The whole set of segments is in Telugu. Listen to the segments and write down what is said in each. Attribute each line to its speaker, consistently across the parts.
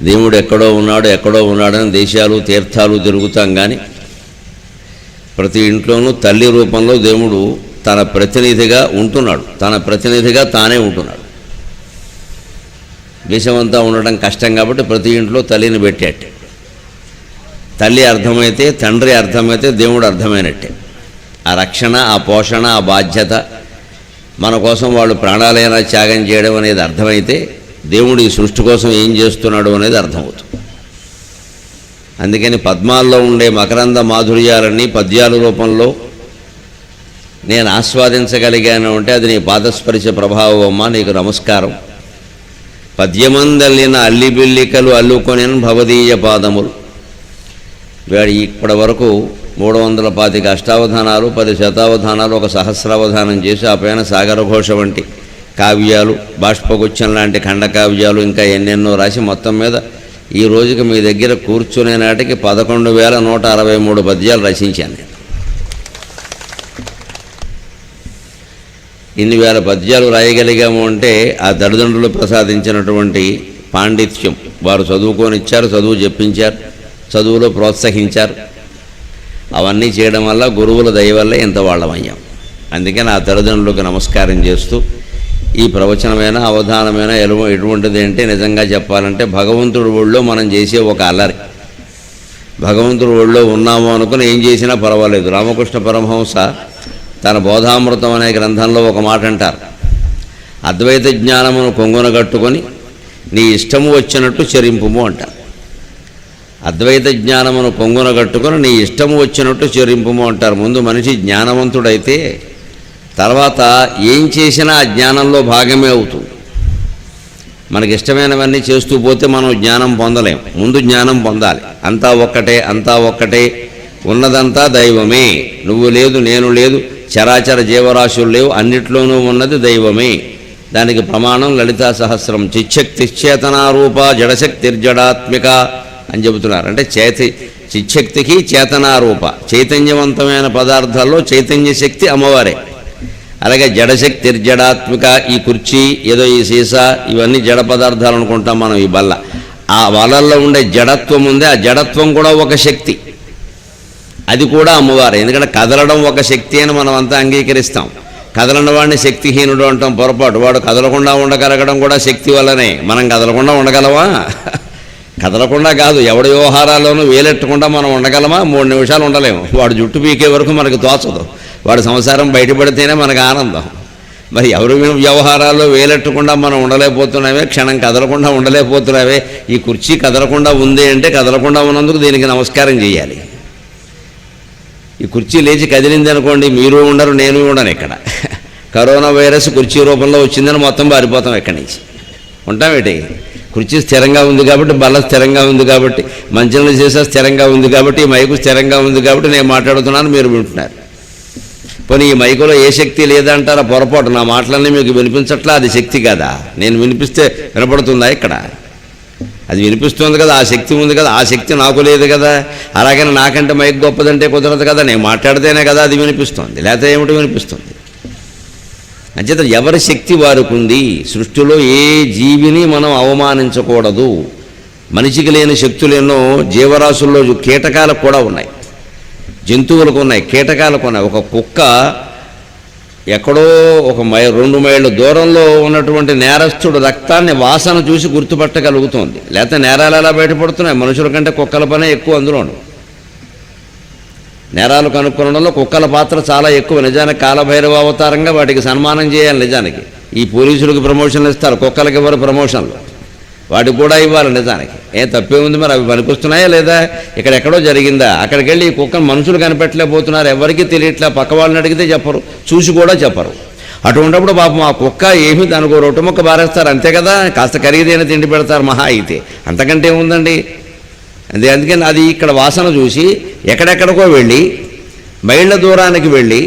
Speaker 1: దేవుడు ఎక్కడో ఉన్నాడని దేశాలు తీర్థాలు తిరుగుతాం. కానీ ప్రతి ఇంట్లోనూ తల్లి రూపంలో దేవుడు తన ప్రతినిధిగా ఉంటున్నాడు. తన ప్రతినిధిగా తానే ఉంటున్నాడు. దేశమంతా ఉండడం కష్టం కాబట్టి ప్రతి ఇంట్లో తల్లిని పెట్టేట్టే. తల్లి అర్థమైతే, తండ్రి అర్థమైతే దేవుడు అర్థమైనట్టే. ఆ రక్షణ, ఆ పోషణ, ఆ బాధ్యత, మన కోసం వాళ్ళు ప్రాణాలైనా త్యాగం చేయడం అనేది అర్థమైతే దేవుడు ఈ సృష్టి కోసం ఏం చేస్తున్నాడు అనేది అర్థమవుతుంది. అందుకని పద్మాల్లో ఉండే మకరంద మాధుర్యాలన్నీ పద్యాల రూపంలో నేను ఆస్వాదించగలిగాను అంటే అది నీ పాదస్పర్శ ప్రభావం అమ్మ, నీకు నమస్కారం. పద్యమందల్లిన అల్లిబిల్లికలు అల్లుకొనిన భవదీయ పాదములు. వాడి ఇప్పటి వరకు 325 అష్టావధానాలు, 10 శతావధానాలు, 1 సహస్రావధానం చేసి ఆ పైన సాగరఘోష వంటి కావ్యాలు, బాష్పగుచ్చం లాంటి ఖండకావ్యాలు, ఇంకా ఎన్నెన్నో రాసి మొత్తం మీద ఈ రోజుకి మీ దగ్గర కూర్చునే నాటికి 11,163 పద్యాలు రచించాను నేను. ఇన్ని వేల పద్యాలు రాయగలిగాము అంటే ఆ తల్లిదండ్రులు ప్రసాదించినటువంటి పాండిత్యం. వారు చదువుకొనిచ్చారు, చదువు చెప్పించారు, చదువులో ప్రోత్సహించారు. అవన్నీ చేయడం వల్ల గురువుల దయ వల్ల ఇంత వాళ్ళమయ్యాం. అందుకని ఆ తల్లిదండ్రులకు నమస్కారం చేస్తూ ఈ ప్రవచనమైన అవధానమైన ఎటువంటిది అంటే నిజంగా చెప్పాలంటే భగవంతుడి ఒళ్ళో మనం చేసే ఒక అల్లరి. భగవంతుడి ఒళ్ళో ఉన్నాము అనుకుని ఏం చేసినా పర్వాలేదు. రామకృష్ణ పరమహంస తన బోధామృతం అనే గ్రంథంలో ఒక మాట అంటారు, అద్వైత జ్ఞానమును కొంగునగట్టుకొని నీ ఇష్టము వచ్చినట్టు చెరింపుము అంటారు. అద్వైత జ్ఞానమును కొంగునగట్టుకొని నీ ఇష్టము వచ్చినట్టు చెరింపుము అంటారు. ముందు మనిషి జ్ఞానవంతుడైతే తర్వాత ఏం చేసినా ఆ జ్ఞానంలో భాగమే అవుతుంది. మనకి ఇష్టమైనవన్నీ చేస్తూ పోతే మనం జ్ఞానం పొందలేం. ముందు జ్ఞానం పొందాలి. అంతా ఒక్కటే, ఉన్నదంతా దైవమే. నువ్వు లేదు, నేను లేదు, చరాచర జీవరాశులు లేవు, అన్నిట్లోనూ ఉన్నది దైవమే. దానికి ప్రమాణం లలితా సహస్రం. చిచ్చక్తిశ్చేతనారూప జడశక్తిర్జడాత్మిక అని చెబుతున్నారు. అంటే చిచ్చక్తికి చేతనారూప, చైతన్యవంతమైన పదార్థాల్లో చైతన్య శక్తి అమ్మవారే. అలాగే జడశక్తిర్జడాత్మిక. ఈ కుర్చీ, ఏదో ఈ సీసా, ఇవన్నీ జడ పదార్థాలు అనుకుంటాం మనం. ఈ బల్ల, ఆ బల్లల్లో ఉండే జడత్వం ఉంది, ఆ జడత్వం కూడా ఒక శక్తి, అది కూడా అమ్మవారు. ఎందుకంటే కదలడం ఒక శక్తి అని మనం అంతా అంగీకరిస్తాం. కదలని వాడిని శక్తిహీనుడు అంటాం, పొరపాటు. వాడు కదలకుండా ఉండగలగడం కూడా శక్తి వల్లనే. మనం కదలకుండా ఉండగలమా? కదలకుండా కాదు, ఎవడి వ్యవహారాల్లోనూ వేలెట్టకుండా మనం ఉండగలమా? 3 నిమిషాలు ఉండలేము. వాడు జుట్టు పీకే వరకు మనకు తోచదు. వాడి సంసారం బయటపడితేనే మనకు ఆనందం. మరి ఎవరి వ్యవహారాల్లో వేలెట్టకుండా మనం ఉండలేకపోతున్నామే, క్షణం కదలకుండా ఉండలేకపోతున్నామే. ఈ కుర్చీ కదలకుండా ఉంది అంటే కదలకుండా ఉన్నందుకు దీనికి నమస్కారం చేయాలి. ఈ కుర్చీ లేచి కదిలింది అనుకోండి, మీరు ఉండరు, నేను ఉండను. ఇక్కడ కరోనా వైరస్ కుర్చీ రూపంలో వచ్చిందని మొత్తం పారిపోతాం ఎక్కడి నుంచి. ఉంటామేటి? కుర్చీ స్థిరంగా ఉంది కాబట్టి, బల్ల స్థిరంగా ఉంది కాబట్టి, మంచంలో చేసే స్థిరంగా ఉంది కాబట్టి, మైకు స్థిరంగా ఉంది కాబట్టి నేను మాట్లాడుతున్నాను, మీరు వింటున్నారు. పోనీ ఈ మైకులో ఏ శక్తి లేదంటారా? పొరపాటు. నా మాటలన్నీ మీకు వినిపించట్లా, అది శక్తి కదా. నేను వినిపిస్తే వినపడుతుందా? ఇక్కడ అది వినిపిస్తుంది కదా, ఆ శక్తి ఉంది కదా. ఆ శక్తి నాకు లేదు కదా. అలాగని నాకంటే మైక్ గొప్పదంటే కుదరదు కదా. నేను మాట్లాడితేనే కదా అది వినిపిస్తుంది, లేకపోతే ఏమిటి వినిపిస్తుంది? అంచేత ఎవరి శక్తి వారికి ఉంది. సృష్టిలో ఏ జీవిని మనం అవమానించకూడదు. మనిషికి లేని శక్తులేనో జీవరాశుల్లో కీటకాలకు కూడా ఉన్నాయి, జంతువులకు ఉన్నాయి, కీటకాలకు ఉన్నాయి. ఒక కుక్క ఎక్కడో 2 మైళ్ళ దూరంలో ఉన్నటువంటి నేరస్తుడు రక్తాన్ని వాసన చూసి గుర్తుపట్టగలుగుతోంది. లేకపోతే నేరాలు ఎలా బయటపడుతున్నాయి? మనుషుల కంటే కుక్కల పనే ఎక్కువ. అందులోను నేరాలు కనుక్కోవడంలో కుక్కల పాత్ర చాలా ఎక్కువ. నిజానికి కాలభైరవ అవతారంగా వాటికి సన్మానం చేయాలి. నిజానికి ఈ పోలీసులకు ప్రమోషన్లు ఇస్తారు, కుక్కలకి ఎవరు ప్రమోషన్లు? వాటికి కూడా ఇవ్వాలి. నిజానికి ఏం తప్పే ఉంది? మరి అవి పనికొస్తున్నాయా లేదా? ఇక్కడెక్కడో జరిగిందా? అక్కడికి వెళ్ళి ఈ కుక్కను మనుషులు కనిపెట్టలేకపోతున్నారు, ఎవరికి తెలియట్లే. పక్క వాళ్ళని అడిగితే చెప్పరు, చూసి కూడా చెప్పరు. అటువంటిప్పుడు పాపం ఆ కుక్క ఏమీ దానికి రొట్టె ముక్క బారేస్తారు, అంతే కదా. కాస్త ఖరీదైన తిండి పెడతారు మహా అయితే, అంతకంటే ఏముందండి. అందుకని అది ఇక్కడ వాసన చూసి ఎక్కడెక్కడికో వెళ్ళి మైళ్ళ దూరానికి వెళ్ళి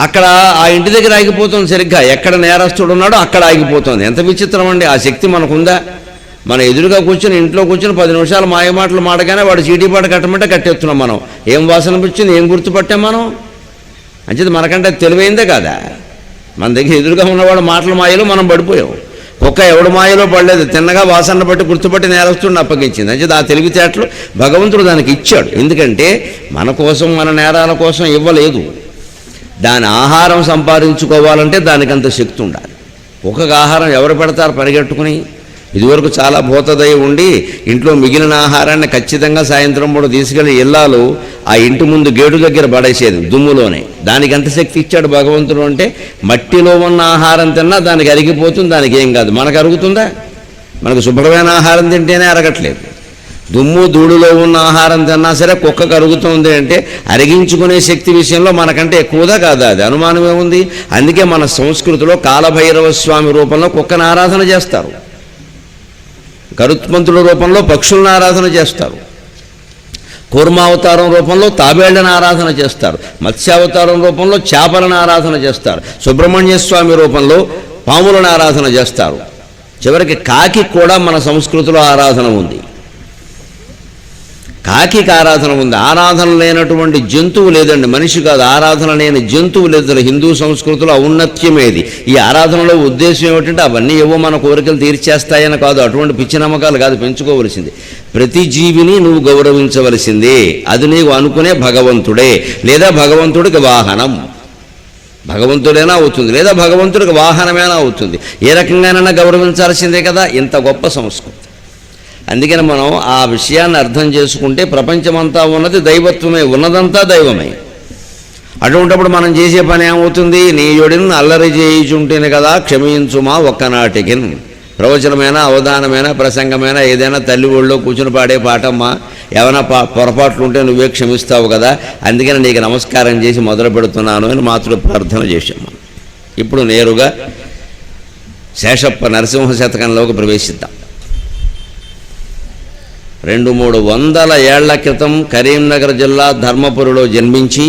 Speaker 1: అక్కడ ఆ ఇంటి దగ్గర ఆగిపోతుంది. సరిగ్గా ఎక్కడ నేరస్తుడు ఉన్నాడో అక్కడ ఆగిపోతుంది. ఎంత విచిత్రం అండి! ఆ శక్తి మనకుందా? మన ఎదురుగా కూర్చొని ఇంట్లో కూర్చొని 10 నిమిషాలు మాయమాటలు మాడగానే వాడు చీటీపాట కట్టమంటే కట్టేస్తున్నాం మనం. ఏం వాసన వచ్చింది, ఏం గుర్తుపట్టాం మనం? అంచేది మనకంటే తెలివైందే కదా. మన దగ్గర ఎదురుగా ఉన్నవాడు మాటల మాయలు మనం పడిపోయాం. కుక్క ఎవడు మాయలో పడలేదు, తిన్నగా వాసన బట్టి గుర్తుపట్టి నేరస్తుడిని అప్పగించింది. అంటే ఆ తెలివితేటలు భగవంతుడు దానికి ఇచ్చాడు. ఎందుకంటే మన కోసం, మన నేరాల కోసం ఇవ్వలేదు. దాని ఆహారం సంపాదించుకోవాలంటే దానికి అంత శక్తి ఉండాలి. కుక్కకు ఆహారం ఎవరు పెడతారు పరిగెట్టుకుని? ఇదివరకు చాలా భూతదయ ఉండి ఇంట్లో మిగిలిన ఆహారాన్ని ఖచ్చితంగా సాయంత్రం పూట తీసుకెళ్లి ఇల్లాలు ఆ ఇంటి ముందు గేటు దగ్గర పడేసేది దుమ్ములోనే. దానికి ఎంత శక్తి ఇచ్చాడు భగవంతుడు అంటే, మట్టిలో ఉన్న ఆహారం తిన్నా దానికి అరిగిపోతుంది, దానికి ఏం కాదు. మనకు అరుగుతుందా? మనకు శుభ్రమైన ఆహారం తింటేనే అరగట్లేదు. దుమ్ము ధూళిలో ఉన్న ఆహారం తిన్నా సరే కుక్కకు అరుగుతుంది అంటే అరిగించుకునే శక్తి విషయంలో మనకంటే ఎక్కువదా కాదా? అది అనుమానం ఏముంది? అందుకే మన సంస్కృతిలో కాలభైరవ స్వామి రూపంలో కుక్కను ఆరాధన చేస్తారు, గరుత్మంతుల రూపంలో పక్షులను ఆరాధన చేస్తారు, కూర్మావతారం రూపంలో తాబేళ్లను ఆరాధన చేస్తారు, మత్స్యావతారం రూపంలో చేపలను ఆరాధన చేస్తారు, సుబ్రహ్మణ్య స్వామి రూపంలో పాములను ఆరాధన చేస్తారు. చివరికి కాకి కూడా మన సంస్కృతిలో ఆరాధన ఉంది. కాకికి ఆరాధన ఉంది. ఆరాధన లేనటువంటి జంతువు లేదండి, మనిషి కాదు. ఆరాధన లేని జంతువు లేదు. హిందూ సంస్కృతిలో ఔన్నత్యమేది. ఈ ఆరాధనలో ఉద్దేశం ఏమిటంటే అవన్నీ ఏవో మన కోరికలు తీర్చేస్తాయని కాదు, అటువంటి పిచ్చి నమ్మకాలు కాదు పెంచుకోవలసింది. ప్రతి జీవిని నువ్వు గౌరవించవలసిందే. అది నీవు అనుకునే భగవంతుడే, లేదా భగవంతుడికి వాహనం. భగవంతుడైనా అవుతుంది, లేదా భగవంతుడికి వాహనమైనా అవుతుంది. ఏ రకంగానైనా గౌరవించాల్సిందే కదా. ఇంత గొప్ప సంస్కృతి. అందుకని మనం ఆ విషయాన్ని అర్థం చేసుకుంటే ప్రపంచమంతా ఉన్నది దైవత్వమే, ఉన్నదంతా దైవమే. అటువంటిప్పుడు మనం చేసే పని ఏమవుతుంది? నీ యొడిని అల్లరి చేయుచుంటేనే కదా క్షమించుమా ఒక్కనాటికి. ప్రవచనమైనా, అవధానమైనా, ప్రసంగమైనా, ఏదైనా తల్లి ఒళ్ళో కూర్చుని పాడే పాటమ్మా. ఏమైనా పొరపాట్లు ఉంటే నువ్వే క్షమిస్తావు కదా, అందుకని నీకు నమస్కారం చేసి మొదలు పెడుతున్నాను అని మాతృ ప్రార్థన చేశాము. ఇప్పుడు నేరుగా శేషప్ప నరసింహ శతకంలోకి ప్రవేశిద్దాం. 200-300 ఏళ్ల క్రితం కరీంనగర్ జిల్లా ధర్మపురిలో జన్మించి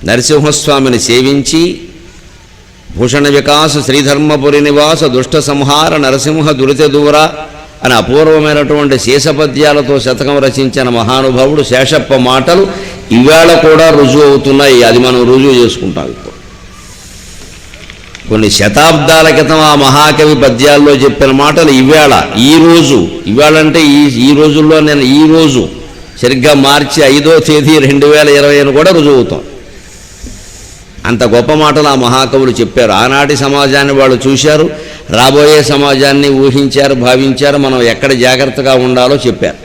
Speaker 1: నరసింహస్వామిని సేవించి భూషణ వికాస శ్రీధర్మపురి నివాస దుష్ట సంహార నరసింహ దురిత దూర అని అపూర్వమైనటువంటి శేషపద్యాలతో శతకం రచించిన మహానుభావుడు శేషప్ప మాటలు ఇవాళ కూడా రుజువు అవుతున్నాయి. అది మనం రుజువు చేసుకుంటాం. ఇప్పుడు కొన్ని శతాబ్దాల క్రితం ఆ మహాకవి పద్యాల్లో చెప్పిన మాటలు ఇవాళ అంటే ఈ రోజుల్లో నేను ఈ రోజు సరిగ్గా మార్చి 5వ తేదీ 2020 కూడా రుజువు అవుతాం. అంత గొప్ప మాటలు ఆ మహాకవులు చెప్పారు. ఆనాటి సమాజాన్ని వాళ్ళు చూశారు, రాబోయే సమాజాన్ని ఊహించారు, భావించారు. మనం ఎక్కడ జాగ్రత్తగా ఉండాలో చెప్పారు.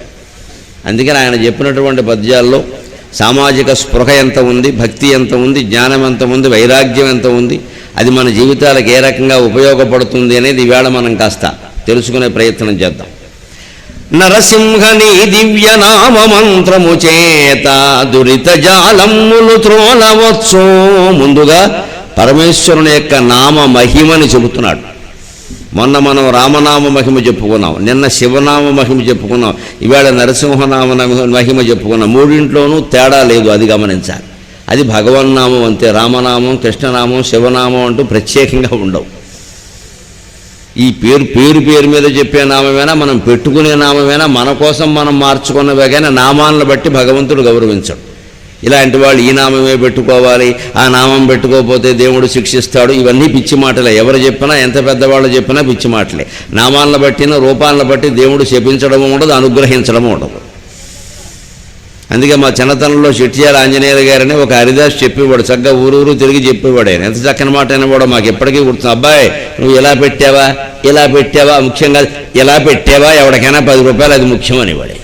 Speaker 1: అందుకని ఆయన చెప్పినటువంటి పద్యాల్లో సామాజిక స్పృహ ఎంత ఉంది, భక్తి ఎంత ఉంది, జ్ఞానం ఎంత ఉంది, వైరాగ్యం ఎంత ఉంది, అది మన జీవితాలకు ఏ రకంగా ఉపయోగపడుతుంది అనేది ఈవేళ మనం కాస్త తెలుసుకునే ప్రయత్నం చేద్దాం. నరసింహని దివ్య నామ మంత్రము చేత దురిత జాలమ్ములు త్రోలవచ్చు. ముందుగా పరమేశ్వరుని యొక్క నామ మహిమని చెబుతున్నాడు. మొన్న మనం రామనామ మహిమ చెప్పుకున్నాం, నిన్న శివనామ మహిమ చెప్పుకున్నాం, ఇవాళ నరసింహనామ మహిమ చెప్పుకున్నాం. మూడింట్లోనూ తేడా లేదు, అది గమనించాలి. అది భగవన్నామం అంతే. రామనామం, కృష్ణనామం, శివనామం అంటూ ప్రత్యేకంగా ఉండవు. ఈ పేరు మీద చెప్పే నామమైనా, మనం పెట్టుకునే నామమైనా, మన కోసం మనం మార్చుకున్నవే కానీ నామాలను బట్టి భగవంతుడు గౌరవించడు. ఇలాంటి వాళ్ళు ఈ నామమే పెట్టుకోవాలి, ఆ నామం పెట్టుకోకపోతే దేవుడు శిక్షిస్తాడు, ఇవన్నీ పిచ్చి మాటలే. ఎవరు చెప్పినా, ఎంత పెద్దవాళ్ళు చెప్పినా పిచ్చి మాటలే. నామాలను బట్టిన, రూపాలను బట్టి దేవుడు శపించడము ఉండదు, అనుగ్రహించడము ఉండదు. అందుకే మా చిన్నతనంలో చిట్యాల ఆంజనేయుల గారని ఒక హరిదాస్ చెప్పేవాడు. చక్కగా ఊరూరు తిరిగి చెప్పేవాడు. ఆయన ఎంత చక్కని మాట అనేవాడో మాకు ఎప్పటికీ గుర్తుంది. అబ్బాయి నువ్వు ఇలా పెట్టావా, ముఖ్యంగా ఇలా పెట్టావా, ఎవరికైనా 10 రూపాయలు అది ముఖ్యం అనేవాడే.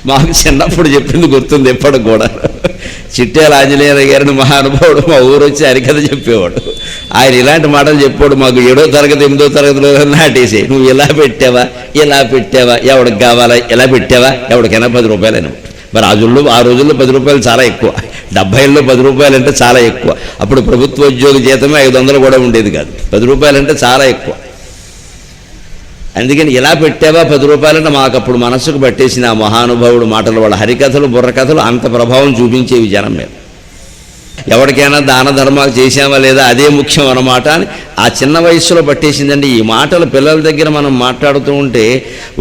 Speaker 1: మాకు చిన్నప్పుడు చెప్పింది గుర్తుంది ఎప్పటికి కూడా. చిట్యాల ఆంజనేయుల గారిని మహానుభావుడు మా ఊరు వచ్చి హరికథ చెప్పేవాడు. ఆయన ఇలాంటి మాటలు చెప్పాడు మాకు 7వ తరగతి 8వ తరగతిలో నాటేసి. నువ్వు ఇలా పెట్టావా, ఎవడికి కావాలా, ఇలా పెట్టావా, ఎవరికైనా 10 రూపాయలు అని. మరి ఆ రోజుల్లో 10 రూపాయలు చాలా ఎక్కువ. 70లో 10 రూపాయలు అంటే చాలా ఎక్కువ. అప్పుడు ప్రభుత్వ ఉద్యోగ జీతమే 500 కూడా ఉండేది కాదు. 10 రూపాయలు అంటే చాలా ఎక్కువ. అందుకని ఇలా పెట్టావా 10 రూపాయలంటే మాకు అప్పుడు మనస్సుకు పట్టేసిన ఆ మహానుభావుడు మాటలు, వాళ్ళ హరికథలు, బుర్రకథలు అంత ప్రభావం చూపించేవి జనం మీద. ఎవరికైనా దాన ధర్మాలు చేసామా లేదా అదే ముఖ్యం అన్నమాట అని ఆ చిన్న వయస్సులో పట్టేసిందండి. ఈ మాటలు పిల్లల దగ్గర మనం మాట్లాడుతూ ఉంటే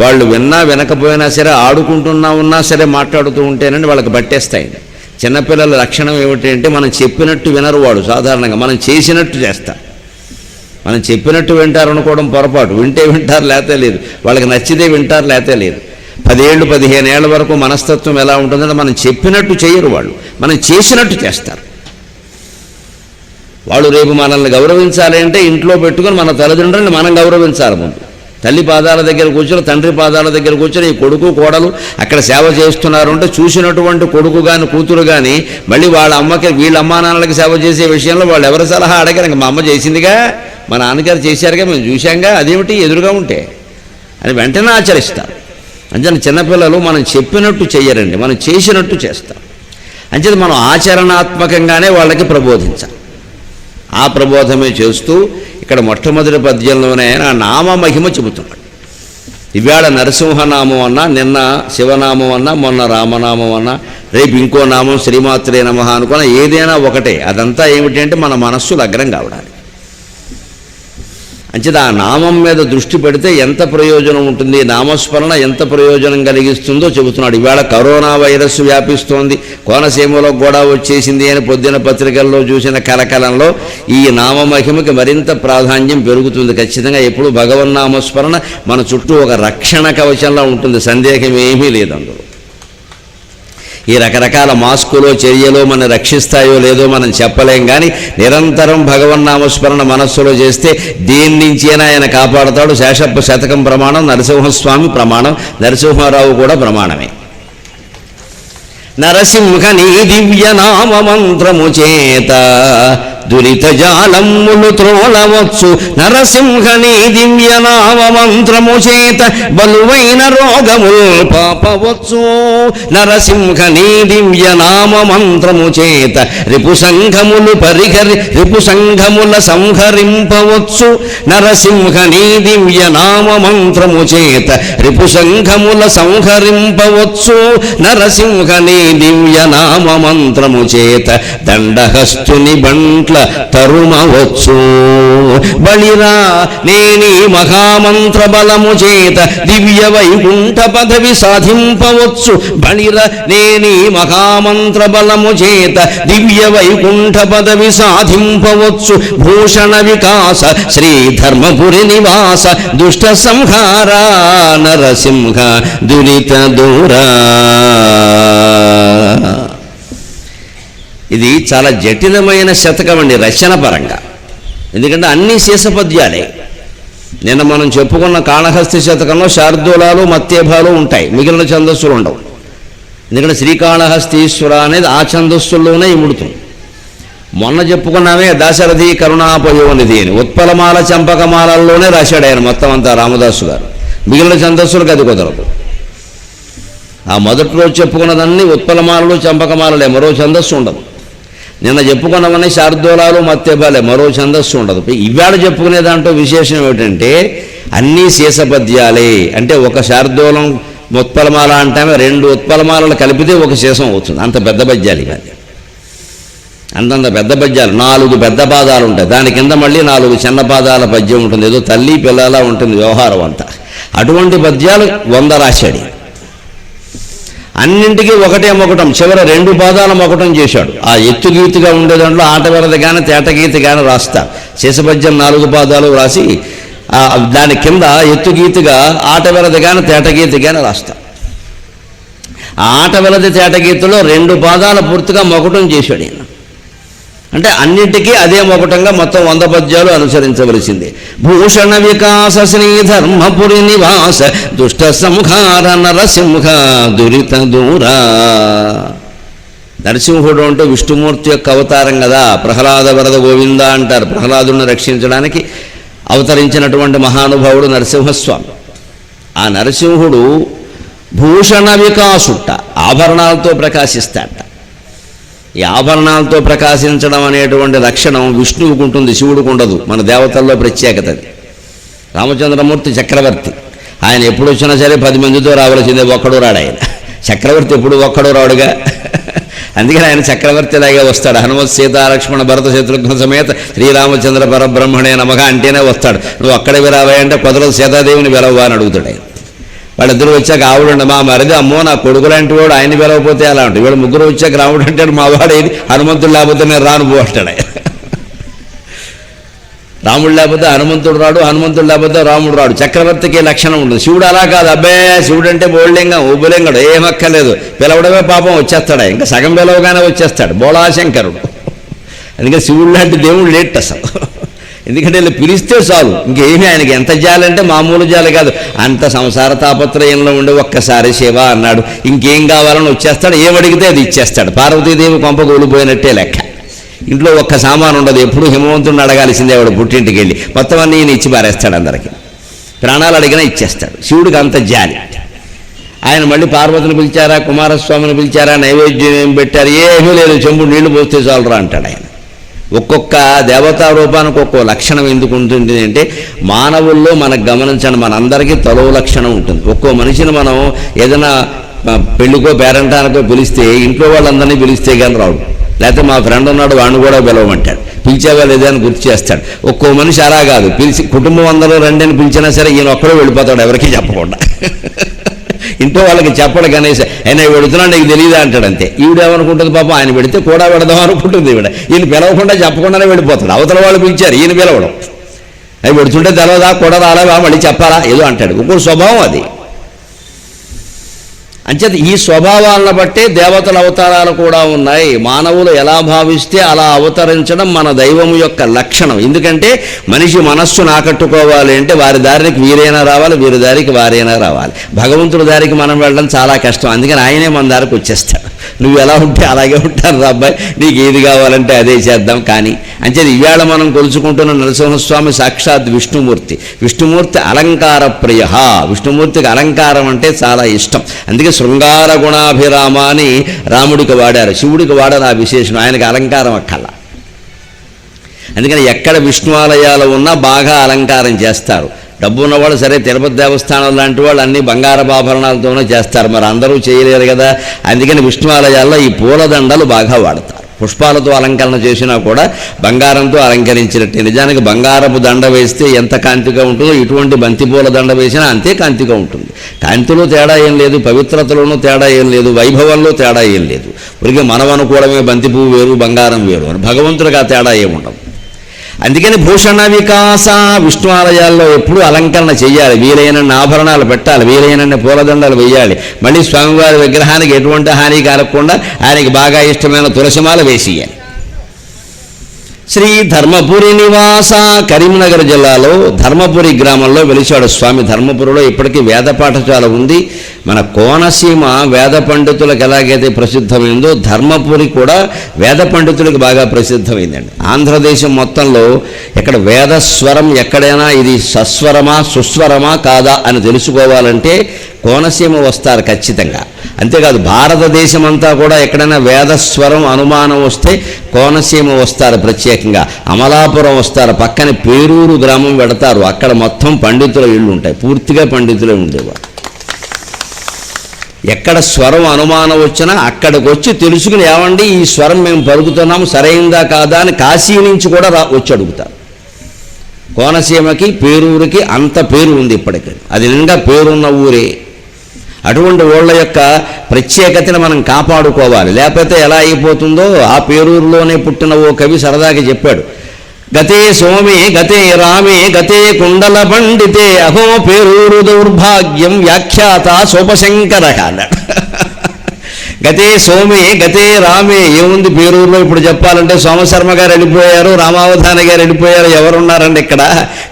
Speaker 1: వాళ్ళు విన్నా వినకపోయినా సరే, ఆడుకుంటున్నా ఉన్నా సరే మాట్లాడుతూ ఉంటేనండి వాళ్ళకి పట్టేస్తాయండి. చిన్నపిల్లల లక్షణం ఏమిటంటే మనం చెప్పినట్టు వినరు. వాడు సాధారణంగా మనం చేసినట్టు చేస్తారు. మనం చెప్పినట్టు వింటారు అనుకోవడం పొరపాటు. వింటే వింటారు, లేతే లేదు. వాళ్ళకి నచ్చితే వింటారు, లేతే లేదు. 10 ఏళ్ళు 15 ఏళ్ల వరకు మనస్తత్వం ఎలా ఉంటుందంటే మనం చెప్పినట్టు చేయరు, వాళ్ళు మనం చేసినట్టు చేస్తారు. వాళ్ళు రేపు మనల్ని గౌరవించాలి అంటే ఇంట్లో పెట్టుకొని మన తల్లిదండ్రులను మనం గౌరవించాలి. ముందు తల్లి పాదాల దగ్గర కూర్చొని, తండ్రి పాదాల దగ్గర కూర్చొని ఈ కొడుకు కోడలు అక్కడ సేవ చేస్తున్నారు అంటే చూసినటువంటి కొడుకు కానీ కూతురు కానీ మళ్ళీ వాళ్ళ అమ్మకి వీళ్ళ అమ్మా నాన్నలకి సేవ చేసే విషయంలో వాళ్ళు ఎవరి సలహా అడగరు. ఇంకా మా అమ్మ చేసిందిగా, మా నాన్నగారు చేశారుగా, మేము చూశాంగా, అదేమిటి ఎదురుగా ఉంటే అని వెంటనే ఆచరిస్తారు. అంచేత చిన్నపిల్లలు మనం చెప్పినట్టు చెయ్యరండి, మనం చేసినట్టు చేస్తాం. అంచేత మనం ఆచరణాత్మకంగానే వాళ్ళకి ప్రబోధించాలి. ఆ ప్రబోధమే చేస్తూ ఇక్కడ మొట్టమొదటి పద్యంలోనే ఆయన నామ మహిమ చెబుతున్నాడు. ఇవాళ నరసింహనామం అన్నా, నిన్న శివనామం అన్నా, మొన్న రామనామం అన్నా, రేపు ఇంకో నామం శ్రీమాత్రే నమః అనుకున్నా ఏదైనా ఒకటే. అదంతా ఏమిటి అంటే మన మనస్సు లగ్నం కావడానికి. అంచేత ఆ నామం మీద దృష్టి పెడితే ఎంత ప్రయోజనం ఉంటుంది, నామస్మరణ ఎంత ప్రయోజనం కలిగిస్తుందో చెబుతున్నాడు. ఇవాళ కరోనా వైరస్ వ్యాపిస్తోంది, కోనసీమలో కూడా వచ్చేసింది అని పొద్దున పత్రికల్లో చూసిన కలకలంలో ఈ నామమహిమకి మరింత ప్రాధాన్యం పెరుగుతుంది. ఖచ్చితంగా ఎప్పుడు భగవన్నామస్మరణ మన చుట్టూ ఒక రక్షణ కవచంలా ఉంటుంది, సందేహం ఏమీ లేదు అందులో. ఈ రకరకాల మాస్కులో చర్యలో మనం రక్షిస్తాయో లేదో మనం చెప్పలేం, కానీ నిరంతరం భగవన్నామస్మరణ మనస్సులో చేస్తే దేని నుంచైనా ఆయన కాపాడుతాడు. శేషప్ప శతకం ప్రమాణం, నరసింహస్వామి ప్రమాణం, నరసింహారావు కూడా ప్రమాణమే. నరసింహ నీ దివ్య నామ మంత్రము చేత దురిత జాలమ్ములు త్రోళవచ్చు. నరసింహ నీ దివ్య నామ మంత్రము చేత బలువైన రోగములు పాపవచ్చు. నరసింహ నీ దివ్య నామ మంత్రము చేత రిపు సంఘముల సంహరింపవచ్చు. నరసింహ నీ దివ్య నామ మంత్రము చేత రిపు సంఘముల సంహరింపవచ్చు. నరసింహ నీ దివ్య నామ మంత్రము చేత దండహస్తుని బంట్ల తరుమవచ్చు. బలిరా నేని మహామంత్ర బలము చేత దివ్య వైకుంఠ పదవి సాధింపవచ్చు. బలిర నేని మహామంత్ర బలము చేత దివ్య వైకుంఠ పదవి సాధింపవచ్చు. భూషణ వికాస శ్రీ ధర్మపురి నివాస దుష్ట సంహార నరసింహ దురిత దూరా. ఇది చాలా జటిలమైన శతకం అండి రచన పరంగా, ఎందుకంటే అన్ని శీసపద్యాలే. నిన్న మనం చెప్పుకున్న కాళహస్తి శతకంలో శార్దూలాలు మత్యేభాలు ఉంటాయి, మిగిలిన ఛందస్సులు ఉండవు. ఎందుకంటే శ్రీకాళహస్తీశ్వర అనేది ఆ ఛందస్సుల్లోనే ఇముడుతుంది. మొన్న చెప్పుకున్నామే దాశరథి కరుణాపయోనిధి అని ఉత్పలమాల చంపకమాలల్లోనే రాశాడు ఆయన మొత్తం అంతా రామదాసు గారు. మిగిలిన ఛందస్సులకు అది కుదరదు. ఆ మొదటి రోజు చెప్పుకున్నదన్నీ ఉత్పలమాలలు చంపకమాలలే, మరో ఛందస్సు ఉండదు. నిన్న చెప్పుకున్నవన్నీ శార్దూలాలు మత్యభాలే, మరో ఛందస్సు ఉండదు. ఇవాళ చెప్పుకునే దాంట్లో విశేషం ఏమిటంటే అన్నీ శీసపద్యాలే. అంటే ఒక శార్దూలం ఉత్పలమాల అంటే 2 ఉత్పలమాలలు కలిపితే ఒక శీసం అవుతుంది. అంత పెద్ద పద్యాలు ఇవన్నీ, అంతంత పెద్ద పద్యాలు. 4 పెద్ద పాదాలు ఉంటాయి, దాని కింద మళ్ళీ 4 చిన్న పాదాల పద్యం ఉంటుంది. ఏదో తల్లి పిల్లలా ఉంటుంది వ్యవహారం అంతా. అటువంటి పద్యాలు 100 రాశాడు. అన్నింటికీ ఒకటే మొకటం, చివర 2 పాదాల మొకటం చేశాడు. ఆ ఎత్తుగీతిగా ఉండే దాంట్లో ఆటవరద కానీ తేటగీతి కానీ రాస్తా. శేషపద్యం 4 పాదాలు రాసి దాని కింద ఎత్తుగీతిగా ఆటవరద కానీ తేటగీతి కానీ రాస్తా. ఆ ఆటవరద తేటగీతిలో 2 పాదాల పూర్తిగా మొకటం చేశాడు ఈయన. అంటే అన్నింటికీ అదే మొకటంగా మొత్తం 100 పద్యాలు అనుసరించవలసిందే. భూషణ వికాస శ్రీ ధర్మపురి నివాస దుష్ట సంహార నరసింహ దురిత దూరా. నరసింహుడు అంటే విష్ణుమూర్తి యొక్క అవతారం కదా. ప్రహ్లాద వరద గోవింద అంటారు. ప్రహ్లాదుని రక్షించడానికి అవతరించినటువంటి మహానుభావుడు నరసింహస్వామి. ఆ నరసింహుడు భూషణ వికాసుట, ఆభరణాలతో ప్రకాశిస్తాట. ఈ ఆభరణాలతో ప్రకాశించడం అనేటువంటి లక్షణం విష్ణువుకు ఉంటుంది, శివుడికి ఉండదు. మన దేవతల్లో ప్రత్యేకత అది. రామచంద్రమూర్తి చక్రవర్తి, ఆయన ఎప్పుడు వచ్చినా సరే 10 మందితో రావాల్సిందే, ఒక్కడు రాడు ఆయన. చక్రవర్తి ఎప్పుడు ఒక్కడు రాడుగా, అందుకని ఆయన చక్రవర్తిలాగే వస్తాడు. హనుమత్ సీతాలక్ష్మణ భరత శత్రుఘ్న సమేత శ్రీరామచంద్ర పరబ్రహ్మణే నమః అంటేనే వస్తాడు. నువ్వు అక్కడ విరావాయంటే కుదరదు, సీతాదేవిని విరవ్వా అని అడుగుతాడు ఆయన. వాళ్ళిద్దరు వచ్చాక ఆవిడండి మా మరిది, అమ్మో నా కొడుకు లాంటి వాడు, ఆయన పిలవకపోతే అలా ఉంటుంది. వీళ్ళు ముగ్గురు వచ్చాక రాముడు అంటాడు మా వాడేది, హనుమంతుడు లేకపోతే నేను రాను పో అంటాడు ఆయన. రాముడు లేకపోతే హనుమంతుడు రాడు, హనుమంతుడు లేకపోతే రాముడు రాడు. చక్రవర్తికి లక్షణం ఉంటుంది. శివుడు అలా కాదు. అబ్బాయి శివుడు అంటే బోళ్ళింగం, ఉబ్బులింగడు, ఏమక్కర్లేదు, పిలవడమే పాపం వచ్చేస్తాడా, ఇంకా సగం పిలవగానే వచ్చేస్తాడు, బోళాశంకరుడు. అందుకని శివుడు లాంటి దేవుడు లేట్ అసలు. ఎందుకంటే ఇలా పిలిస్తే చాలు, ఇంకేమీ ఆయనకి ఎంత జాలంటే మామూలు జాలి కాదు, అంత సంసార తాపత్రయంలో ఉండి ఒక్కసారి శివ అన్నాడు, ఇంకేం కావాలని వచ్చేస్తాడు, ఏమడిగితే అది ఇచ్చేస్తాడు. పార్వతీదేవి కొంప కూలిపోయినట్టే లెక్క. ఇంట్లో ఒక్క సామాను ఉండదు, ఎప్పుడు హిమవంతుడిని అడగాల్సిందే వాడు పుట్టింటికి వెళ్ళి, మొత్తం అన్నీ ఈయన ఇచ్చి పారేస్తాడు, అందరికీ ప్రాణాలు అడిగినా ఇచ్చేస్తాడు. శివుడికి అంత జాలి. ఆయన మళ్ళీ పార్వతిని పిలిచారా, కుమారస్వామిని పిలిచారా, నైవేద్యం ఏం పెట్టారు, ఏమీ లేదు, చెంబు నీళ్లు పోస్తే చాలరా అంటాడు ఆయన. ఒక్కొక్క దేవతా రూపానికి ఒక్కో లక్షణం ఎందుకు ఉంటుంది అంటే, మానవుల్లో మనకు గమనించండి, మనందరికీ తలో లక్షణం ఉంటుంది. ఒక్కో మనిషిని మనం ఏదైనా పెళ్ళికో పేరంటానికో పిలిస్తే ఇంట్లో వాళ్ళందరినీ పిలిస్తే కానీ రాడు, లేకపోతే మా ఫ్రెండ్ ఉన్నాడు వాడిని కూడా పిలవమంటాడు, పిలిచేవా లేదా అని గుర్తు చేస్తాడు. ఒక్కో మనిషి అలా కాదు, పిలిచి కుటుంబం అందరూ రండి అని పిలిచినా సరే ఈయన ఒక్కడే వెళ్ళిపోతాడు, ఎవరికీ చెప్పకుండా. ఇంట్లో వాళ్ళకి చెప్పడు కనీస, అయినా వెళుతున్నాడు నీకు తెలియదా అంటాడు, అంతే. ఈవిడేమనుకుంటుంది పాపం, ఆయన పెడితే కూడా పెడదాం అనుకుంటుంది ఈవిడ. ఈయన పిలవకుండా చెప్పకుండానే వెళ్ళిపోతాడు. అవతల వాళ్ళు పిలిచారు, ఈయన పిలవడం, అవి పెడుతుంటే తెలవదా, కూడా రాలేవా, మళ్ళీ చెప్పాలా, ఏదో అంటాడు. ఒక్కో స్వభావం అది. అంచేత ఈ స్వభావాలను బట్టే దేవతల అవతారాలు కూడా ఉన్నాయి. మానవులు ఎలా భావిస్తే అలా అవతరించడం మన దైవం యొక్క లక్షణం. ఎందుకంటే మనిషి మనస్సును ఆకట్టుకోవాలి అంటే వారి దారికి వీరైనా రావాలి, వీరి దారికి వారైనా రావాలి. భగవంతుడి దారికి మనం వెళ్ళడం చాలా కష్టం, అందుకని ఆయనే మన దారికి వచ్చేస్తాడు. నువ్వు ఎలా ఉంటే అలాగే ఉంటారు రా అబ్బాయి, నీకు ఏది కావాలంటే అదే చేద్దాం. కానీ అంచేది ఇవాళ మనం కొలుచుకుంటున్న నరసింహస్వామి సాక్షాత్ విష్ణుమూర్తి. విష్ణుమూర్తి అలంకార ప్రియ. విష్ణుమూర్తికి అలంకారం అంటే చాలా ఇష్టం. అందుకే శృంగార గుణాభిరామ అని రాముడికి వాడారు, శివుడికి వాడారు ఆ విశేషం. ఆయనకి అలంకారం అక్కల. అందుకని ఎక్కడ విష్ణు ఆలయాలు ఉన్నా బాగా అలంకారం చేస్తారు. డబ్బు ఉన్నవాళ్ళు సరే, తిరుపతి దేవస్థానం లాంటి వాళ్ళు అన్ని బంగారపు ఆభరణాలతోనే చేస్తారు, మరి అందరూ చేయలేరు కదా. అందుకని విష్ణు ఆలయాల్లో ఈ పూలదండలు బాగా వాడతారు. పుష్పాలతో అలంకరణ చేసినా కూడా బంగారంతో అలంకరించినట్టే. నిజానికి బంగారపు దండ వేస్తే ఎంత కాంతిగా ఉంటుందో ఇటువంటి బంతిపూల దండ వేసినా అంతే కాంతిగా ఉంటుంది. కాంతిలో తేడా ఏం లేదు, పవిత్రతలోనూ తేడా ఏం లేదు, వైభవంలో తేడా ఏం లేదు. ఊరికే మనం అనుకోవడమే బంతిపువ్వు వేరు బంగారం వేరు అని, భగవంతుడికి ఆ తేడా ఏముండదు. అందుకని భూషణ వికాస విష్ణు ఆలయాల్లో ఎప్పుడూ అలంకరణ చేయాలి, వీలైనన్ని ఆభరణాలు పెట్టాలి, వీలైనన్ని పూలదండలు వేయాలి. మళ్ళీ స్వామివారి విగ్రహానికి ఎటువంటి హాని కలగకుండా ఆయనకి బాగా ఇష్టమైన తులసిమాల వేసేయాలి. శ్రీ ధర్మపురి నివాస కరీంనగర్ జిల్లాలో ధర్మపురి గ్రామంలో వెలిచాడు స్వామి. ధర్మపురిలో ఇప్పటికీ వేద పాఠశాల ఉంది. మన కోనసీమ వేద పండితులకు ఎలాగైతే ప్రసిద్ధమైందో ధర్మపురి కూడా వేద పండితులకు బాగా ప్రసిద్ధమైందండి. ఆంధ్రదేశం మొత్తంలో ఎక్కడ వేదస్వరం ఎక్కడైనా ఇది సస్వరమా సుస్వరమా కాదా అని తెలుసుకోవాలంటే కోనసీమ వస్తారు ఖచ్చితంగా. అంతేకాదు భారతదేశం అంతా కూడా ఎక్కడైనా వేదస్వరం అనుమానం వస్తే కోనసీమ వస్తారు ప్రత్యేకంగా. అమలాపురం వస్తారు, పక్కన పేరూరు గ్రామం పెడతారు, అక్కడ మొత్తం పండితుల ఇళ్ళు ఉంటాయి, పూర్తిగా పండితులే ఉండేవారు. ఎక్కడ స్వరం అనుమానం వచ్చినా అక్కడికి వచ్చి తెలుసుకుని ఏమండి ఈ స్వరం మేము పలుకుతున్నాము సరైందా కాదా అని కాశీ నుంచి కూడా వచ్చి అడుగుతారు. కోనసీమకి పేరూరుకి అంత పేరు ఉంది ఇప్పటికీ, అది నిండా పేరున్న ఊరే. అటువంటి ఊళ్ళ యొక్క ప్రత్యేకతను మనం కాపాడుకోవాలి, లేకపోతే ఎలా అయిపోతుందో. ఆ పేరూరులోనే పుట్టిన ఓ కవి సరదాగా చెప్పాడు, గతే సోమే గతే రామే గతే కుండల పండితే అహో పేరూరు దౌర్భాగ్యం వ్యాఖ్యాత సోపశంకర అన్నాడు. గతే సోమే గతే రామే ఏముంది పేరూరులో ఇప్పుడు చెప్పాలంటే సోమశర్మ గారు వెళ్ళిపోయారు, రామావధాని గారు వెళ్ళిపోయారు, ఎవరున్నారండి ఇక్కడ.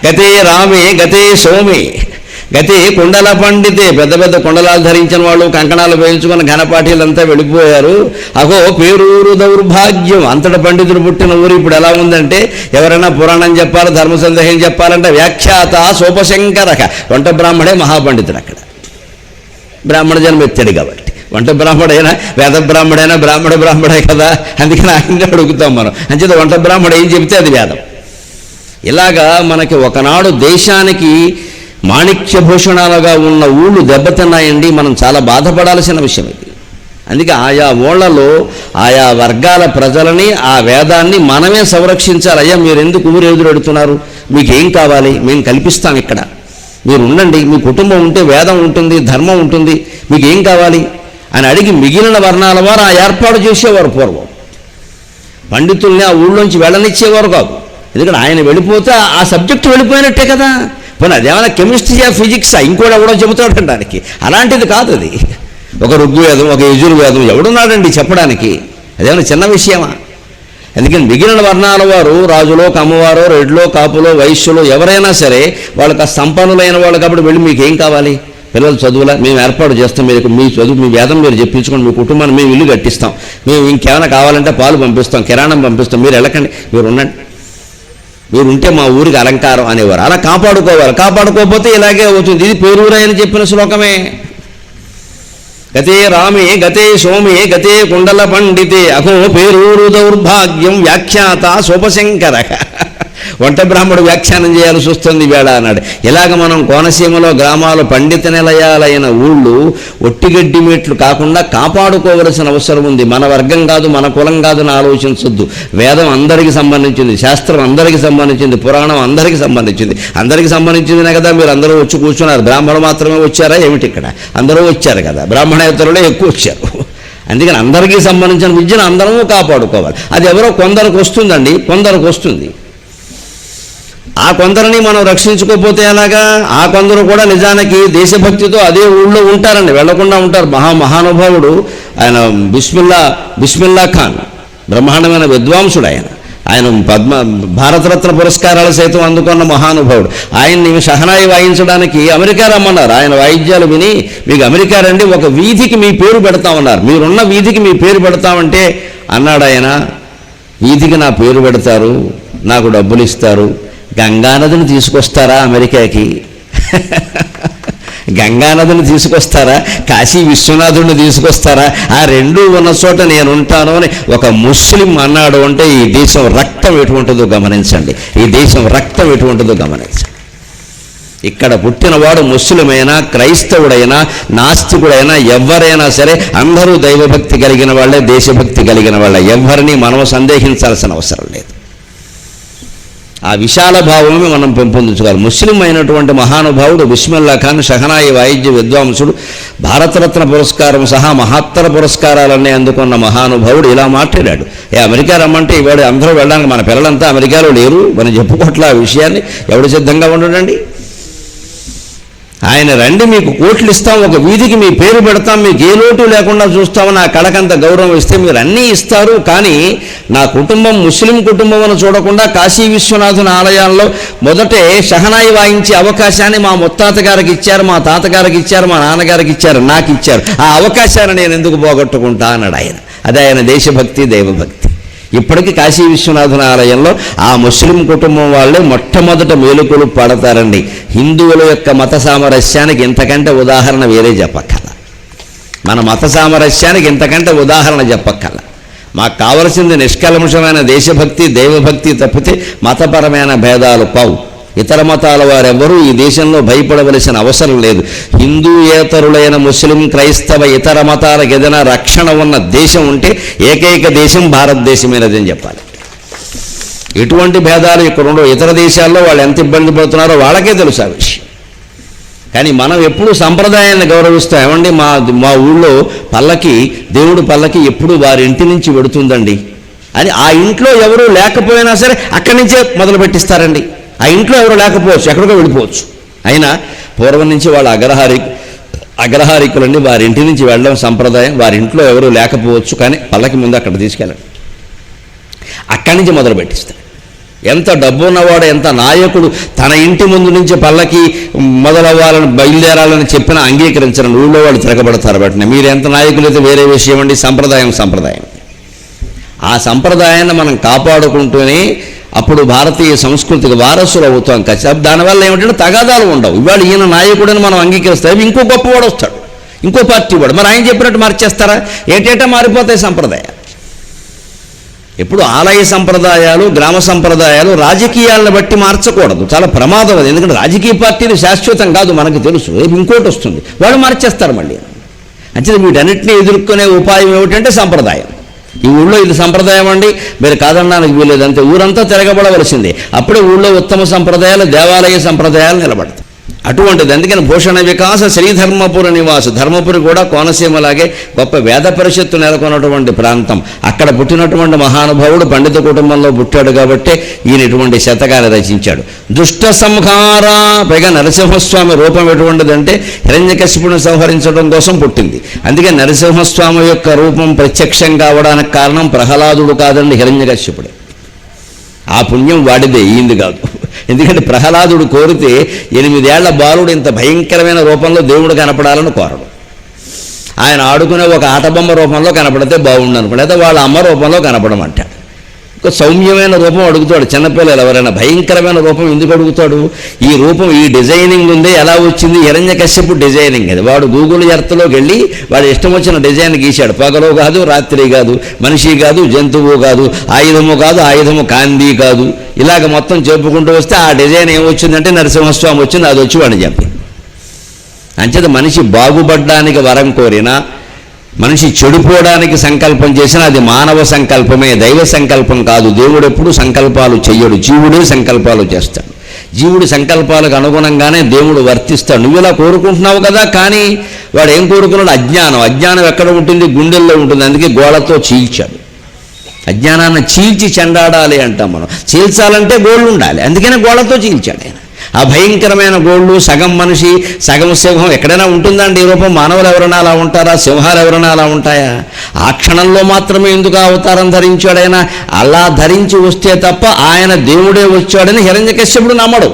Speaker 1: గతే రామే గతే సోమే గతే కుండల పండితే పెద్ద పెద్ద కుండలాలు ధరించిన వాళ్ళు కంకణాలు వేయించుకున్న ఘనపాఠీలంతా వెళ్ళిపోయారు. అగో పేరూరు దౌర్భాగ్యం, అంతటి పండితుడు పుట్టిన ఊరు ఇప్పుడు ఎలా ఉందంటే ఎవరైనా పురాణం చెప్పాలి ధర్మ సందేహం చెప్పాలంటే వ్యాఖ్యాత సోపశంకరక వంట బ్రాహ్మడే మహాపండితుడు. అక్కడ బ్రాహ్మణ జన్మ ఎత్తాడు కాబట్టి వంట బ్రాహ్మడైనా వేద బ్రాహ్మడైనా బ్రాహ్మడే కదా, అందుకని ఆయన అడుగుతాం మనం. అంచేత వంట బ్రాహ్మడు ఏం చెబితే అది వేదం. ఇలాగా మనకి ఒకనాడు దేశానికి మాణిక్యభూషణాలుగా ఉన్న ఊళ్ళు దెబ్బతిన్నాయండి. మనం చాలా బాధపడాల్సిన విషయం ఇది. అందుకే ఆయా ఊళ్ళలో ఆయా వర్గాల ప్రజలని ఆ వేదాన్ని మనమే సంరక్షించాలి. అయ్యా మీరు ఎందుకు ఊరు ఎదురెడుతున్నారు, మీకేం కావాలి మేము కల్పిస్తాం, ఇక్కడ మీరు ఉండండి, మీ కుటుంబం ఉంటే వేదం ఉంటుంది ధర్మం ఉంటుంది, మీకు ఏం కావాలి అని అడిగి మిగిలిన వర్ణాల వారు ఆ ఏర్పాటు చేసేవారు. పూర్వం పండితుల్ని ఆ ఊళ్ళోంచి వెళ్ళనిచ్చేవారు కాదు. ఎందుకంటే ఆయన వెళ్ళిపోతే ఆ సబ్జెక్టు వెళ్ళిపోయినట్టే కదా. పోనీ అదేమైనా కెమిస్ట్రీయా ఫిజిక్సా ఇంకోటి ఎవడో చెబుతాడు దానికి. అలాంటిది కాదు అది. ఒక ఋగ్వేదం, ఒక యజుర్వేదం ఎవడున్నాడండి చెప్పడానికి? అదేమైనా చిన్న విషయమా? ఎందుకని మిగిలిన వర్ణాల వారు, రాజులో, కమ్మవారో, రెడ్లో, కాపులో, వైశ్యులో ఎవరైనా సరే వాళ్ళకి సంపన్నులైన వాళ్ళు కాబట్టి వెళ్ళి మీకు ఏం కావాలి? పిల్లలు చదువులా మేము ఏర్పాటు చేస్తాం, మీరు మీ చదువు మీ వేదం మీరు చెప్పించుకోండి, మీ కుటుంబాన్ని మేము ఇల్లు కట్టిస్తాం, మేము ఇంకేమైనా కావాలంటే పాలు పంపిస్తాం, కిరాణం పంపిస్తాం, మీరు వెళ్ళకండి, మీరు ఉండండి, మీరు ఉంటే మా ఊరికి అలంకారం అనేవారు. అలా కాపాడుకోవాలి. కాపాడుకోకపోతే ఇలాగే అవుతుంది. ఇది పేరూరు అని చెప్పిన శ్లోకమే. గతే రామే గతే సోమే గతే కుండల పండితే అహో పేరూరు దౌర్భాగ్యం వ్యాఖ్యాత సోపశంకర. వంట బ్రాహ్మడు వ్యాఖ్యానం చేయాల్సి వస్తుంది వేళ అన్నాడు. ఇలాగ మనం కోనసీమలో గ్రామాలు పండిత నిలయాలైన ఊళ్ళు ఒట్టిగడ్డి మెట్లు కాకుండా కాపాడుకోవలసిన అవసరం ఉంది. మన వర్గం కాదు, మన కులం కాదు అని ఆలోచించొద్దు. వేదం అందరికీ సంబంధించింది, శాస్త్రం అందరికీ సంబంధించింది, పురాణం అందరికీ సంబంధించింది. అందరికీ సంబంధించిందినే కదా మీరు అందరూ వచ్చి కూర్చున్నారు. బ్రాహ్మణులు మాత్రమే వచ్చారా ఏమిటి? ఇక్కడ అందరూ వచ్చారు కదా, బ్రాహ్మణేతరులే ఎక్కువ వచ్చారు. అందుకని అందరికీ సంబంధించిన విద్యను అందరము కాపాడుకోవాలి. అది ఎవరో కొందరికి వస్తుందండి, కొందరికి వస్తుంది. ఆ కొందరిని మనం రక్షించుకోకపోతే ఎలాగా? ఆ కొందరు కూడా నిజానికి దేశభక్తితో అదే ఊళ్ళో ఉంటారండి, వెళ్లకుండా ఉంటారు. మహానుభావుడు ఆయన బిస్మిల్లా ఖాన్, బ్రహ్మాండమైన విద్వాంసుడు ఆయన. భారతరత్న పురస్కారాలు సైతం అందుకున్న మహానుభావుడు. ఆయన్ని షహనాయి వాయించడానికి అమెరికా రమ్మన్నారు. ఆయన వాయిద్యాలు విని మీకు అమెరికా రండి, ఒక వీధికి మీ పేరు పెడతామన్నారు. మీరున్న వీధికి మీ పేరు పెడతామంటే అన్నాడు ఆయన, వీధికి నా పేరు పెడతారు, నాకు డబ్బులు ఇస్తారు, గంగానదిని తీసుకొస్తారా అమెరికాకి? గంగానదిని తీసుకొస్తారా? కాశీ విశ్వనాథుడిని తీసుకొస్తారా? ఆ రెండూ ఉన్న చోట నేనుంటాను అని ఒక ముస్లిం అన్నాడు అంటే ఈ దేశం రక్తం ఎటువంటిదో గమనించండి. ఈ దేశం రక్తం ఎటువంటిదో గమనించండి. ఇక్కడ పుట్టినవాడు ముస్లిమైనా, క్రైస్తవుడైనా, నాస్తికుడైనా, ఎవరైనా సరే అందరూ దైవభక్తి కలిగిన వాళ్ళే, దేశభక్తి కలిగిన వాళ్ళే. ఎవరిని మనం సందేహించాల్సిన అవసరం లేదు. ఆ విశాల భావమే మనం పెంపొందించుకోవాలి. ముస్లిం అయినటువంటి మహానుభావుడు బిస్మిల్లా ఖాన్, షహనాయి వాయిద్య విద్వాంసుడు, భారతరత్న పురస్కారం సహా మహత్తర పురస్కారాలన్నీ అందుకున్న మహానుభావుడు ఇలా మాట్లాడాడు. అమెరికా రమ్మంటే ఇవాడు అందరూ వెళ్ళడానికి, మన పిల్లలంతా అమెరికాలో లేరు, మనం చెప్పుకోవట్లే ఆ విషయాన్ని. ఎవడు సిద్ధంగా ఉండడండి? ఆయన రండి, మీకు కోట్లు ఇస్తాం, ఒక వీధికి మీ పేరు పెడతాం, మీకు ఏ లోటు లేకుండా చూస్తామని ఆ కళకంత గౌరవం ఇస్తే మీరు అన్నీ ఇస్తారు. కానీ నా కుటుంబం ముస్లిం కుటుంబం అని చూడకుండా కాశీ విశ్వనాథుని ఆలయాల్లో మొదటే షహనాయి వాయించే అవకాశాన్ని మా ముత్తాత గారికి ఇచ్చారు, మా తాతగారికి ఇచ్చారు, మా నాన్నగారికి ఇచ్చారు, నాకు ఇచ్చారు. ఆ అవకాశాన్ని నేను ఎందుకు పోగొట్టుకుంటా అన్నాడు ఆయన. అదే ఆయన దేశభక్తి, దైవభక్తి. ఇప్పటికీ కాశీ విశ్వనాథుని ఆలయంలో ఆ ముస్లిం కుటుంబం వాళ్ళే మొట్టమొదట మేలుకొలు పడతారండి. హిందువుల యొక్క మత సామరస్యానికి ఇంతకంటే ఉదాహరణ వేరే చెప్పక్కల. మన మత సామరస్యానికి ఇంతకంటే ఉదాహరణ చెప్పక్కల. మాకు కావలసింది నిష్కల్మషమైన దేశభక్తి, దైవభక్తి తప్పితే మతపరమైన భేదాలు పావు. ఇతర మతాల వారెవ్వరూ ఈ దేశంలో భయపడవలసిన అవసరం లేదు. హిందూయేతరులైన ముస్లిం, క్రైస్తవ, ఇతర మతాలకు ఏదైనా రక్షణ ఉన్న దేశం ఉంటే ఏకైక దేశం భారతదేశమేనదని చెప్పాలి. ఎటువంటి భేదాలు ఇక్కడ ఉండవు. ఇతర దేశాల్లో వాళ్ళు ఎంత ఇబ్బంది పడుతున్నారో వాళ్ళకే తెలుసు ఆ విషయం. కానీ మనం ఎప్పుడూ సంప్రదాయాన్ని గౌరవిస్తాం. ఏమండి, మా ఊళ్ళో పల్లకి, దేవుడు పల్లకి ఎప్పుడు వారి ఇంటి నుంచి పెడుతుందండి అని ఆ ఇంట్లో ఎవరూ లేకపోయినా సరే అక్కడి నుంచే మొదలు పెట్టిస్తారండి. ఆ ఇంట్లో ఎవరు లేకపోవచ్చు, ఎక్కడికో వెళ్ళిపోవచ్చు. అయినా పూర్వం నుంచి వాళ్ళ అగ్రహారికులండి వారి ఇంటి నుంచి వెళ్ళడం సంప్రదాయం. వారి ఇంట్లో ఎవరు లేకపోవచ్చు, కానీ పల్లకి ముందు అక్కడ తీసుకెళ్ళండి, అక్కడి నుంచి మొదలు పెట్టిస్తారు. ఎంత డబ్బు ఉన్నవాడు, ఎంత నాయకుడు తన ఇంటి ముందు నుంచి పల్లకి మొదలవ్వాలని, బయలుదేరాలని చెప్పినా అంగీకరించరండి. ఊళ్ళో వాళ్ళు తిరగబడతారు. బట్టి మీరు ఎంత నాయకులైతే వేరే విషయం అండి. సంప్రదాయం. ఆ సంప్రదాయాన్ని మనం కాపాడుకుంటూనే అప్పుడు భారతీయ సంస్కృతికి వారసులు అవుతాం. దానివల్ల ఏమిటంటే తగాదాలు ఉండవు. ఇవాళ ఈయన నాయకుడని మనం అంగీకరిస్తాం, ఇంకో గొప్పవాడు వస్తాడు, ఇంకో పార్టీ వాడు, మరి ఆయన చెప్పినట్టు మార్చేస్తారా? ఏటేటా మారిపోతాయి సంప్రదాయాలు. ఎప్పుడు ఆలయ సంప్రదాయాలు, గ్రామ సంప్రదాయాలు రాజకీయాలను బట్టి మార్చకూడదు. చాలా ప్రమాదం అది. ఎందుకంటే రాజకీయ పార్టీలు శాశ్వతం కాదు, మనకు తెలుసు. ఇంకోటి వస్తుంది, వాళ్ళు మార్చేస్తారు మళ్ళీ. అంటే వీటన్నిటిని ఎదుర్కొనే ఉపాయం ఏమిటంటే సంప్రదాయం. ఈ ఊళ్ళో ఇది సంప్రదాయం అండి, మీరు కాదనడానికి వీలేదు, అంతే. ఊరంతా తిరగబడవలసిందే. అప్పుడే ఊళ్ళో ఉత్తమ సంప్రదాయాలు, దేవాలయ సంప్రదాయాలు నిలబడతాయి. అటువంటిది. అందుకని భూషణ వికాస శ్రీధర్మపుర నివాసు. ధర్మపురి కూడా కోనసీమలాగే గొప్ప వేద పరిషత్తు నెలకొన్నటువంటి ప్రాంతం. అక్కడ పుట్టినటువంటి మహానుభావుడు పండిత కుటుంబంలో పుట్టాడు కాబట్టి ఈయన ఇటువంటి శతకాన్ని రచించాడు. దుష్ట సంహార, పైగా నరసింహస్వామి రూపం ఎటువంటిదంటే హిరణ్యకశిపుని సంహరించడం కోసం పుట్టింది. అందుకే నరసింహస్వామి యొక్క రూపం ప్రత్యక్షం కావడానికి కారణం ప్రహ్లాదుడు కాదండి, హిరణ్యకశిపుడే. ఆ పుణ్యం వాడిదే, ఈంది కాదు. ఎందుకంటే ప్రహ్లాదుడు కోరితే 8 ఏళ్ల బాలుడు ఇంత భయంకరమైన రూపంలో దేవుడు కనపడాలని కోరడు. ఆయన ఆడుకునే ఒక ఆటబొమ్మ రూపంలో కనపడితే బాగుండు అనుకోండి, అయితే వాళ్ళ అమ్మ రూపంలో కనపడమంటాడు. ఒక సౌమ్యమైన రూపం అడుగుతాడు. చిన్నపిల్లలు ఎవరైనా భయంకరమైన రూపం ఎందుకు అడుగుతాడు? ఈ రూపం, ఈ డిజైనింగ్ ఉంది, ఎలా వచ్చింది? హిరణ్యకశ్యపుడు డిజైనింగ్ అది. వాడు గూగుల్ ఎర్త్లోకి వెళ్ళి వాడు ఇష్టం వచ్చిన డిజైన్ గీశాడు. పగలు కాదు, రాత్రి కాదు, మనిషి కాదు, జంతువు కాదు, ఆయుధము కాదు, ఆయుధము కాంతి కాదు, ఇలాగ మొత్తం చెప్పుకుంటూ వస్తే ఆ డిజైన్ ఏమొచ్చిందంటే నరసింహస్వామి వచ్చింది. అది వచ్చి వాడిని చెప్పి. అంచేత మనిషి బాగుపడ్డానికి వరం కోరినా, మనిషి చెడిపోవడానికి సంకల్పం చేసినా అది మానవ సంకల్పమే, దైవ సంకల్పం కాదు. దేవుడు ఎప్పుడు సంకల్పాలు చెయ్యడు, జీవుడే సంకల్పాలు చేస్తాడు. జీవుడి సంకల్పాలకు అనుగుణంగానే దేవుడు వర్తిస్తాడు. నువ్వు ఇలా కోరుకుంటున్నావు కదా, కానీ వాడు ఏం కోరుకున్నాడు? అజ్ఞానం. అజ్ఞానం ఎక్కడ ఉంటుంది? గుండెల్లో ఉంటుంది. అందుకే గోళ్ళతో చీల్చాడు. అజ్ఞానాన్ని చీల్చి చెండాడాలి అంటాం మనం. చీల్చాలంటే గోళ్ళు ఉండాలి, అందుకనే గోళ్ళతో చీల్చాడు ఆయన. ఆ భయంకరమైన గోళ్ళు, సగం మనిషి సగం సింహం ఎక్కడైనా ఉంటుందండి ఈ రూపం? మానవులు ఎవరైనా అలా ఉంటారా? సింహాలు ఎవరైనా అలా ఉంటాయా? ఆ క్షణంలో మాత్రమే ఎందుకు అవతారం ధరించాడైనా? అలా ధరించి వస్తే తప్ప ఆయన దేవుడే వచ్చాడని హిరణ్యకశ్యపుడు నమ్మడు.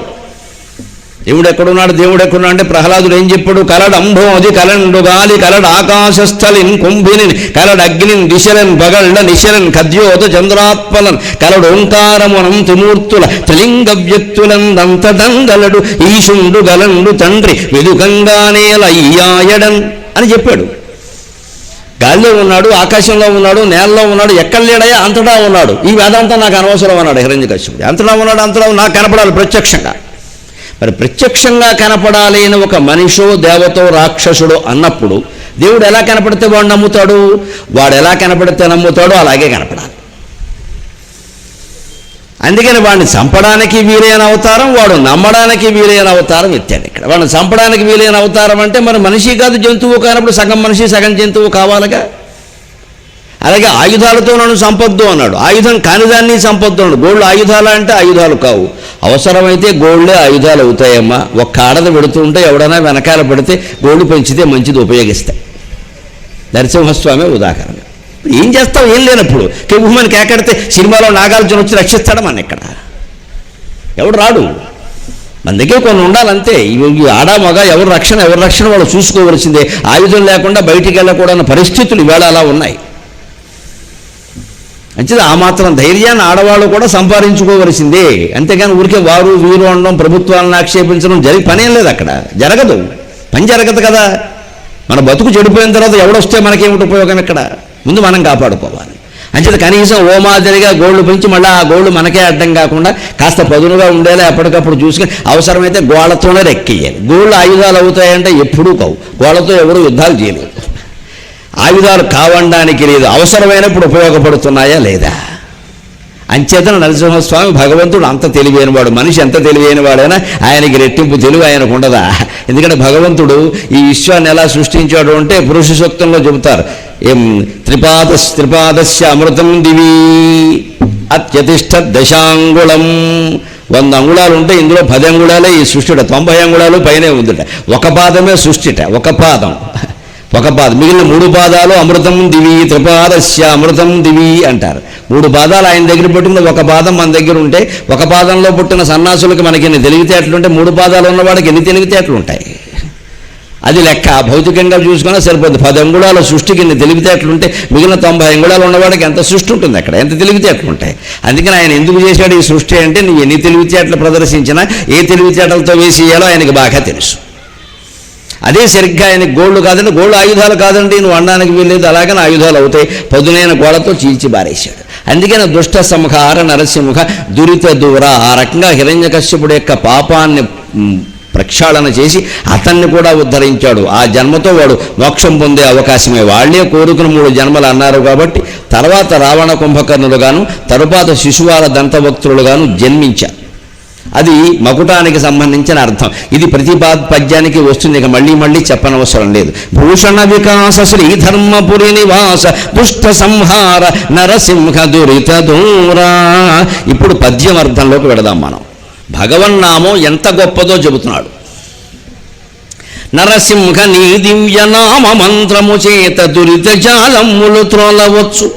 Speaker 1: దేవుడు ఎక్కడున్నాడు, దేవుడు ఎక్కడున్నాడు అంటే ప్రహ్లాదుడు ఏం చెప్పాడు? కలడంభోది కలండు గాలి కలడు ఆకాశస్థలిన్ కుంభినిన్ కలడు అగ్నిన్ దిశలన్ బగళ్ళ నిశలన్ ఖద్యోత చంద్రాత్మలన్ కలడు ఓంకారమునం త్రిమూర్తుల త్రిలింగ వ్యక్తులందంతడంగలడు ఈశుండు గలండు తండ్రి వెదుకంగానేల ఇయ్యాయడన్ అని చెప్పాడు. గాలిలో ఉన్నాడు, ఆకాశంలో ఉన్నాడు, నేలలో ఉన్నాడు, ఎక్కడ లేడయా? అంతటా ఉన్నాడు. ఈ వేదాంతం నాకు అనవసరం అన్నాడు హిరణ్యకశ్యపుడు. అంతటా ఉన్నాడు, అంతటా నాకు కనపడాలి ప్రత్యక్షంగా. మరి ప్రత్యక్షంగా కనపడాలి అని ఒక మనిషో దేవతో రాక్షసుడు అన్నప్పుడు దేవుడు ఎలా కనపడితే వాడు నమ్ముతాడు? వాడు ఎలా కనపడితే నమ్ముతాడో అలాగే కనపడాలి. అందుకని వాడిని చంపడానికి వీలైన అవతారం, వాడు నమ్మడానికి వీలైన అవతారం ఎత్తాడు ఇక్కడ. వాడిని చంపడానికి వీలైన అవతారం అంటే మరి మనిషి కాదు జంతువు కానప్పుడు సగం మనిషి సగం జంతువు కావాలిగా. అలాగే ఆయుధాలతో నన్ను సంపద్దు అన్నాడు. ఆయుధం కానిదాన్ని సంపద్దు అన్నాడు. గోళ్ళు ఆయుధాలు అంటే ఆయుధాలు కావు. అవసరమైతే గోళ్ళే ఆయుధాలు అవుతాయమ్మా. ఒక్క ఆడది పెడుతూ ఉంటే ఎవడైనా వెనకాల పెడితే గోళ్ళు పెంచితే మంచిది ఉపయోగిస్తాయి. నరసింహస్వామి ఉదాహరణ. ఏం చేస్తావు? ఏం లేనప్పుడు కెవ్వుమని కేకడితే సినిమాలో నాగార్జున వచ్చి రక్షిస్తాడు మన ఇక్కడ. ఎవడు రాడు. మన దగ్గర కొన్ని ఉండాలంతే. ఈ ఆడ మగ ఎవరు రక్షణ వాళ్ళు చూసుకోవలసిందే. ఆయుధం లేకుండా బయటికి వెళ్ళకూడని పరిస్థితులు ఇవాళ అలా ఉన్నాయి. అంచేది ఆ మాత్రం ధైర్యాన్ని ఆడవాళ్ళు కూడా సంపాదించుకోవలసిందే. అంతేగాని ఊరికే వారు వీరు అనడం, ప్రభుత్వాలను ఆక్షేపించడం పనేం లేదు. అక్కడ జరగదు, పని జరగదు కదా. మన బతుకు చెడిపోయిన తర్వాత ఎవడొస్తే మనకేమిటి ఉపయోగం? ఇక్కడ ముందు మనం కాపాడుకోవాలి. అంచేది కనీసం ఓ మాదిరిగా గోళ్ళు పెంచి మళ్ళీ ఆ గోళ్ళు మనకే అడ్డం కాకుండా కాస్త పదునుగా ఉండేలా ఎప్పటికప్పుడు చూసుకుని అవసరమైతే గోళ్లతోనే రెక్కేయాలి. గోళ్ళు ఆయుధాలు అవుతాయంటే ఎప్పుడూ కావు. గోళ్లతో ఎవరు యుద్ధాలు చేయలేదు. ఆయుధాలు కావడానికి లేదు, అవసరమైనప్పుడు ఉపయోగపడుతున్నాయా లేదా? అంచేతన నరసింహస్వామి భగవంతుడు అంత తెలివైనవాడు. మనిషి ఎంత తెలివైనవాడైనా ఆయనకి రెట్టింపు తెలివి ఆయనకు ఉండదా? ఎందుకంటే భగవంతుడు ఈ విశ్వాన్ని ఎలా సృష్టించాడు అంటే పురుష సూక్తంలో చెబుతారు. త్రిపాదస్య అమృతం దివి అత్యతిష్ట దశాంగుళం. 100 అంగుళాలు ఉంటే ఇందులో 10 అంగుళాలే ఈ సృష్టిట. 90 అంగుళాలు పైనే ఉందిట. ఒక పాదమే సృష్టిట, ఒక పాదం. మిగిలిన 3 పాదాలు అమృతం దివి, త్రిపాదస్య అమృతం దివి అంటారు. 3 పాదాలు ఆయన దగ్గర పెట్టుకుని ఒక పాదం మన దగ్గర ఉంటే, ఒక పాదంలో పుట్టిన సన్నాసులకు మనకి ఎన్ని తెలివితేటలుంటే 3 పాదాలు ఉన్నవాడికి ఎన్ని తెలివితేటలు ఉంటాయి? అది లెక్క. భౌతికంగా చూసుకున్నా సరిపోద్ది. 10 అంగుళాల సృష్టికి ఎన్ని తెలివితేటలుంటే మిగిలిన 90 అంగుళాలు ఉన్నవాడికి ఎంత సృష్టి ఉంటుంది, అక్కడ ఎంత తెలివితేటలు ఉంటాయి. అందుకని ఆయన ఎందుకు చేశాడు ఈ సృష్టి అంటే, నువ్వు ఎన్ని తెలివితేటలు ప్రదర్శించినా ఏ తెలివితేటలతో వేసేయాలో ఆయనకి బాగా తెలుసు. అదే సరిగ్గా ఆయనకి గోళ్ళు కాదండి, గోళ్ళు ఆయుధాలు కాదండి, నువ్వు అనడానికి వీల్లేదు. అలాగని ఆయుధాలు అవుతాయి. పదునైన గోడతో చీల్చి బారేశాడు. అందుకని దుష్ట సంహార నరసింహ దురిత దూర. ఆ రకంగా హిరణ్యకశ్యపుడు యొక్క పాపాన్ని ప్రక్షాళన చేసి అతన్ని కూడా ఉద్ధరించాడు. ఆ జన్మతో వాడు మోక్షం పొందే అవకాశమే. వాళ్లే కోరుకుని 3 జన్మలు అన్నారు కాబట్టి తర్వాత రావణ కుంభకర్ణులుగాను, తరువాత శిశువాల దంతభక్తులుగాను జన్మించారు. అది మకుటానికి సంబంధించిన అర్థం. ఇది ప్రతి పద్యానికి వస్తుంది, ఇక మళ్ళీ మళ్ళీ చెప్పనవసరం లేదు. భూషణ వికాస శ్రీధర్మపురి నివాస దుష్ట సంహార నరసింహ దురిత దూరా. ఇప్పుడు పద్యం అర్థంలోకి వెళదాం మనం. భగవన్నామం ఎంత గొప్పదో చెబుతున్నాడు. నరసింహ నీ దివ్య నామ మంత్రము చేత దురిత జాలమ్ములు త్రోలవచ్చు.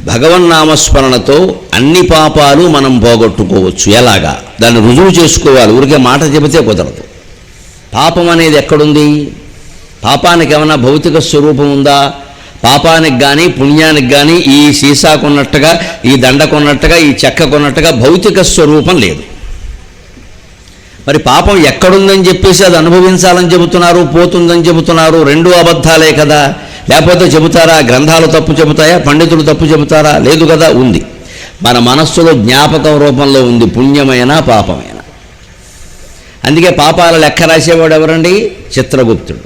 Speaker 1: భగవన్నామస్మరణతో అన్ని పాపాలు మనం పోగొట్టుకోవచ్చు. ఎలాగా? దాన్ని రుజువు చేసుకోవాలి. ఊరికే మాట చెబితే కుదరదు. పాపం అనేది ఎక్కడుంది? పాపానికి ఏమైనా భౌతిక స్వరూపం ఉందా? పాపానికి కానీ పుణ్యానికి కానీ ఈ సీసాకున్నట్టుగా, ఈ దండకున్నట్టుగా, ఈ చెక్కకున్నట్టుగా భౌతిక స్వరూపం లేదు. మరి పాపం ఎక్కడుందని చెప్పేసి అది అనుభవించాలని చెబుతున్నారు, పోతుందని చెబుతున్నారు. రెండు అబద్ధాలే కదా. లేకపోతే చెబుతారా? గ్రంథాలు తప్పు చెబుతాయా? పండితులు తప్పు చెబుతారా? లేదు కదా, ఉంది. మన మనస్సులో జ్ఞాపకం రూపంలో ఉంది, పుణ్యమైన పాపమైన. అందుకే పాపాల లెక్క రాసేవాడు ఎవరండి? చిత్రగుప్తుడు.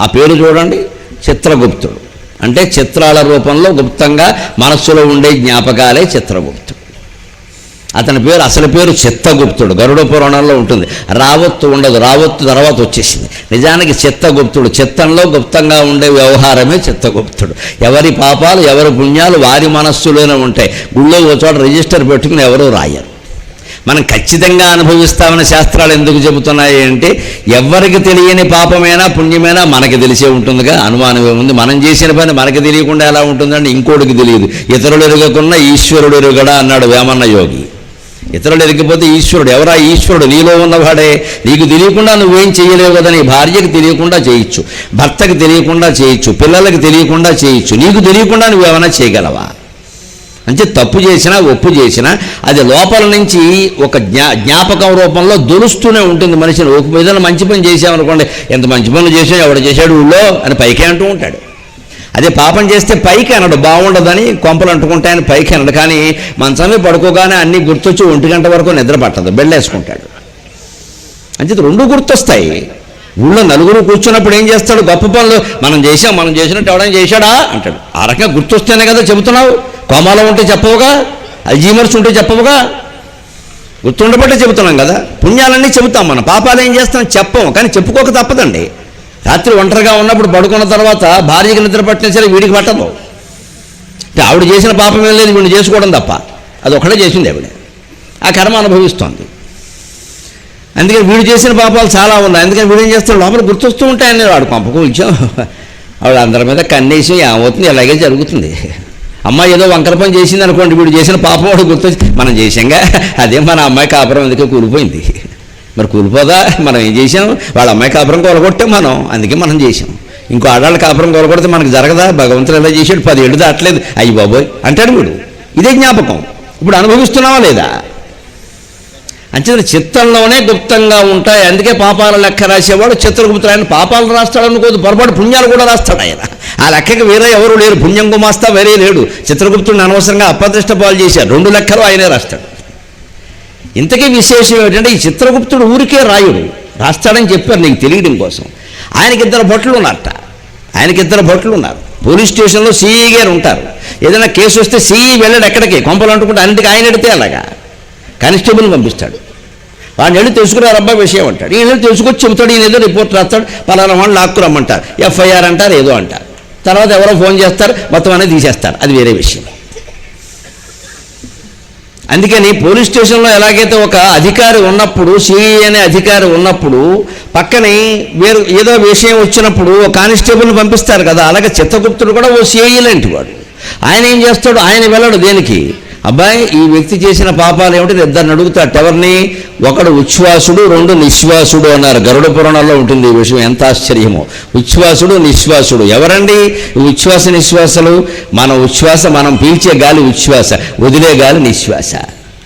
Speaker 1: ఆ పేరు చూడండి, చిత్రగుప్తుడు. అంటే చిత్రాల రూపంలో గుప్తంగా మనస్సులో ఉండే జ్ఞాపకాలే చిత్రగుప్తుడు. అతని పేరు, అసలు పేరు చిత్తగుప్తుడు. గరుడ పురాణంలో ఉంటుంది. రావత్తు ఉండదు, రావత్తు తర్వాత వచ్చేసింది. నిజానికి చిత్తగుప్తుడు. చిత్తంలో గుప్తంగా ఉండే వ్యవహారమే చిత్తగుప్తుడు. ఎవరి పాపాలు ఎవరి పుణ్యాలు వారి మనస్సులోనే ఉంటాయి. గుళ్ళో ఒక చోట రిజిస్టర్ పెట్టుకుని ఎవరూ రాయరు. మనం ఖచ్చితంగా అనుభవిస్తామని శాస్త్రాలు ఎందుకు చెబుతున్నాయి అంటే, ఎవరికి తెలియని పాపమైనా పుణ్యమైనా మనకి తెలిసే ఉంటుందిగా. అనుమానం ఏముంది? మనం చేసిన పని మనకి తెలియకుండా ఎలా ఉంటుందంటే ఇంకోటికి తెలియదు. ఇతరులు ఎరుగకున్నా ఈశ్వరుడు ఎరుగడా అన్నాడు వేమన్న యోగి. ఇతరులు ఎరిగిపోతే ఈశ్వరుడు. ఎవరా ఈశ్వరుడు? నీలో ఉన్నవాడే. నీకు తెలియకుండా నువ్వేం చేయలేవు కదా. నీ భార్యకి తెలియకుండా చేయొచ్చు, భర్తకి తెలియకుండా చేయొచ్చు, పిల్లలకి తెలియకుండా చేయొచ్చు. నీకు తెలియకుండా నువ్వేమైనా చేయగలవా? అంటే తప్పు చేసినా ఒప్పు చేసినా అది లోపల నుంచి ఒక జ్ఞాపకం రూపంలో దొరుస్తూనే ఉంటుంది మనిషిని. ఒక ఏదైనా మంచి పని చేసామనుకోండి, ఎంత మంచి పనులు చేసావు, ఎవడు చేశాడు ఊళ్ళో అని పైకి అంటూ ఉంటాడు. అదే పాపం చేస్తే పైకి అనడు, బాగుండదని కొంపలు అంటుకుంటాయని పైకి అనడు. కానీ మంచమే పడుకోగానే అన్నీ గుర్తొచ్చి 1 గంట వరకు నిద్ర పట్టదు, బెళ్ళేసుకుంటాడు. అంటే రెండు గుర్తొస్తాయి. ఊళ్ళో నలుగురు కూర్చున్నప్పుడు ఏం చేస్తాడు? గొప్ప పనులు మనం చేసినట్టు ఎవడైనా చేశాడా అంటాడు. ఆ రకంగా గుర్తొస్తేనే కదా చెబుతున్నావు. కోమాలో ఉంటే చెప్పవుగా, అల్జీమర్స్ ఉంటే చెప్పవుగా, గుర్తుండబట్టే చెబుతున్నాం కదా. పుణ్యాలన్నీ చెబుతాం, మనం పాపాలు ఏం చేస్తాం చెప్పం. కానీ చెప్పుకోక తప్పదండి. రాత్రి ఒంటరిగా ఉన్నప్పుడు పడుకున్న తర్వాత భార్యకి నిద్ర పట్టినా సరే వీడికి పట్టదు. అంటే ఆవిడ చేసిన పాపం ఏం లేదు, వీడిని చేసుకోవడం తప్ప. అది ఒకటే చేసింది ఆవిడ. ఆ కర్మ అనుభవిస్తోంది. అందుకని వీడు చేసిన పాపాలు చాలా ఉన్నాయి. అందుకని వీడు ఏం చేస్తాడు? లోపల గుర్తొస్తూ ఉంటాయని వాడు కొంపకు ఇచ్చాం. ఆవిడ అందరి మీద కన్నేసి ఏమవుతుంది, ఇలాగే జరుగుతుంది. అమ్మాయి ఏదో వంకర పని చేసింది అనుకోండి, వీడు చేసిన పాపం వాడు గుర్తొచ్చి మనం చేసాంగా, అదే మన అమ్మాయి కాపురం ఎందుకు కూలిపోయింది. మరి కూలిపోదా? మనం ఏం చేసాం? వాళ్ళ అమ్మాయి కాపురం కొలగొట్టే మనం, అందుకే మనం చేసాం. ఇంకో ఆడాళ్ళ కాపురం కొలగొడితే మనకు జరగదా? భగవంతుడు ఎలా చేసాడు, 10 ఏళ్ళు దాటలేదు, అయ్యి బాబోయ్ అంటాడు వీడు. ఇదే జ్ఞాపకం. ఇప్పుడు అనుభవిస్తున్నావా లేదా? అంచేత చిత్తంలోనే గుప్తంగా ఉంటాయి. అందుకే పాపాల లెక్క రాసేవాడు చిత్రగుప్తుడు. ఆయన పాపాలు రాస్తాడు అనుకోదు, పొరపాటు పుణ్యాలు కూడా రాస్తాడు ఆయన. ఆ లెక్కకి వేరే ఎవరు లేరు. పుణ్యం గుమాస్తా వేరే లేడు. చిత్రగుప్తుడిని అనవసరంగా అప్రతిష్ట పాలు చేశారు. 2 లెక్కలు ఆయనే రాస్తాడు. ఇంతకీ విశేషం ఏమిటంటే, ఈ చిత్రగుప్తుడు ఊరికే రాయుడు, రాస్తాడని చెప్పారు నీకు తెలియడం కోసం. ఆయనకి 2 భటులు ఉన్నారట. ఆయనకి 2 భటులు ఉన్నారు. పోలీస్ స్టేషన్లో సిఈ గారు ఉంటారు. ఏదైనా కేసు వస్తే సిఈ వెళ్ళాడు ఎక్కడికి, కొంపలు అంటుకుంటే అన్నింటికి ఆయన ఎడితే అలాగా కానిస్టేబుల్ని పంపిస్తాడు. వాడిని వెళ్ళి తెలుసుకున్నారు అబ్బాయి విషయం అంటాడు. ఈయన వెళ్ళి తెలుసుకొచ్చి చెబుతాడు. ఈయన ఏదో రిపోర్ట్ రాస్తాడు, పలానా వాళ్ళు లాక్కురమ్మంటారు, ఎఫ్ఐఆర్ అంటారు, ఏదో అంటారు. తర్వాత ఎవరో ఫోన్ చేస్తారు, మొత్తం అనేది తీసేస్తారు. అది వేరే విషయం. అందుకని పోలీస్ స్టేషన్లో ఎలాగైతే ఒక అధికారి ఉన్నప్పుడు, సిఐ అనే అధికారి ఉన్నప్పుడు పక్కనే వేరు ఏదో విషయం వచ్చినప్పుడు ఒక కానిస్టేబుల్ని పంపిస్తారు కదా, అలాగే చిత్తగుప్తుడు కూడా ఓ సిఐ లాంటి వాడు. ఆయన ఏం చేస్తాడు? ఆయన వెళ్ళడు దేనికి, అబ్బాయి ఈ వ్యక్తి చేసిన పాపాలు ఏమిటి 2 అడుగుతాడు. ఎవరిని? ఒకడు ఉచ్ఛ్వాసుడు, 2 నిశ్వాసుడు అన్నారు. గరుడ పురాణంలో ఉంటుంది ఈ విషయం. ఎంత ఆశ్చర్యమో. ఉచ్ఛ్వాసుడు నిశ్వాసుడు ఎవరండి? ఉచ్ఛ్వాస నిశ్వాసలు. మన ఉచ్ఛ్వాస, మనం పీల్చే గాలి ఉచ్ఛ్వాస, వదిలే గాలి నిశ్వాస.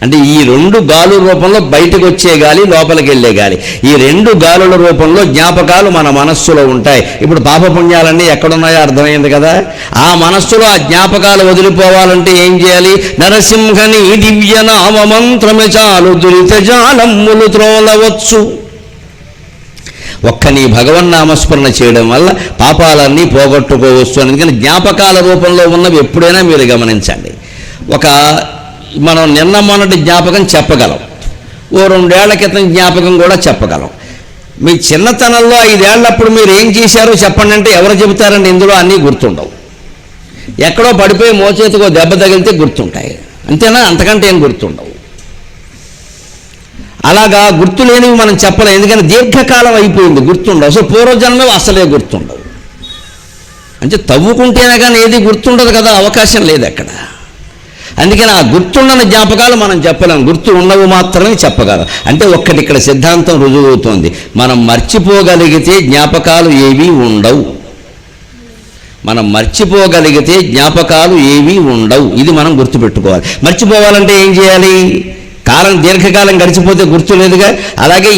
Speaker 1: అంటే ఈ 2 గాలుల రూపంలో బయటకు వచ్చే గాలి, లోపలికి వెళ్ళే గాలి. ఈ 2 గాలుల రూపంలో జ్ఞాపకాలు మన మనస్సులో ఉంటాయి. ఇప్పుడు పాపపుణ్యాలన్నీ ఎక్కడున్నాయో అర్థమైంది కదా. ఆ మనస్సులో ఆ జ్ఞాపకాలు వదిలిపోవాలంటే ఏం చేయాలి? నరసింహని దివ్య నామ మంత్రమే చాలు దురిత జాలమ్ములు త్రోలవచ్చు. ఒక్క నీ భగవన్నామస్మరణ చేయడం వల్ల పాపాలన్నీ పోగొట్టుకోవచ్చు. అందుకని జ్ఞాపకాల రూపంలో ఉన్నవి ఎప్పుడైనా మీరు గమనించండి. మనం నిన్న మొన్నటి జ్ఞాపకం చెప్పగలం, ఓ 2 ఏళ్ల క్రితం జ్ఞాపకం కూడా చెప్పగలం. మీ చిన్నతనంలో 5 ఏళ్లప్పుడు మీరు ఏం చేశారో చెప్పండి అంటే ఎవరు చెబుతారండి? ఇందులో అన్నీ గుర్తుండవు. ఎక్కడో పడిపోయి మోచేతికో దెబ్బ తగిలితే గుర్తుంటాయి, అంతేనా? అంతకంటే ఏం గుర్తుండవు. అలాగా గుర్తులేనివి మనం చెప్పలేం, ఎందుకంటే దీర్ఘకాలం అయిపోయింది, గుర్తుండవు. అసలు పూర్వజన్మే అసలే గుర్తుండవు. అంటే తవ్వుకుంటేనే కానీ ఏది గుర్తుండదు కదా, అవకాశం లేదు అక్కడ. అందుకని ఆ గుర్తుండని జ్ఞాపకాలు మనం చెప్పలేం, గుర్తు ఉన్నవి మాత్రమే చెప్పగలం. అంటే ఒక్కటి ఇక్కడ సిద్ధాంతం రుజువవుతోంది, మనం మర్చిపోగలిగితే జ్ఞాపకాలు ఏవీ ఉండవు. మనం మర్చిపోగలిగితే జ్ఞాపకాలు ఏవీ ఉండవు. ఇది మనం గుర్తుపెట్టుకోవాలి. మర్చిపోవాలంటే ఏం చేయాలి? కాలం దీర్ఘకాలం గడిచిపోతే గుర్తు లేదుగా. అలాగే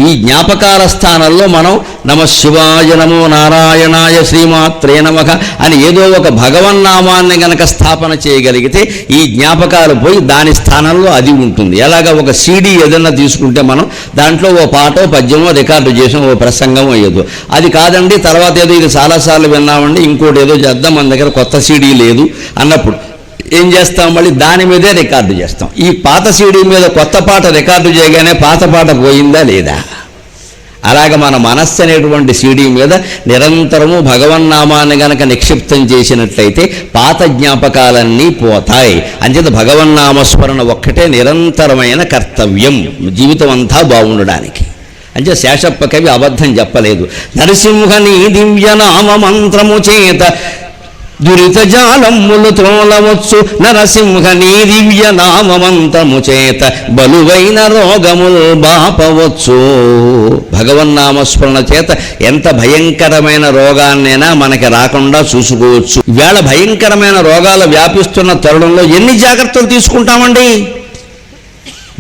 Speaker 1: ఈ జ్ఞాపకాల స్థానంలో మనం నమ శివాయ, నమో నారాయణాయ, శ్రీమాత్రే నమః అని ఏదో ఒక భగవన్నామాన్ని గనక స్థాపన చేయగలిగితే ఈ జ్ఞాపకాలు పోయి దాని స్థానంలో అది ఉంటుంది. ఎలాగ ఒక సీడీ ఏదన్నా తీసుకుంటే మనం దాంట్లో ఓ పాటో పద్యమో రికార్డు చేసాం, ఓ ప్రసంగమో ఏదో. అది కాదండి తర్వాత ఏదో ఇది చాలాసార్లు విన్నామండి, ఇంకోటి ఏదో చేద్దాం, మన దగ్గర కొత్త సీడీ లేదు అన్నప్పుడు ఏం చేస్తాం? మళ్ళీ దాని మీదే రికార్డు చేస్తాం. ఈ పాత సీడీ మీద కొత్త పాట రికార్డు చేయగానే పాత పాట పోయిందా లేదా? అలాగ మన మనస్సు అనేటువంటి సీడీ మీద నిరంతరము భగవన్నామాన్ని గనక నిక్షిప్తం చేసినట్లయితే పాత జ్ఞాపకాలన్నీ పోతాయి. అంచేత భగవన్నామస్మరణ ఒక్కటే నిరంతరమైన కర్తవ్యం జీవితం అంతా బాగుండడానికి. అంటే శేషప్ప కవి అబద్ధం చెప్పలేదు. నరసింహని దివ్యనామ మంత్రము చేత దురిత జాలమ్ములు త్రోలవచ్చు, నరసింహ నీ దివ్య నామమంత్రము చేత బలువైన రోగములు బాపవచ్చు. భగవన్నామస్మరణ చేత ఎంత భయంకరమైన రోగాన్నైనా మనకి రాకుండా చూసుకోవచ్చు. ఈవేళ భయంకరమైన రోగాలు వ్యాపిస్తున్న తరుణంలో ఎన్ని జాగ్రత్తలు తీసుకుంటామండి?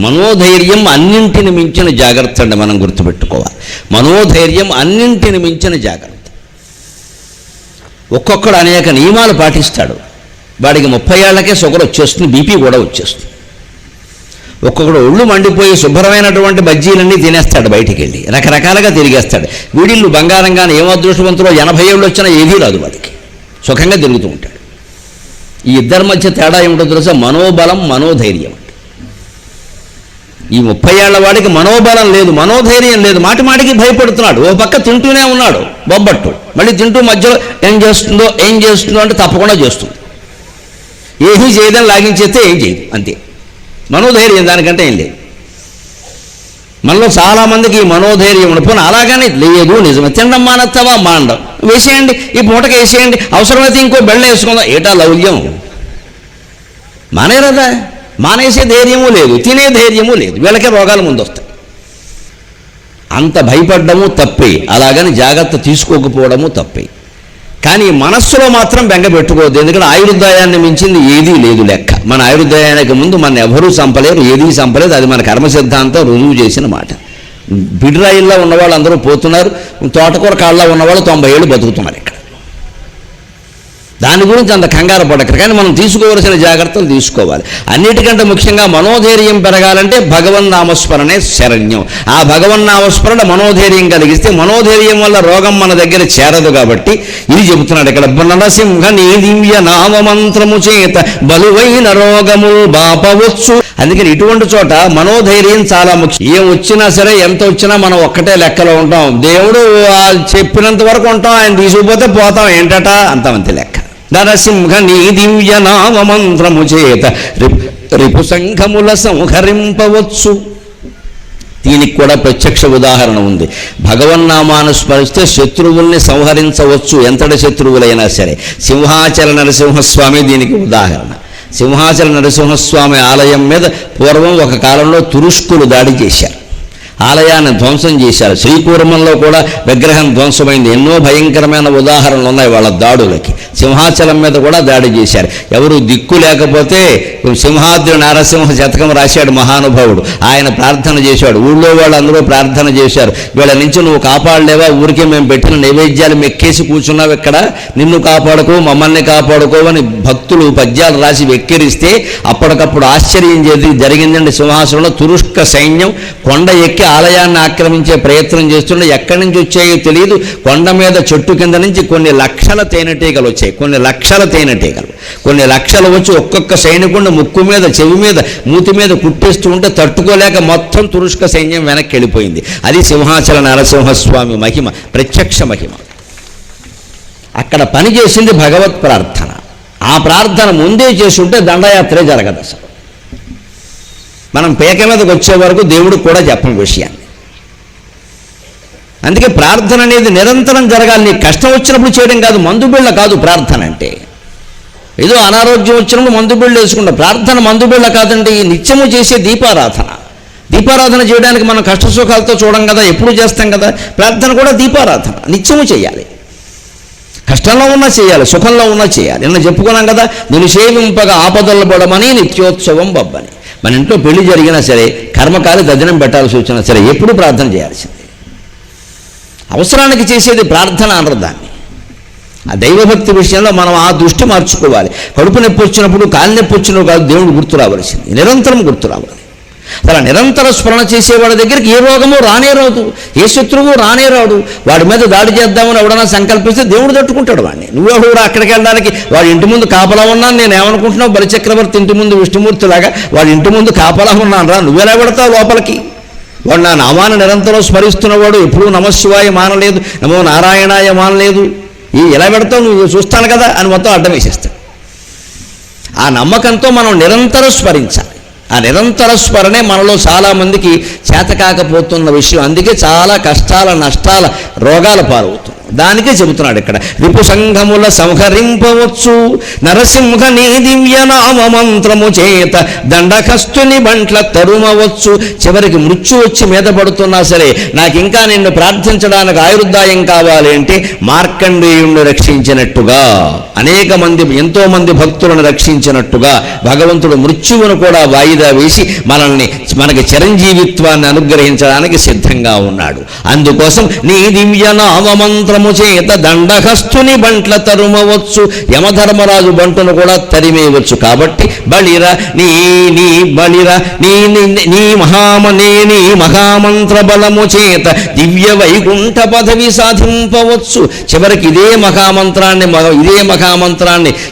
Speaker 1: మనోధైర్యం అన్నింటిని మించిన జాగ్రత్త అండి, మనం గుర్తుపెట్టుకోవాలి. మనోధైర్యం అన్నింటిని మించిన జాగ్రత్త. ఒక్కొక్కడు అనేక నియమాలు పాటిస్తాడు, వాడికి 30 ఏళ్లకే షుగర్ వచ్చేస్తుంది, బీపీ కూడా వచ్చేస్తుంది. ఒక్కొక్కడు ఒళ్ళు మండిపోయి శుభ్రమైనటువంటి బజ్జీలన్నీ తినేస్తాడు, బయటికి వెళ్ళి రకరకాలుగా తిరిగేస్తాడు. వీడిల్లు బంగారంగానే ఏమో అదృష్టవంతులో 80 ఏళ్ళు వచ్చినా ఏదీ రాదు, వాడికి సుఖంగా తిరుగుతూ ఉంటాడు. ఈ ఇద్దరి మధ్య తేడా ఏమిటో తెలుసా? మనోబలం, మనోధైర్యం. ఈ 30 ఏళ్ల వాడికి మనోబలం లేదు, మనోధైర్యం లేదు, మాటి మాటికి భయపడుతున్నాడు. ఓ పక్క తింటూనే ఉన్నాడు బొబ్బట్టు, మళ్ళీ తింటూ మధ్యలో ఏం చేస్తుందో అంటే తప్పకుండా చేస్తుంది. ఏమీ చేయదని లాగించేస్తే ఏం చేయదు, అంతే. మనోధైర్యం దానికంటే ఏం లేదు. మనలో చాలామందికి ఈ మనోధైర్యం ఉండిపోయిన అలాగని లేదు. నిజమే, తినడం మానేస్తావా? మాండం, వేసేయండి, ఈ పూటకి వేసేయండి, అవసరమైతే ఇంకో బెళ్ళ వేసుకుందాం. ఏటా లౌల్యం? మానేరదా? మానేసే ధైర్యము లేదు, తినే ధైర్యము లేదు, వీళ్ళకే రోగాలు ముందొస్తాయి. అంత భయపడ్డము తప్పే, అలాగని జాగ్రత్త తీసుకోకపోవడము తప్పే. కానీ మనస్సులో మాత్రం బెంగ పెట్టుకోవద్దు, ఎందుకంటే ఆయుర్దాయాన్ని మించింది ఏదీ లేదు లెక్క. మన ఆయుర్దాయానికి ముందు మన ఎవరూ చంపలేరు, ఏదీ చంపలేదు. అది మన కర్మ సిద్ధాంతం రుజువు చేసిన మాట. బిడ్రాయిల్లో ఉన్నవాళ్ళు అందరూ పోతున్నారు, తోటకూర కాళ్ళలో ఉన్నవాళ్ళు 90 ఏళ్ళు బతుకుతున్నారు ఇక్కడ. దాని గురించి అంత కంగారు పడకరు, కానీ మనం తీసుకోవలసిన జాగ్రత్తలు తీసుకోవాలి. అన్నిటికంటే ముఖ్యంగా మనోధైర్యం పెరగాలంటే భగవన్నామస్మరణే శరణ్యం. ఆ భగవన్నామస్మరణ మనోధైర్యం కలిగిస్తే, మనోధైర్యం వల్ల రోగం మన దగ్గర చేరదు. కాబట్టి ఇది చెబుతున్నాడు ఇక్కడ, నరసింహ నీ దివ్య నామమంత్రము చేత బలువైన రోగము బాపవచ్చు. అందుకని ఇటువంటి చోట మనోధైర్యం చాలా ముఖ్యం. ఏం వచ్చినా సరే, ఎంత వచ్చినా మనం ఒక్కటే లెక్కలో ఉంటాం. దేవుడు చెప్పినంత వరకు ఉంటాం, ఆయన తీసుకుపోతే పోతాం, ఏంటట అంతమంతి లెక్క. నరసింహ నీ దివ్య నామమంత్రము చేత రిపు సంఘముల సంహరింపవచ్చు. దీనికి కూడా ప్రత్యక్ష ఉదాహరణ ఉంది. భగవన్నామాను స్మరిస్తే శత్రువుల్ని సంహరించవచ్చు, ఎంతటి శత్రువులైనా సరే. సింహాచల నరసింహస్వామి దీనికి ఉదాహరణ. సింహాచల నరసింహస్వామి ఆలయం మీద పూర్వం ఒక కాలంలో తురుష్కులు దాడి చేశారు, ఆలయాన్ని ధ్వంసం చేశారు. శ్రీకూర్మంలో కూడా విగ్రహం ధ్వంసమైంది. ఎన్నో భయంకరమైన ఉదాహరణలు ఉన్నాయి వాళ్ళ దాడులకి. సింహాచలం మీద కూడా దాడి చేశారు. ఎవరు దిక్కు లేకపోతే సింహాద్రి నారసింహ శతకం రాశాడు మహానుభావుడు. ఆయన ప్రార్థన చేశాడు, ఊళ్ళో వాళ్ళందరూ ప్రార్థన చేశారు, వీళ్ళ నుంచి నువ్వు కాపాడలేవా? ఊరికే మేము పెట్టిన నైవేద్యాలు మెక్కేసి కూర్చున్నావు ఇక్కడ, నిన్ను కాపాడుకో, మమ్మల్ని కాపాడుకోవని భక్తులు పద్యాలు రాసి వెక్కిరిస్తే అప్పటికప్పుడు ఆశ్చర్యం జరిగిందండి. సింహాసనంలో తురుష్క సైన్యం కొండ ఎక్కి ఆలయాన్ని ఆక్రమించే ప్రయత్నం చేస్తుంటే ఎక్కడి నుంచి వచ్చాయో తెలియదు. కొండ మీద చెట్టు కింద నుంచి కొన్ని లక్షల తేనెటీగలు వచ్చాయి. కొన్ని లక్షల తేనెటీగలు, కొన్ని లక్షలు వచ్చి ఒక్కొక్క సైనికుడిని ముక్కు మీద, చెవి మీద, మూతి మీద కుట్టేస్తూ ఉంటే తట్టుకోలేక మొత్తం తురుష్క సైన్యం వెనక్కి వెళ్ళిపోయింది. అది సింహాచల నరసింహస్వామి మహిమ, ప్రత్యక్ష మహిమ. అక్కడ పనిచేసింది భగవత్ ప్రార్థన. ఆ ప్రార్థన ముందే చేసుంటే దండయాత్రే జరగదు అసలు. మనం పేక మీదకి వచ్చే వరకు దేవుడికి కూడా చెప్పని విషయాన్ని. అందుకే ప్రార్థన అనేది నిరంతరం జరగాలి. నీకు కష్టం వచ్చినప్పుడు చేయడం కాదు, మందు బిళ్ళ కాదు ప్రార్థన అంటే. ఏదో అనారోగ్యం వచ్చినప్పుడు మందు బిళ్ళు వేసుకుంటాం. ప్రార్థన మందు బిళ్ళ కాదండి, నిత్యము చేసే దీపారాధన. దీపారాధన చేయడానికి మనం కష్ట సుఖాలతో చూడం కదా, ఎప్పుడు చేస్తాం కదా. ప్రార్థన కూడా దీపారాధన, నిత్యము చేయాలి. కష్టంలో ఉన్నా చేయాలి, సుఖంలో ఉన్నా చేయాలి. నిన్న చెప్పుకున్నాం కదా, నేను సేవింపగా ఆపదలు పడమని నిత్యోత్సవం బబ్బని. మన ఇంట్లో పెళ్లి జరిగినా సరే, కర్మకాలి దర్శనం పెట్టాల్సి వచ్చినా సరే, ఎప్పుడు ప్రార్థన చేయాల్సింది. అవసరానికి చేసేది ప్రార్థన అనరు దాన్ని. ఆ దైవభక్తి విషయంలో మనం ఆ దృష్టి మార్చుకోవాలి. కడుపు నొప్పి వచ్చినప్పుడు, కాలు నొప్పి వచ్చినప్పుడు కాదు దేవుడు గుర్తు రావాల్సింది, నిరంతరం గుర్తు రావాలి. అలా నిరంతర స్మరణ చేసేవాడి దగ్గరికి ఏ రోగము రానే రాదు, ఏ శత్రువు రానే రాడు. వాడి మీద దాడి చేద్దామని ఎవడన్నా సంకల్పిస్తే దేవుడు తట్టుకుంటాడు వాడిని. నువ్వెవడు అక్కడికి వెళ్ళడానికి? వాడి ఇంటి ముందు కాపలా ఉన్నాను నేను ఏమనుకుంటున్నావు, బలిచక్రవర్తి ఇంటి ముందు విష్ణుమూర్తిలాగా వాడి ఇంటి ముందు కాపలా ఉన్నాను రా, నువ్వెలా పెడతావు లోపలికి? వాడు నా నామాన్ని నిరంతరం స్మరిస్తున్నవాడు, ఎప్పుడూ నమశివాయ మానలేదు, నమో నారాయణాయ మానలేదు. ఎలా పెడతావు, నువ్వు చూస్తాను కదా అని మొత్తం అడ్డం వేసేస్తాడు. ఆ నమ్మకంతో మనం నిరంతరం స్మరించాలి. ఆ నిరంతర స్మరణే మనలో చాలామందికి చేతకాకపోతున్న విషయం. అందుకే చాలా కష్టాల, నష్టాల, రోగాల పాలవుతుంది. దానికే చెబుతున్నాడు ఇక్కడ, రిపు సంఘముల సంహరింపవచ్చు నరసింహ నీ దివ్య నామ మంత్రము చేత దండకస్తుని బంట్ల తరుమవచ్చు. చివరికి మృత్యు వచ్చి మీద పడుతున్నా సరే, నాకు ఇంకా నిన్ను ప్రార్థించడానికి ఆయుర్దాయం కావాలి అంటే మార్కండేయుణ్ణి రక్షించినట్టుగా, అనేక మంది, ఎంతో మంది భక్తులను రక్షించినట్టుగా భగవంతుడు మృత్యువును కూడా వాయిదా వేసి మనకి చిరంజీవిత్వాన్ని అనుగ్రహించడానికి సిద్ధంగా ఉన్నాడు. అందుకోసం నీ దివ్య నామ మంత్రము చేత దండహస్తుని బంట్ల తరుమవచ్చు, యమధర్మరాజు బంటును కూడా తరిమేయవచ్చు. కాబట్టి బలిర నీ బలిర నీ మహామంత్ర బలము చేత దివ్య వైకుంఠ పదవి సాధింపవచ్చు. చివరికి ఇదే మహామంత్రాన్ని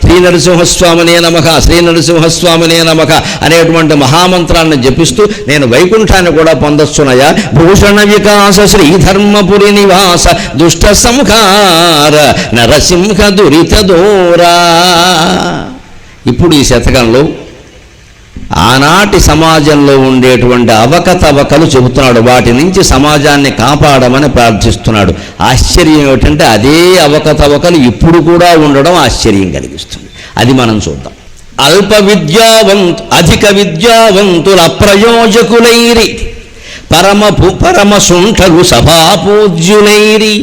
Speaker 1: శ్రీ నరసింహస్వామినే నమః, శ్రీ నరసింహస్వామినే నమః అనేటువంటి మహామంత్రాన్ని జపిస్తూ నేను వైకుంఠాన్ని కూడా పొందొచ్చునయా. భూషణ వికాస శ్రీధర్మపురి నివాస దుష్ట సంహార నరసింహ దురిత దూరా. ఇప్పుడు ఈ శతకంలో ఆనాటి సమాజంలో ఉండేటువంటి అవకతవకలు చెబుతున్నాడు. వాటి నుంచి సమాజాన్ని కాపాడమని ప్రార్థిస్తున్నాడు. ఆశ్చర్యం ఏమిటంటే అదే అవకతవకలు ఇప్పుడు కూడా ఉండడం ఆశ్చర్యం కలిగిస్తుంది. అది మనం చూద్దాం. అధిక విద్యావంతుల అప్రయోజకులైరి పరమ సుంఠలు సభాపూజ్యులైరి.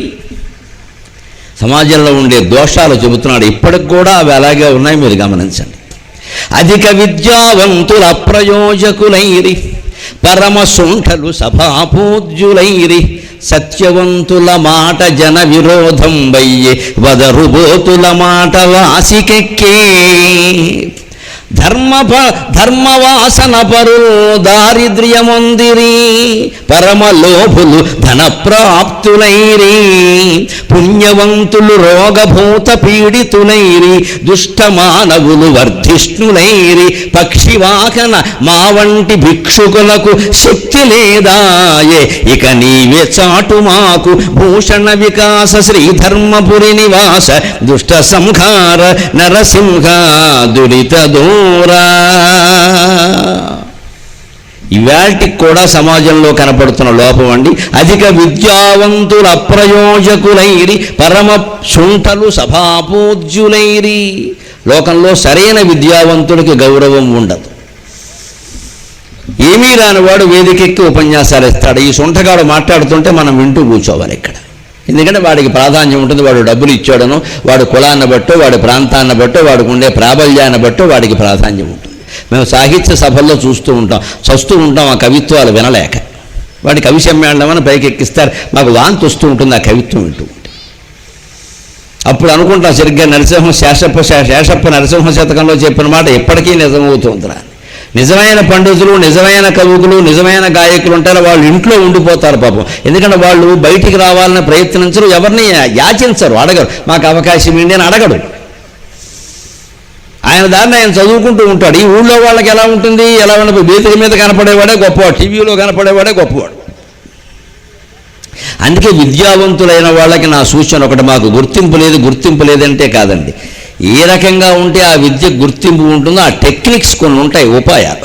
Speaker 1: సమాజంలో ఉండే దోషాలు చెబుతున్నాడు. ఇప్పటికి కూడా అవి అలాగే ఉన్నాయి, మీరు గమనించండి. అధిక విద్యావంతుల అప్రయోజకులైరి పరమ సుంఠలు సభాపూజ్యులైరి సత్యవంతుల మాట జన విరోధం వయ్యే వదరుబోతుల మాట వాసికెక్కే. ధర్మవాసన పరులు దారిద్ర్యమొందిరి పరమలోభులు ధన ప్రాప్తులైరి. పుణ్యవంతులు రోగభూత పీడితులైరి దుష్ట మానవులు వర్ధిష్ణులైరి. పక్షివాహన మా వంటి భిక్షుకులకు శక్తి లేదాయే, ఇక నీవే చాటు మాకు భూషణ వికాస శ్రీధర్మపురి నివాస దుష్ట సంహార నరసింహ దురిత దూరా. ఇవాటికి కూడా సమాజంలో కనపడుతున్న లోపం అండి. అధిక విద్యావంతుల అప్రయోజకులైరి పరమ శుంఠలు సభాపూజ్యులైరి. లోకంలో సరైన విద్యావంతుడికి గౌరవం ఉండదు. ఏమీ రానివాడు వేదికెక్కి ఉపన్యాసాలు ఇస్తాడు. ఈ శుంఠగాడు మాట్లాడుతుంటే మనం వింటూ కూర్చోవాలి ఇక్కడ. ఎందుకంటే వాడికి ప్రాధాన్యం ఉంటుంది. వాడు డబ్బులు ఇచ్చాడను, వాడు కులాన్ని బట్టో, వాడి ప్రాంతాన్ని బట్టో, వాడికి ఉండే ప్రాబల్యాన్ని బట్టో వాడికి ప్రాధాన్యం ఉంటుంది. మేము సాహిత్య సభల్లో చూస్తూ ఉంటాం, చస్తూ ఉంటాం ఆ కవిత్వాలు వినలేక. వాడి కవి సమ్మేళనం అని పైకి ఎక్కిస్తారు, మాకు వాంతి వస్తూ ఉంటుంది ఆ కవిత్వం వింటూ ఉంటే. అప్పుడు అనుకుంటాం సరిగ్గా శేషప్ప నరసింహ శతకంలో చెప్పిన మాట ఎప్పటికీ నిజమవుతుందిరా. నిజమైన పండితులు, నిజమైన కవులు, నిజమైన గాయకులు ఉంటారు, వాళ్ళు ఇంట్లో ఉండిపోతారు పాపం. ఎందుకంటే వాళ్ళు బయటికి రావాలని ప్రయత్నించరు, ఎవరిని యాచించరు, అడగరు. మాకు అవకాశం ఏంటి అని అడగడు. ఆయన దాన్ని ఆయన చదువుకుంటూ ఉంటాడు. ఈ ఊళ్ళో వాళ్ళకి ఎలా ఉంటుంది, ఎలా ఉన్న వేదిక మీద కనపడేవాడే గొప్పవాడు, టీవీలో కనపడేవాడే గొప్పవాడు. అందుకే విద్యావంతులైన వాళ్ళకి నా సూచన ఒకటి, మాకు గుర్తింపు లేదంటే కాదండి, ఏ రకంగా ఉంటే ఆ విద్య గుర్తింపు ఉంటుందో ఆ టెక్నిక్స్ కొన్ని ఉంటాయి, ఉపాయాలు.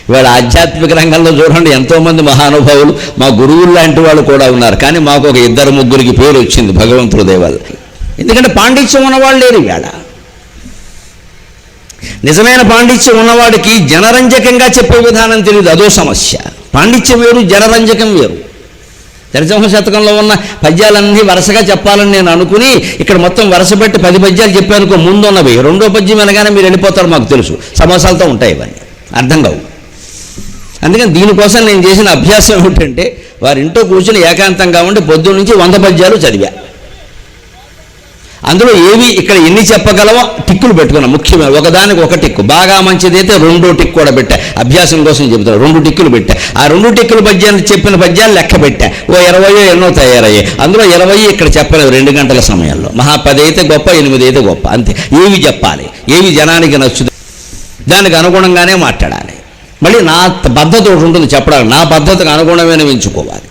Speaker 1: ఇవాళ ఆధ్యాత్మిక రంగంలో చూడండి, ఎంతోమంది మహానుభావులు మా గురువులు లాంటి వాళ్ళు కూడా ఉన్నారు. కానీ మాకు ఒక 2-3 పేరు వచ్చింది భగవంతుడి దయ వల్ల. ఎందుకంటే పాండిత్యం ఉన్నవాళ్ళు లేరు ఇవాళ. నిజమైన పాండిత్యం ఉన్నవాడికి జనరంజకంగా చెప్పే విధానం తెలియదు, అదో సమస్య. పాండిత్యం వేరు, జనరంజకం వేరు. నరసింహ శతకంలో ఉన్న పద్యాలన్నీ వరుసగా చెప్పాలని నేను అనుకుని ఇక్కడ మొత్తం వరుస పెట్టి 10 పద్యాలు చెప్పానుకో, ముందు ఉన్నవి 2వ పద్యం అనగానే మీరు వెళ్ళిపోతారు, మాకు తెలుసు, సమాసాలతో ఉంటాయి, ఇవన్నీ అర్థం కావు. అందుకని దీనికోసం నేను చేసిన అభ్యాసం ఏమిటంటే, వారి ఇంట్లో కూర్చొని ఏకాంతంగా ఉండి పొద్దున్న నుంచి 100 పద్యాలు చదివా. అందులో ఏవి ఇక్కడ ఎన్ని చెప్పగలవో టిక్కులు పెట్టుకున్నాం. ముఖ్యమైన ఒకదానికి ఒక టిక్కు, బాగా మంచిదైతే 2వ టిక్కు కూడా పెట్టా, అభ్యాసం కోసం చెబుతాను. 2 టిక్కులు పెట్టా. ఆ 2 టిక్కుల పద్యాలు చెప్పిన పద్యాలు లెక్క పెట్టా. ఓ 20 ఎన్నో తయారయ్యాయి. అందులో 20 ఇక్కడ చెప్పలేవు 2 గంటల సమయంలో. 10 అయితే గొప్ప, 8 అయితే గొప్ప, అంతే. ఏవి చెప్పాలి, ఏవి జనానికి నచ్చుతుంది, దానికి అనుగుణంగానే మాట్లాడాలి. మళ్ళీ నా పద్ధతి ఒకటి ఉంటుంది చెప్పడానికి, నా పద్ధతికి అనుగుణమైన ఎంచుకోవాలి.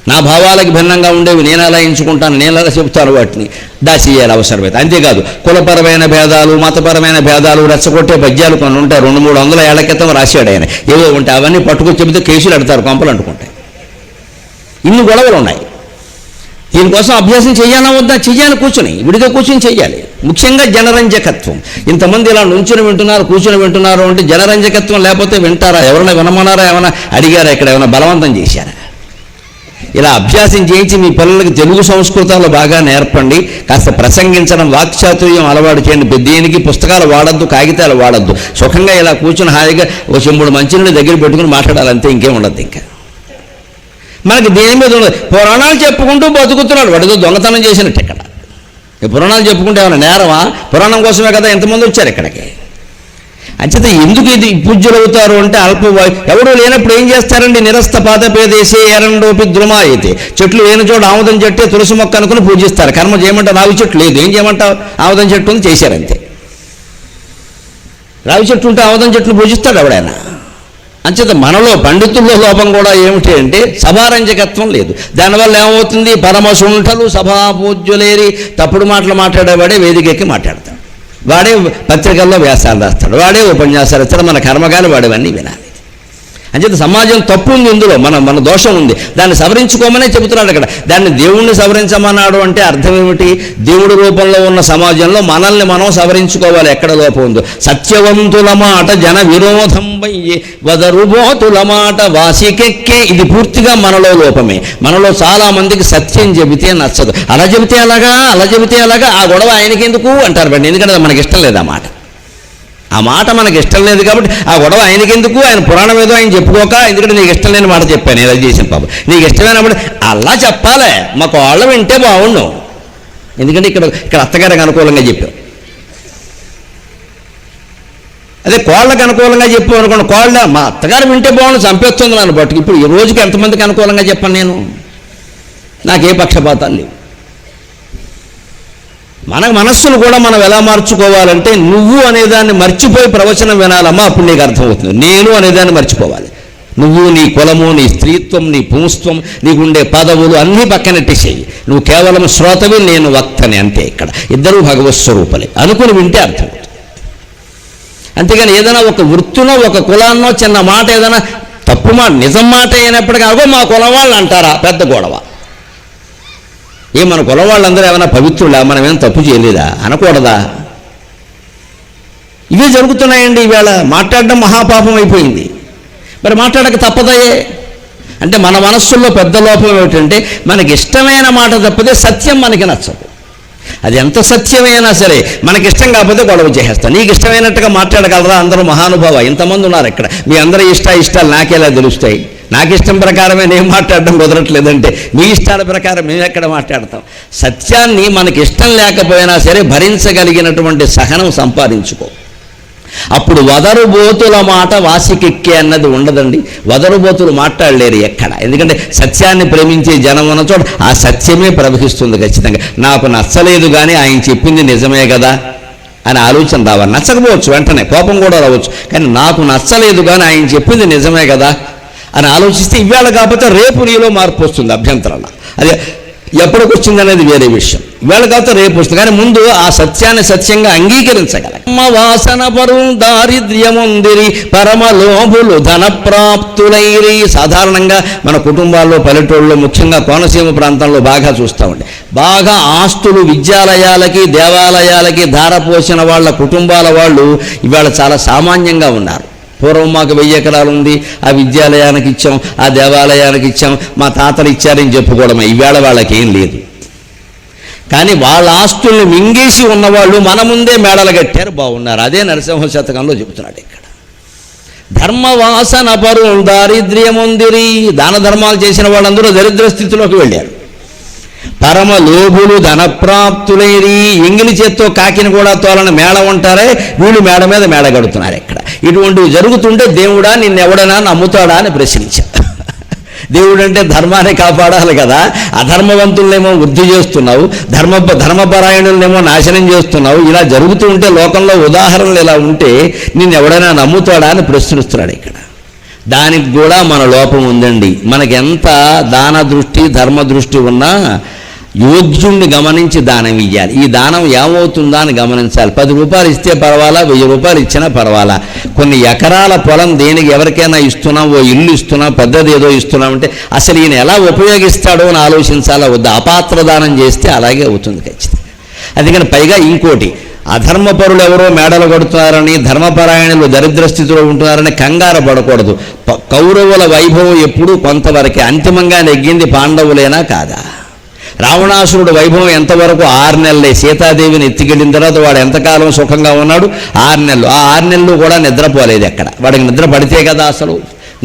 Speaker 1: నా భావాలకు భిన్నంగా ఉండేవి నేను ఎలా ఎంచుకుంటాను, నేను ఎలా చెబుతాను, వాటిని దాచేయాలి అవసరమైతే. అంతేకాదు కులపరమైన భేదాలు, మతపరమైన భేదాలు రెచ్చగొట్టే పద్యాలు కొన్ని ఉంటాయి. 200-300 ఏళ్ల క్రితం రాశాడు ఆయన, ఏవో ఉంటాయి. అవన్నీ పట్టుకొచ్చి చెబితే కేసులు పెడతారు, కొంపలు అంటుకుంటాయి. ఇన్ని గొడవలు ఉన్నాయి. దీనికోసం అభ్యాసం చేయాలా వద్దా? చెయ్యాలి, కూర్చొని విడిగా కూర్చొని చెయ్యాలి. ముఖ్యంగా జనరంజకత్వం. ఇంతమంది ఇలా నుంచుని వింటున్నారు, కూర్చొని వింటున్నారు అంటే జనరంజకత్వం లేకపోతే వింటారా? ఎవరైనా వినమన్నారా? ఏమైనా అడిగారా? ఇక్కడ ఏమైనా బలవంతం చేశారా? ఇలా అభ్యాసం చేయించి మీ పిల్లలకి తెలుగు సంస్కృతాలు బాగా నేర్పండి. కాస్త ప్రసంగించడం, వాక్చాతుర్యం అలవాటు చేయండి. దేనికి పుస్తకాలు వాడద్దు, కాగితాలు వాడద్దు. సుఖంగా ఇలా కూర్చొని హాయిగా ఒక చెంబుడు మంచినీళ్ళు దగ్గర పెట్టుకుని మాట్లాడాలంతే, ఇంకేం ఉండద్దు. ఇంకా మనకి దేని మీద ఉండదు. పురాణాలు చెప్పుకుంటూ బతుకుతున్నాడు, వాడితో దొంగతనం చేసినట్టు. ఇక్కడ పురాణాలు చెప్పుకుంటే ఏమైనా నేరమా? పురాణం కోసమే కదా ఎంతమంది వచ్చారు ఇక్కడికి. అంచేత ఎందుకు ఇది పూజ్యులవుతారు అంటే ఎవడు లేనప్పుడు ఏం చేస్తారండి? నిరస్త పాదపేదేశే ఎరండోపి ద్రుమా అయితే, చెట్లు లేని చోట ఆముదం చెట్టే తులసి మొక్క అనుకుని పూజిస్తారు. కర్మ చేయమంటారు, రావి చెట్టు లేదు, ఏం చేయమంటావు? ఆముదం చెట్టు అని చేశారంతే. రావి చెట్టు ఉంటే ఆముదం చెట్టును పూజిస్తాడు ఎవడైనా. అంచేత మనలో పండితుల్లో లోపం కూడా ఏమిటి అంటే సభారంజకత్వం లేదు. దానివల్ల ఏమవుతుంది? పరమ సుంఠలు సభాపూజ్యులేరి తప్పుడు మాటలు మాట్లాడేవాడే వేదికెక్కి మాట్లాడతాడు, వాడే పత్రికల్లో వ్యాసాలు రాస్తాడు, వాడే ఉపన్యాసాలు ఇస్తాడు. మన కర్మగాలు వాడేవన్నీ వినాలి. అంచేత సమాజం తప్పు ఉంది, ఇందులో మన దోషం ఉంది. దాన్ని సవరించుకోమనే చెబుతున్నాడు అక్కడ. దాన్ని దేవుణ్ణి సవరించమన్నాడు అంటే అర్థం ఏమిటి? దేవుడి రూపంలో ఉన్న సమాజంలో మనల్ని మనం సవరించుకోవాలి. ఎక్కడ లోపం ఉందో. సత్యవంతుల మాట జన విరోధం వయ్యే వదరుబోతుల మాట వాసికెక్కే, ఇది పూర్తిగా మనలో లోపమే. మనలో చాలా మందికి సత్యం చెబితే నచ్చదు. అలా చెబితే అలాగా, అలా చెబితే అలాగా, ఆ గొడవ ఆయనకెందుకు అంటారు బండి. ఎందుకంటే మనకి ఇష్టం లేదు ఆ మాట మనకి ఇష్టం లేదు కాబట్టి ఆ గొడవ ఆయనకెందుకు? ఆయన పురాణం ఏదో ఆయన చెప్పుకోక, ఎందుకంటే నీకు ఇష్టం లేని మాట చెప్పాను, ఇలా చేసిన పాపం. నీకు ఇష్టమైనప్పుడు అలా చెప్పాలే, మా కోళ్ళ వింటే బాగుండు. ఎందుకంటే ఇక్కడ అత్తగారికి అనుకూలంగా చెప్పావు. అదే కోళ్ళకి అనుకూలంగా చెప్పావు అనుకోండి, కోళ్ళ మా అత్తగారు వింటే బాగుండు, చంపేస్తుంది నన్ను పట్టుకు. ఇప్పుడు ఈ రోజుకి ఎంతమందికి అనుకూలంగా చెప్పాను నేను? నాకే పక్షపాతాలు లేవు. మన మనస్సును కూడా మనం ఎలా మార్చుకోవాలంటే, నువ్వు అనేదాన్ని మర్చిపోయి ప్రవచనం వినాలమ్మా, అప్పుడు నీకు అర్థమవుతుంది. నేను అనేదాన్ని మర్చిపోవాలి. నువ్వు, నీ కులము, నీ స్త్రీత్వం, నీ పుంస్త్వం, నీకుండే పదవులు అన్నీ పక్కనెట్టేసేయి. నువ్వు కేవలం శ్రోతవి, నేను వక్తని, అంతే. ఇక్కడ ఇద్దరూ భగవత్ స్వరూపలే అనుకుని వింటే అర్థమవుతుంది. అంతేగాని ఏదైనా ఒక వృత్తినో ఒక కులాన్నో చిన్న మాట, ఏదైనా తప్పు మాట నిజం మాట అయినప్పటికీ అగో మా కులం వాళ్ళు అంటారా, పెద్ద గొడవ. మన కులం వాళ్ళందరూ ఏమైనా పవిత్రులా? మనం ఏమైనా తప్పు చేయలేదా? అనకూడదా? ఇవే జరుగుతున్నాయండి ఈవేళ. మాట్లాడడం మహాపాపం అయిపోయింది. మరి మాట్లాడక తప్పదయే. అంటే మన మనస్సుల్లో పెద్ద లోపం ఏమిటంటే, మనకి ఇష్టమైన మాట తప్పితే సత్యం మనకి నచ్చదు. అది ఎంత సత్యమైనా సరే మనకి ఇష్టం కాకపోతే గొడవ చేసేస్తాను. నీకు ఇష్టమైనట్టుగా మాట్లాడగలరా? అందరూ మహానుభావ ఇంతమంది ఉన్నారు ఇక్కడ. మీ అందరి ఇష్టాలు నాకెలా తెలుస్తాయి? నాకు ఇష్టం ప్రకారమే నేను మాట్లాడడం కుదరట్లేదంటే మీ ఇష్టాల ప్రకారం మేము ఎక్కడ మాట్లాడతాం? సత్యాన్ని మనకి ఇష్టం లేకపోయినా సరే భరించగలిగినటువంటి సహనం సంపాదించుకో. అప్పుడు వదరుబోతుల మాట వాసికెక్కే అన్నది ఉండదండి. వదరుబోతులు మాట్లాడలేరు ఎక్కడ. ఎందుకంటే సత్యాన్ని ప్రేమించే జనం ఉన్న చోట ఆ సత్యమే ప్రవహిస్తుంది ఖచ్చితంగా. నాకు నచ్చలేదు కానీ ఆయన చెప్పింది నిజమే కదా అని ఆలోచన రావాలి. నచ్చకపోవచ్చు, వెంటనే కోపం కూడా రావచ్చు, కానీ నాకు నచ్చలేదు కానీ ఆయన చెప్పింది నిజమే కదా అని ఆలోచిస్తే ఇవాళ కాకపోతే రేపు నీలో మార్పు వస్తుంది. అభ్యంతరాల అదే ఎప్పటికి వచ్చింది అనేది వేరే విషయం. ఇవాళ కాకపోతే రేపు వస్తుంది, కానీ ముందు ఆ సత్యాన్ని సత్యంగా అంగీకరించగల. వాసన పరు దారిద్ర్యముందిరి పరమలోభులు ధనప్రాప్తులైరి. సాధారణంగా మన కుటుంబాల్లో పల్లెటూళ్ళలో ముఖ్యంగా కోనసీమ ప్రాంతంలో బాగా చూస్తామండి. బాగా ఆస్తులు విద్యాలయాలకి దేవాలయాలకి ధారపోసిన వాళ్ళ కుటుంబాల వాళ్ళు ఇవాళ చాలా సామాన్యంగా ఉన్నారు. పూర్వం మాకు 1000 ఎకరాలు ఉంది, ఆ విద్యాలయానికి ఇచ్చాం, ఆ దేవాలయానికి ఇచ్చాం, మా తాతలు ఇచ్చారని చెప్పుకోవడమే. ఇవాళ వాళ్ళకేం లేదు. కానీ వాళ్ళ ఆస్తుల్ని మింగేసి ఉన్నవాళ్ళు మన ముందే మేడలు కట్టారు, బాగున్నారు. అదే నరసింహ శతకంలో చెబుతున్నాడు ఇక్కడ. ధర్మవాసన పరు దారిద్ర్యముందిరి. దాన ధర్మాలు చేసిన వాళ్ళందరూ దరిద్ర స్థితిలోకి వెళ్ళారు. పరమ లోభులు ధనప్రాప్తులేరి. ఎంగిలి చేత్తో కాకిని కూడా తోలని మేళ ఉంటారే, వీళ్ళు మేడ మీద మేడ కడుతున్నారు ఇక్కడ. ఇటువంటివి జరుగుతుంటే దేవుడా నిన్నెవడనా నమ్ముతాడా అని ప్రశ్నించారు. దేవుడు అంటే ధర్మాన్ని కాపాడాలి కదా, అధర్మవంతులనేమో వృద్ధి చేస్తున్నావు, ధర్మపరాయణులనేమో నాశనం చేస్తున్నావు. ఇలా జరుగుతూ ఉంటే లోకంలో ఉదాహరణలు ఇలా ఉంటే నిన్నెవడైనా నమ్ముతాడా అని ప్రశ్నిస్తున్నాడు ఇక్కడ. దానికి కూడా మన లోపం ఉందండి. మనకి ఎంత దాన దృష్టి ధర్మ దృష్టి ఉన్నా యోగ్యుణ్ణి గమనించి దానం ఇవ్వాలి. ఈ దానం ఏమవుతుందా అని గమనించాలి. 10 రూపాయలు ఇస్తే పర్వాలా, 1000 రూపాయలు ఇచ్చినా పర్వాలా. కొన్ని ఎకరాల పొలం దేనికి ఎవరికైనా ఇస్తున్నాం, ఓ ఇల్లు ఇస్తున్నాం, పెద్దది ఏదో ఇస్తున్నామంటే అసలు ఈయన ఎలా ఉపయోగిస్తాడో అని ఆలోచించాలా వద్దా. అపాత్ర దానం చేస్తే అలాగే అవుతుంది ఖచ్చితంగా. అందుకని పైగా ఇంకోటి, అధర్మపరులు ఎవరో మేడలు కడుతున్నారని, ధర్మపరాయణులు దరిద్ర స్థితిలో ఉంటున్నారని కంగారు పడకూడదు. కౌరవుల వైభవం ఎప్పుడూ కొంతవరకే. అంతిమంగా నెగ్గింది పాండవులేనా కాదా? రావణాసురుడు వైభవం ఎంతవరకు? 6 నెలలే. సీతాదేవిని ఎత్తికెళ్ళిన తర్వాత వాడు ఎంతకాలం సుఖంగా ఉన్నాడు? 6 నెలలు. ఆ 6 నెలలు కూడా నిద్రపోలేదు ఎక్కడ. వాడికి నిద్ర పడితే కదా అసలు.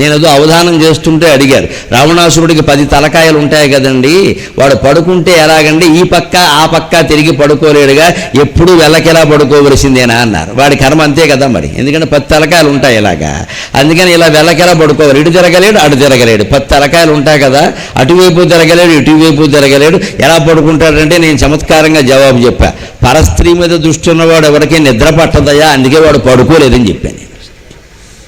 Speaker 1: నేను ఏదో అవధానం చేస్తుంటే అడిగారు, రావణాసురుడికి 10 తలకాయలు ఉంటాయి కదండి, వాడు పడుకుంటే ఎలాగండి, ఈ పక్క ఆ పక్క తిరిగి పడుకోలేడుగా, ఎప్పుడూ వెళ్ళకెలా పడుకోవలసిందేనా అన్నారు. వాడి కర్మ అంతే కదా మరి, ఎందుకంటే 10 తలకాయలు ఉంటాయి ఇలాగా. అందుకని ఇలా వెళ్ళకెలా పడుకోవాలి, ఇటు తిరగలేడు అటు తిరగలేడు. 10 తలకాయలు ఉంటాయి కదా, అటువైపు తిరగలేడు ఇటువైపు తిరగలేడు. ఎలా పడుకుంటాడంటే నేను చమత్కారంగా జవాబు చెప్పా, పరస్త్రీ మీద దృష్టి ఉన్నవాడు ఎవరికీ నిద్ర పట్టదయా, అందుకే వాడు పడుకోలేదని చెప్పాను.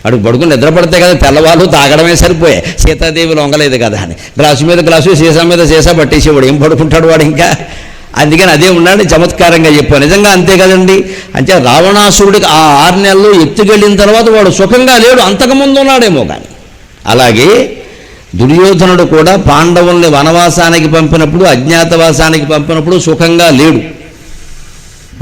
Speaker 1: వాడు పడుకుని నిద్ర పడితే కదా, తెల్లవాళ్ళు తాగడమే సరిపోయే, సీతాదేవి లొంగలేదు కదా అని గ్లాసు మీద గ్లాసు సీసా మీద సీసా పట్టేసేవాడు. ఏం పడుకుంటాడు వాడు ఇంకా. అందుకని అదే ఉన్నాడు, చమత్కారంగా చెప్పాను. నిజంగా అంతే కదండి. అంటే రావణాసురుడికి ఆ 6 నెలలు ఎత్తుకెళ్ళిన తర్వాత వాడు సుఖంగా లేడు, అంతకుముందు ఉన్నాడేమో కానీ. అలాగే దుర్యోధనుడు కూడా పాండవుల్ని వనవాసానికి పంపినప్పుడు, అజ్ఞాతవాసానికి పంపినప్పుడు సుఖంగా లేడు.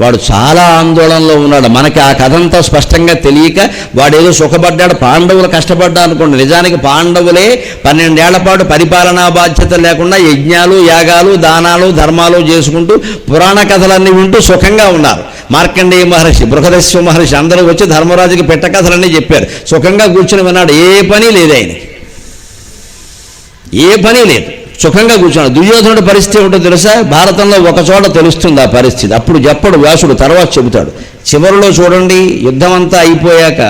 Speaker 1: వాడు చాలా ఆందోళనలో ఉన్నాడు. మనకి ఆ కథంతా స్పష్టంగా తెలియక వాడేదో సుఖపడ్డాడు, పాండవులు కష్టపడ్డా అనుకోండి. నిజానికి పాండవులే 12 ఏళ్ల పాటు పరిపాలనా బాధ్యత లేకుండా యజ్ఞాలు యాగాలు దానాలు ధర్మాలు చేసుకుంటూ పురాణ కథలన్నీ వింటూ సుఖంగా ఉన్నారు. మార్కండేయ మహర్షి, బృహదస్వ మహర్షి అందరూ వచ్చి ధర్మరాజుకి పెట్ట కథలన్నీ చెప్పారు. సుఖంగా కూర్చుని విన్నాడు. ఏ పని లేదు ఆయనకి, ఏ పని లేదు, సుఖంగా కూర్చున్నాడు. దుర్యోధనుడి పరిస్థితి ఏమిటో తెలుసా? భారతంలో ఒక చోట తెలుస్తుంది ఆ పరిస్థితి. అప్పుడు చెప్పడు వ్యాసుడు, తర్వాత చెబుతాడు. చివరిలో చూడండి, యుద్ధం అంతా అయిపోయాక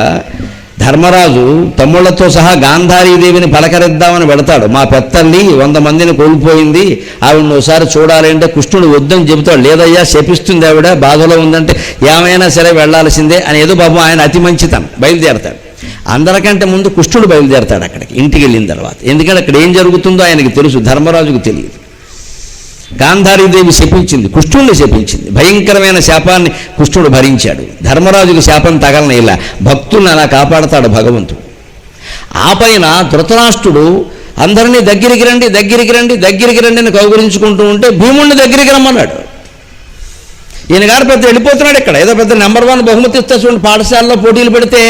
Speaker 1: ధర్మరాజు తమ్ముళ్లతో సహా గాంధారీదేవిని పలకరిద్దామని పెడతాడు. మా పెత్తల్ని 100 మందిని కోల్పోయింది, ఆవిడని ఒకసారి చూడాలి అంటే కృష్ణుడు వద్దని చెబుతాడు. లేదయ్యా శపిస్తుంది ఆవిడ, బాధలో ఉందంటే ఏమైనా సరే వెళ్లాల్సిందే అని ఏదో పాపం ఆయన అతి మంచితనం బయలుదేరతాడు. అందరికంటే ముందు కృష్ణుడు బయలుదేరతాడు అక్కడికి, ఇంటికి వెళ్ళిన తర్వాత. ఎందుకంటే అక్కడ ఏం జరుగుతుందో ఆయనకి తెలుసు, ధర్మరాజుకు తెలియదు. గాంధారీదేవి శపించింది, కృష్ణుడిని శపించింది. భయంకరమైన శాపాన్ని కృష్ణుడు భరించాడు. ధర్మరాజుకి శాపం తగలన ఇలా, భక్తుల్ని అలా కాపాడతాడు భగవంతుడు. ఆ పైన ధృతరాష్ట్రుడు అందరినీ దగ్గరికి రండి దగ్గరికి రండి దగ్గరికి రండి అని కౌగులించుకుంటూ ఉంటే భీముడిని దగ్గరికి రమ్మన్నాడు. ఈయన గారు పెద్ద వెళ్ళిపోతున్నాడు ఇక్కడ. ఏదో పెద్ద నెంబర్ 1 బహుమతి ఇస్తా చూడండి, పాఠశాలలో పోటీలు పెడితే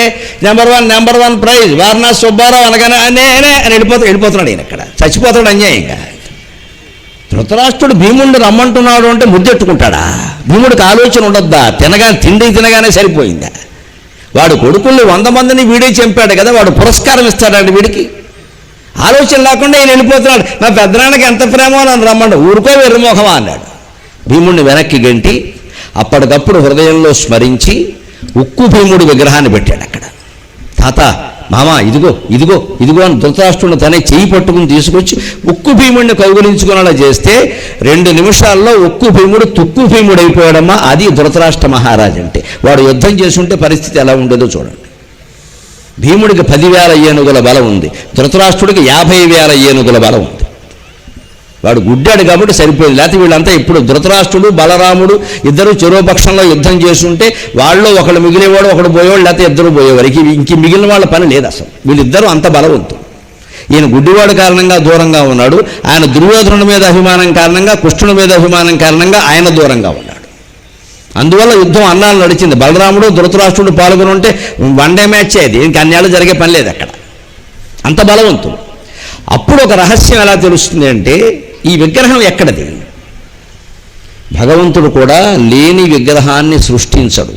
Speaker 1: నెంబర్ 1 ప్రైజ్ వారణాసి సుబ్బారావు అనగానే నేనే అని వెళ్ళిపోతున్నాడు ఈయన. ఇక్కడ చచ్చిపోతాడు అన్యాయంగా. ధృతరాష్ట్రుడు భీముడిని రమ్మంటున్నాడు అంటే ముద్దెట్టుకుంటాడా? భీముడికి ఆలోచన ఉండొద్దా? తిండి తినగానే సరిపోయిందా? వాడు కొడుకుల్ని 100 మందిని వీడే చంపాడు కదా, వాడు పురస్కారం ఇస్తాడండి వీడికి? ఆలోచన లేకుండా ఈయన వెళ్ళిపోతున్నాడు. నా పెద్దనాన్నకి ఎంత ప్రేమో నన్ను రమ్మండు, ఊరుకో వెర్రిమోహమా అన్నాడు. భీముడిని వెనక్కి గంటి అప్పటికప్పుడు హృదయంలో స్మరించి
Speaker 2: ఉక్కు భీముడి విగ్రహాన్ని పెట్టాడు అక్కడ. తాత మామ ఇదిగో ఇదిగో ఇదిగో అని ధృతరాష్ట్రుడు తనే చెయ్యి పట్టుకుని తీసుకొచ్చి ఉక్కు భీముడిని కౌగులించుకునేలా చేస్తే 2 నిమిషాల్లో ఉక్కు భీముడు తుక్కు భీముడు అయిపోయాడమ్మా. అది ధృతరాష్ట్ర మహారాజు అంటే. వాడు యుద్ధం చేసుంటే పరిస్థితి ఎలా ఉండేదో చూడండి. భీముడికి 10,000 ఏనుగుల బలం ఉంది, ధృతరాష్ట్రుడికి 50,000 ఏనుగుల బలం ఉంది. వాడు గుడ్డాడు కాబట్టి సరిపోయింది. లేకపోతే వీళ్ళంతా ఇప్పుడు ధృతరాష్ట్రుడు బలరాముడు ఇద్దరు చెరోపక్షంలో యుద్ధం చేస్తుంటే వాళ్ళు ఒకడు మిగిలేవాడు, ఒకడు పోయేవాడు, లేకపోతే ఇద్దరు పోయేవారు. ఇంక మిగిలిన వాళ్ళ పని లేదు అసలు. వీళ్ళిద్దరూ అంత బలవంతులు. ఈయన గుడ్డివాడు కారణంగా దూరంగా ఉన్నాడు, ఆయన దుర్యోధనుడి మీద అభిమానం కారణంగా, కృష్ణుడి మీద అభిమానం కారణంగా ఆయన దూరంగా ఉన్నాడు. అందువల్ల యుద్ధం అన్నాళ్ళు నడిచింది. బలరాముడు ధృతరాష్ట్రుడు పాల్గొని ఉంటే వన్డే మ్యాచ్ అయ్యేది, ఇంక అన్యాలు జరిగే పని లేదు అక్కడ. అంత బలవంతులు. అప్పుడు ఒక రహస్యం ఎలా తెలుస్తుంది అంటే, ఈ విగ్రహం ఎక్కడది? భగవంతుడు కూడా లేని విగ్రహాన్ని సృష్టించడు.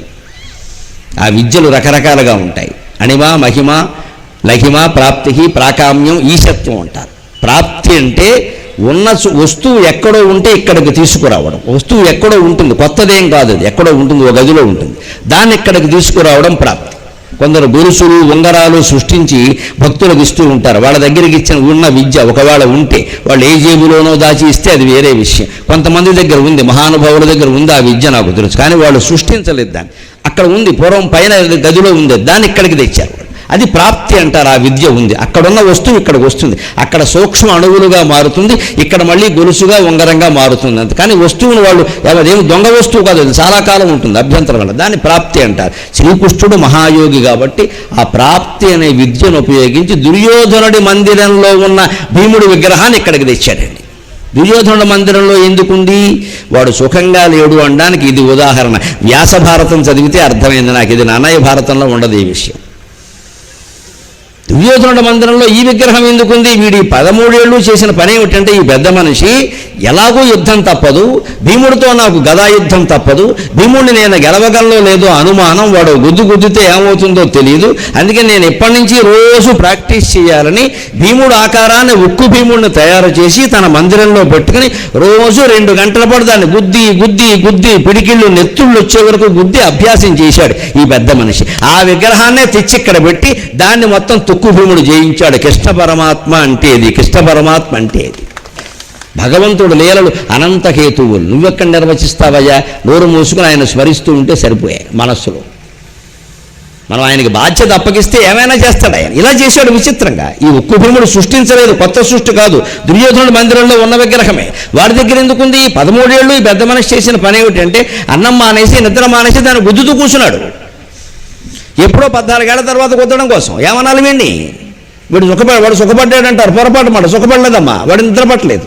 Speaker 2: ఆ విద్యలు రకరకాలుగా ఉంటాయి. అణిమ, మహిమ, లహిమ, ప్రాప్తి, ప్రాకామ్యం, ఈశత్వం అంటారు. ప్రాప్తి అంటే ఉన్న వస్తువు ఎక్కడో ఉంటే ఇక్కడికి తీసుకురావడం. వస్తువు ఎక్కడో ఉంటుంది, కొత్తదేం కాదు, అది ఎక్కడో ఉంటుంది, ఒక గదిలో ఉంటుంది, దాన్ని ఇక్కడికి తీసుకురావడం ప్రాప్తి. కొందరు గొలుసులు ఉంగరాలు సృష్టించి భక్తులకు ఇస్తూ ఉంటారు. వాళ్ళ దగ్గరికి ఇచ్చిన ఉన్న విద్య ఒకవేళ ఉంటే వాళ్ళు ఏ జేబులోనో దాచి ఇస్తే అది వేరే విషయం. కొంతమంది దగ్గర ఉంది, మహానుభావుల దగ్గర ఉంది ఆ విద్య, నాకు తెలుసు. కానీ వాళ్ళు సృష్టించలేదు దాన్ని. అక్కడ ఉంది, పూర్వం పైన గదిలో ఉంది, దాన్ని ఇక్కడికి తెచ్చారు. అది ప్రాప్తి అంటారు. ఆ విద్య ఉంది, అక్కడున్న వస్తువు ఇక్కడికి వస్తుంది, అక్కడ సూక్ష్మ అణువులుగా మారుతుంది, ఇక్కడ మళ్ళీ గొలుసుగా ఉంగరంగా మారుతుంది. అంత కానీ వస్తువును వాళ్ళు అదేమి దొంగ వస్తువు కాదు, అది చాలా కాలం ఉంటుంది, అభ్యంతరం వల్ల. దాన్ని ప్రాప్తి అంటారు. శ్రీకృష్ణుడు మహాయోగి కాబట్టి ఆ ప్రాప్తి అనే విద్యను ఉపయోగించి దుర్యోధనుడి మందిరంలో ఉన్న భీముడి విగ్రహాన్ని ఇక్కడికి తెచ్చాడండి. దుర్యోధనుడి మందిరంలో ఎందుకుంది? వాడు సుఖంగా లేడు అనడానికి ఇది ఉదాహరణ. వ్యాస భారతం చదివితే అర్థమైంది నాకు. ఇది నన్నయ్య భారతంలో ఉండదు ఈ విషయం. దుర్యోధనుడి మందిరంలో ఈ విగ్రహం ఎందుకుంది? వీడి 13 ఏళ్ళు చేసిన పని ఏమిటంటే, ఈ పెద్ద మనిషి ఎలాగో యుద్ధం తప్పదు, భీముడితో నాకు గదా యుద్ధం తప్పదు, భీముడిని నేను గెలవగలలో లేదో అనుమానం, వాడు గుద్దితే ఏమవుతుందో తెలియదు, అందుకే నేను ఇప్పటి నుంచి రోజు ప్రాక్టీస్ చేయాలని భీముడు ఆకారాన్ని ఉక్కు భీముడిని తయారు చేసి తన మందిరంలో పెట్టుకుని రోజు 2 గంటల పాటు దాన్ని గుద్ది గుద్ది గుద్ది పిడికిళ్ళు నెత్తుళ్ళు వచ్చే వరకు గుద్ది అభ్యాసం చేశాడు ఈ పెద్ద మనిషి. ఆ విగ్రహాన్నే తెచ్చి ఇక్కడ పెట్టి దాన్ని మొత్తం తుక్కు భీముడు జయించాడు. కృష్ణ పరమాత్మ అంటే ఇది, కృష్ణ పరమాత్మ అంటే ఇది. భగవంతుడు లీలలు అనంత హేతువులు. నువ్వెక్కడ నిర్వచిస్తావయ్యా? నోరు మూసుకుని ఆయన స్మరిస్తూ ఉంటే సరిపోయాయి మనస్సులో. మనం ఆయనకి బాధ్యత అప్పగిస్తే ఏమైనా చేస్తాడు ఆయన. ఇలా చేశాడు విచిత్రంగా. ఈ ఉక్కు భీముడు సృష్టించలేదు, కొత్త సృష్టి కాదు, దుర్యోధనుడి మందిరంలో ఉన్న విగ్రహమే. వాడి దగ్గర ఎందుకుంది? 13 ఏళ్ళు ఈ పెద్ద మనిషి చేసిన పని ఏమిటంటే, అన్నం మానేసి నిద్ర మానేసి దాన్ని గుద్దుతూ కూర్చున్నాడు. ఎప్పుడో 14 ఏళ్ల తర్వాత కుదరడం కోసం. ఏమనాలి వీడిని? వాడు సుఖపడ్డాడంటారు, పొరపాటు మాట. సుఖపడలేదమ్మా, వాడు నిద్ర పట్టలేదు,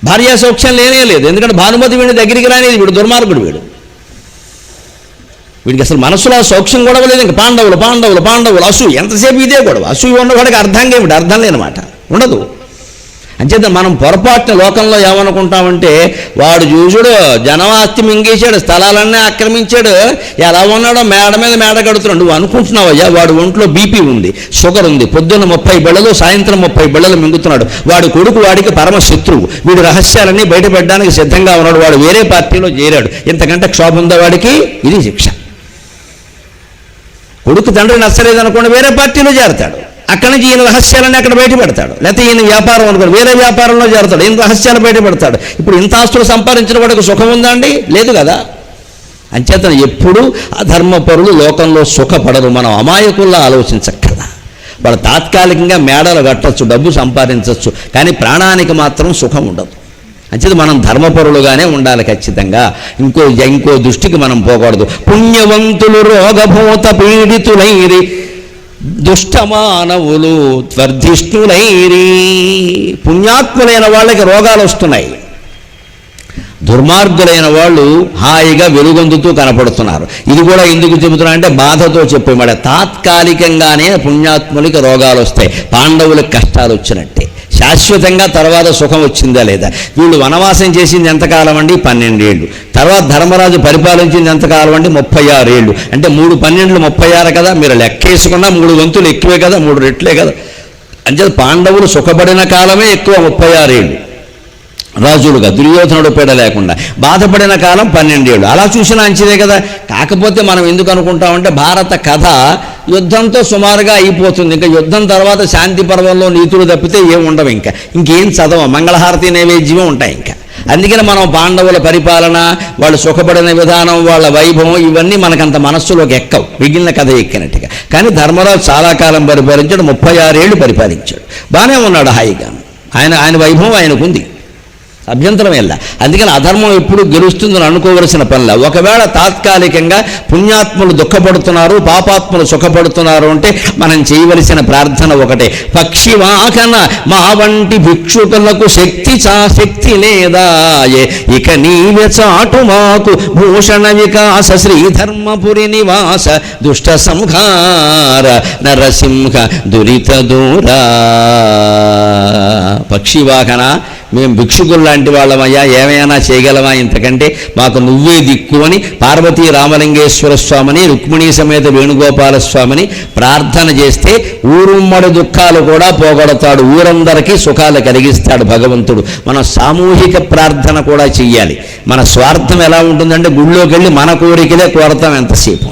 Speaker 2: భార్యా సౌఖ్యం లేనే లేదు. ఎందుకంటే భానుమతి వీడిని దగ్గరికి రానేది. వీడు దుర్మార్గుడు. వీడికి అసలు మనసులో సౌఖ్యం గొడవ లేదు. ఇంకా పాండవులు పాండవులు పాండవులు అసూయ, ఎంతసేపు ఇదే గొడవ. అసూయ ఉన్నవాడికి అర్థం ఏమిటి? అర్థం లేనమాట ఉండదు. అంచేత మనం పొరపాటున లోకంలో ఏమనుకుంటామంటే, వాడు చూసుడు జనవాస్తి మింగేశాడు, స్థలాలన్నీ ఆక్రమించాడు, ఎలా ఉన్నాడో మేడ మీద మేడ కడుతున్నాడు. నువ్వు అనుకుంటున్నావయ్యా, వాడు ఒంట్లో బీపీ ఉంది, షుగర్ ఉంది, పొద్దున్న 30 బిళ్ళలు సాయంత్రం 30 బిళ్ళలు మింగుతున్నాడు. వాడి కొడుకు వాడికి పరమ శత్రువు. వీడు రహస్యాలన్నీ బయటపెట్టడానికి సిద్ధంగా ఉన్నాడు. వాడు వేరే పార్టీలో చేరాడు. ఇంతకంటే క్షోభ ఉందా వాడికి? ఇది శిక్ష. కొడుకు తండ్రి నచ్చలేదనుకోండి, వేరే పార్టీలో చేరతాడు. అక్కడి నుంచి ఈయన రహస్యాలన్నీ అక్కడ బయట పెడతాడు. లేకపోతే ఈయన వ్యాపారం అనుకోండి, వేరే వ్యాపారంలో చేరతాడు, ఈయన రహస్యాలు బయట పెడతాడు. ఇప్పుడు ఇంత ఆస్తులు సంపాదించిన వాడికి సుఖం ఉందా అండి? లేదు కదా. అంచేతన ఎప్పుడు అధర్మపరులు లోకంలో సుఖపడరు. మనం అమాయకుల్లా ఆలోచించక్కర్లా. వాళ్ళు తాత్కాలికంగా మేడలు కట్టచ్చు, డబ్బు సంపాదించవచ్చు, కానీ ప్రాణానికి మాత్రం సుఖం ఉండదు. అంచేత మనం ధర్మపరులుగానే ఉండాలి ఖచ్చితంగా. ఇంకో దృష్టికి మనం పోకూడదు. పుణ్యవంతులు రోగభూత పీడితులైరి, దుష్టమానవులు త్వర్ధిష్ణులైరి. పుణ్యాత్ములైన వాళ్ళకి రోగాలు వస్తున్నాయి, దుర్మార్గులైన వాళ్ళు హాయిగా వెలుగొందుతూ కనపడుతున్నారు. ఇది కూడా ఎందుకు చెబుతున్నా అంటే, బాధతో చెప్పేమాట. తాత్కాలికంగానే పుణ్యాత్ములకి రోగాలు వస్తాయి, పాండవులకు కష్టాలు వచ్చినట్టే. శాశ్వతంగా తర్వాత సుఖం వచ్చిందా లేదా? వీళ్ళు వనవాసం చేసింది ఎంతకాలం అండి? 12 ఏళ్ళు. తర్వాత ధర్మరాజు పరిపాలించింది ఎంతకాలం అండి? 36 ఏళ్ళు. అంటే 3 12 36 కదా. మీరు లెక్కేసుకున్నా 3 వంతులు ఎక్కువే కదా, 3 రెట్లే కదా. అంటే పాండవులు సుఖపడిన కాలమే ఎక్కువ, 36 ఏళ్ళు. రాజులుగా దుర్యోధనుడు పీడ లేకుండా బాధపడిన కాలం 12 ఏళ్ళు. అలా చూసినా మంచిదే కదా. కాకపోతే మనం ఎందుకు అనుకుంటామంటే భారత కథ యుద్ధంతో సుమారుగా అయిపోతుంది. ఇంకా యుద్ధం తర్వాత శాంతి పర్వంలో నీతులు తప్పితే ఏం ఉండవు. ఇంకేం చదవం, మంగళహారతి నైవేద్యమే ఉంటాయి ఇంకా. అందుకని మనం పాండవుల పరిపాలన, వాళ్ళు సుఖపడిన విధానం, వాళ్ళ వైభవం ఇవన్నీ మనకంత మనస్సులోకి ఎక్కవు, మిగిలిన కథ ఎక్కినట్టుగా. కానీ ధర్మరాజు చాలా కాలం పరిపాలించాడు, 36 ఏళ్ళు పరిపాలించాడు. బాగానే ఉన్నాడు హాయిగా. ఆయన వైభవం ఆయనకుంది, అభ్యంతరం వెళ్ళ. అందుకని అధర్మం ఎప్పుడు గెలుస్తుందని అనుకోవలసిన పనిలా. ఒకవేళ తాత్కాలికంగా పుణ్యాత్ములు దుఃఖపడుతున్నారు, పాపాత్ములు సుఖపడుతున్నారు అంటే మనం చేయవలసిన ప్రార్థన ఒకటే, పక్షివాహన మా వంటి భిక్షుకులకు శక్తి లేదాయే, ఇక నీవే చాటు మాకు భూషణ వికాస శ్రీధర్మపురి నివాస దుష్ట సంహార నరసింహ దురిత దూరా. పక్షివాహన, మేము భిక్షుకులు లాంటి వాళ్ళమయ్యా, ఏమైనా చేయగలమా ఇంతకంటే, మాకు నువ్వే దిక్కు అని పార్వతీ రామలింగేశ్వర స్వామిని, రుక్మిణీ సమేత వేణుగోపాల స్వామిని ప్రార్థన చేస్తే ఊరుమ్మడి దుఃఖాలు కూడా పోగొడతాడు, ఊరందరికీ సుఖాలు కలిగిస్తాడు భగవంతుడు. మనం సామూహిక ప్రార్థన కూడా చెయ్యాలి. మన స్వార్థం ఎలా ఉంటుందంటే గుళ్ళోకి వెళ్ళి మన కోరికలే కోరతాం ఎంతసేపు.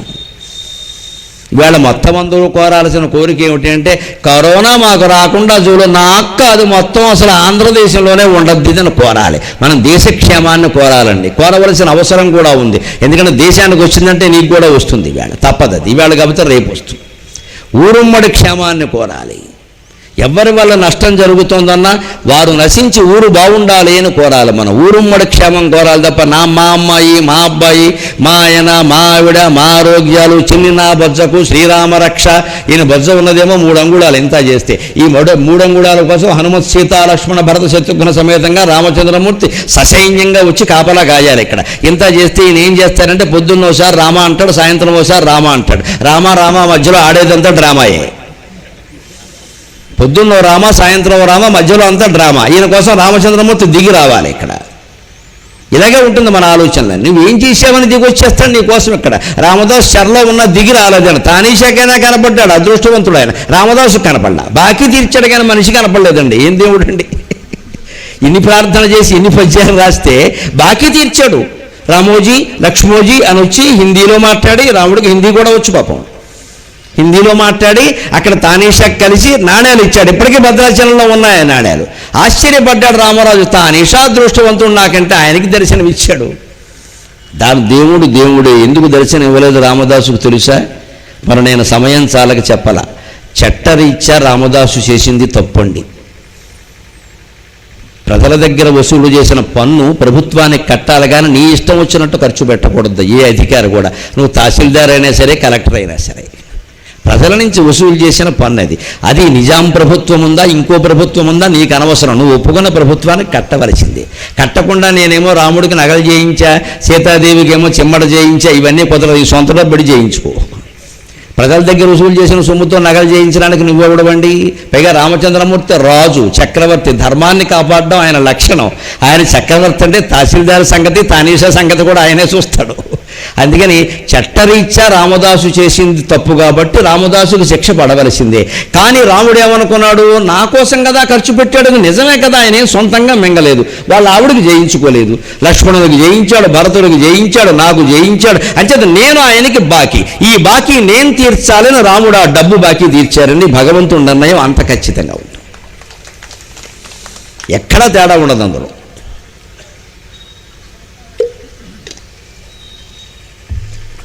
Speaker 2: ఇవాళ మొత్తం అందరూ కోరాల్సిన కోరిక ఏమిటి అంటే, కరోనా మాకు రాకుండా చూడు, నా అక్క అది మొత్తం అసలు ఆంధ్రదేశంలోనే ఉండద్ది అని కోరాలి. మనం దేశక్షేమాన్ని కోరాలండి, కోరవలసిన అవసరం కూడా ఉంది. ఎందుకంటే దేశానికి వచ్చిందంటే నీకు కూడా వస్తుంది ఇవాళ, తప్పదు. అది ఇవాళ కాబట్టి రేపు వస్తుంది. ఊరుమ్మడి క్షేమాన్ని కోరాలి. ఎవరి వల్ల నష్టం జరుగుతుందన్నా వారు నశించి ఊరు బాగుండాలి అని కోరాలి. మనం ఊరుమ్మడి క్షేమం కోరాలి తప్ప మా అమ్మాయి, మా అబ్బాయి, మా ఆయన, మా ఆవిడ, మా ఆరోగ్యాలు, చిన్ని నా బొజ్జకు శ్రీరామ రక్ష. ఈయన బొజ్జ ఉన్నదేమో 3 అంగుళాలు, ఎంత చేస్తే ఈ 3 అంగుళాల కోసం హనుమత్ సీతా లక్ష్మణ భరత శత్రుఘ్న సమేతంగా రామచంద్రమూర్తి ససైన్యంగా వచ్చి కాపలా కాయాలి ఇక్కడ. ఇంత చేస్తే ఈయన ఏం చేస్తారంటే పొద్దున్న ఒకసారి రామ అంటాడు, సాయంత్రం ఒకసారి రామ అంటాడు. రామ మధ్యలో ఆడేదంతా డ్రామాయే. పొద్దున్నో రామ, సాయంత్రం రామ, మధ్యలో అంతా డ్రామా. ఈయన కోసం రామచంద్రమూర్తి దిగి రావాలి ఇక్కడ. ఇలాగే ఉంటుంది మన ఆలోచనలు. నువ్వేం చేసావని దిగి వచ్చేస్తాడు నీ కోసం ఇక్కడ. రామదాసు చెరలో ఉన్న దిగి రాలేదని తానీషాకైనా కనపడ్డాడు, అదృష్టవంతుడు ఆయన. రామదాసు కనపడ్డా, బాకీ తీర్చాడు కానీ మనిషి కనపడలేదండి. ఏం దేవుడు అండి, ఇన్ని ప్రార్థన చేసి ఇన్ని పద్యాలు రాస్తే బాకీ తీర్చాడు. రామోజీ లక్ష్మోజీ అని వచ్చి హిందీలో మాట్లాడి, రాముడికి హిందీ కూడా వచ్చు పాపం, హిందీలో మాట్లాడి అక్కడ తానీషాకి కలిసి నాణ్యాలు ఇచ్చాడు. ఇప్పటికీ భద్రాచలంలో ఉన్నాయి నాణ్యాలు. ఆశ్చర్యపడ్డాడు రామరాజు, తానీషా అదృష్టవంతుడు నాకంటే ఆయనకి దర్శనం ఇచ్చాడు. దేవుడే ఎందుకు దర్శనం ఇవ్వలేదు రామదాసుకు తెలుసా? మరి నేను సమయం చాలక చెప్పాల. చట్టరీత్యా రామదాసు చేసింది తప్పండి. ప్రజల దగ్గర వసూలు చేసిన పన్ను ప్రభుత్వానికి కట్టాలి కానీ నీ ఇష్టం వచ్చినట్టు ఖర్చు పెట్టకూడదు ఏ అధికారి కూడా. నువ్వు తహసీల్దార్ అయినా సరే, కలెక్టర్ అయినా సరే, ప్రజల నుంచి వసూలు చేసిన పన్ను అది నిజాం ప్రభుత్వం ఉందా, ఇంకో ప్రభుత్వం ఉందా నీకు అనవసరం. నువ్వు ఒప్పుకున్న ప్రభుత్వానికి కట్టవలసింది. కట్టకుండా నేనేమో రాముడికి నగలు చేయించా, సీతాదేవికి ఏమో చిమ్మడ చేయించా, ఇవన్నీ కుదరదు. ఈ సొంత డబ్బుడి చేయించుకో. ప్రజల దగ్గర వసూలు చేసిన సొమ్ముతో నగలు చేయించడానికి నువ్వెవడవండి? పైగా రామచంద్రమూర్తి రాజు, చక్రవర్తి, ధర్మాన్ని కాపాడడం ఆయన లక్షణం. ఆయన చక్రవర్తి అంటే తహసీల్దార్ సంగతి, తానీషా సంగతి కూడా ఆయనే చూస్తాడు. అందుకని చట్టరీత్యా రామదాసు చేసింది తప్పు కాబట్టి రామదాసుకు శిక్ష పడవలసిందే. కానీ రాముడు ఏమనుకున్నాడు, నా కోసం కదా ఖర్చు పెట్టాడు, నిజమే కదా, ఆయన సొంతంగా మింగలేదు, వాళ్ళ ఆవిడకి జయించుకోలేదు, లక్ష్మణుడికి జయించాడు, భరతుడికి జయించాడు, నాకు జయించాడు. అంచేత నేను ఆయనకి బాకీ, ఈ బాకీ నేను తీర్చాలని రాముడు ఆ డబ్బు బాకీ తీర్చారని భగవంతుడి నిర్ణయం అంత ఖచ్చితంగా ఉంది. ఎక్కడా తేడా ఉండదు అందులో.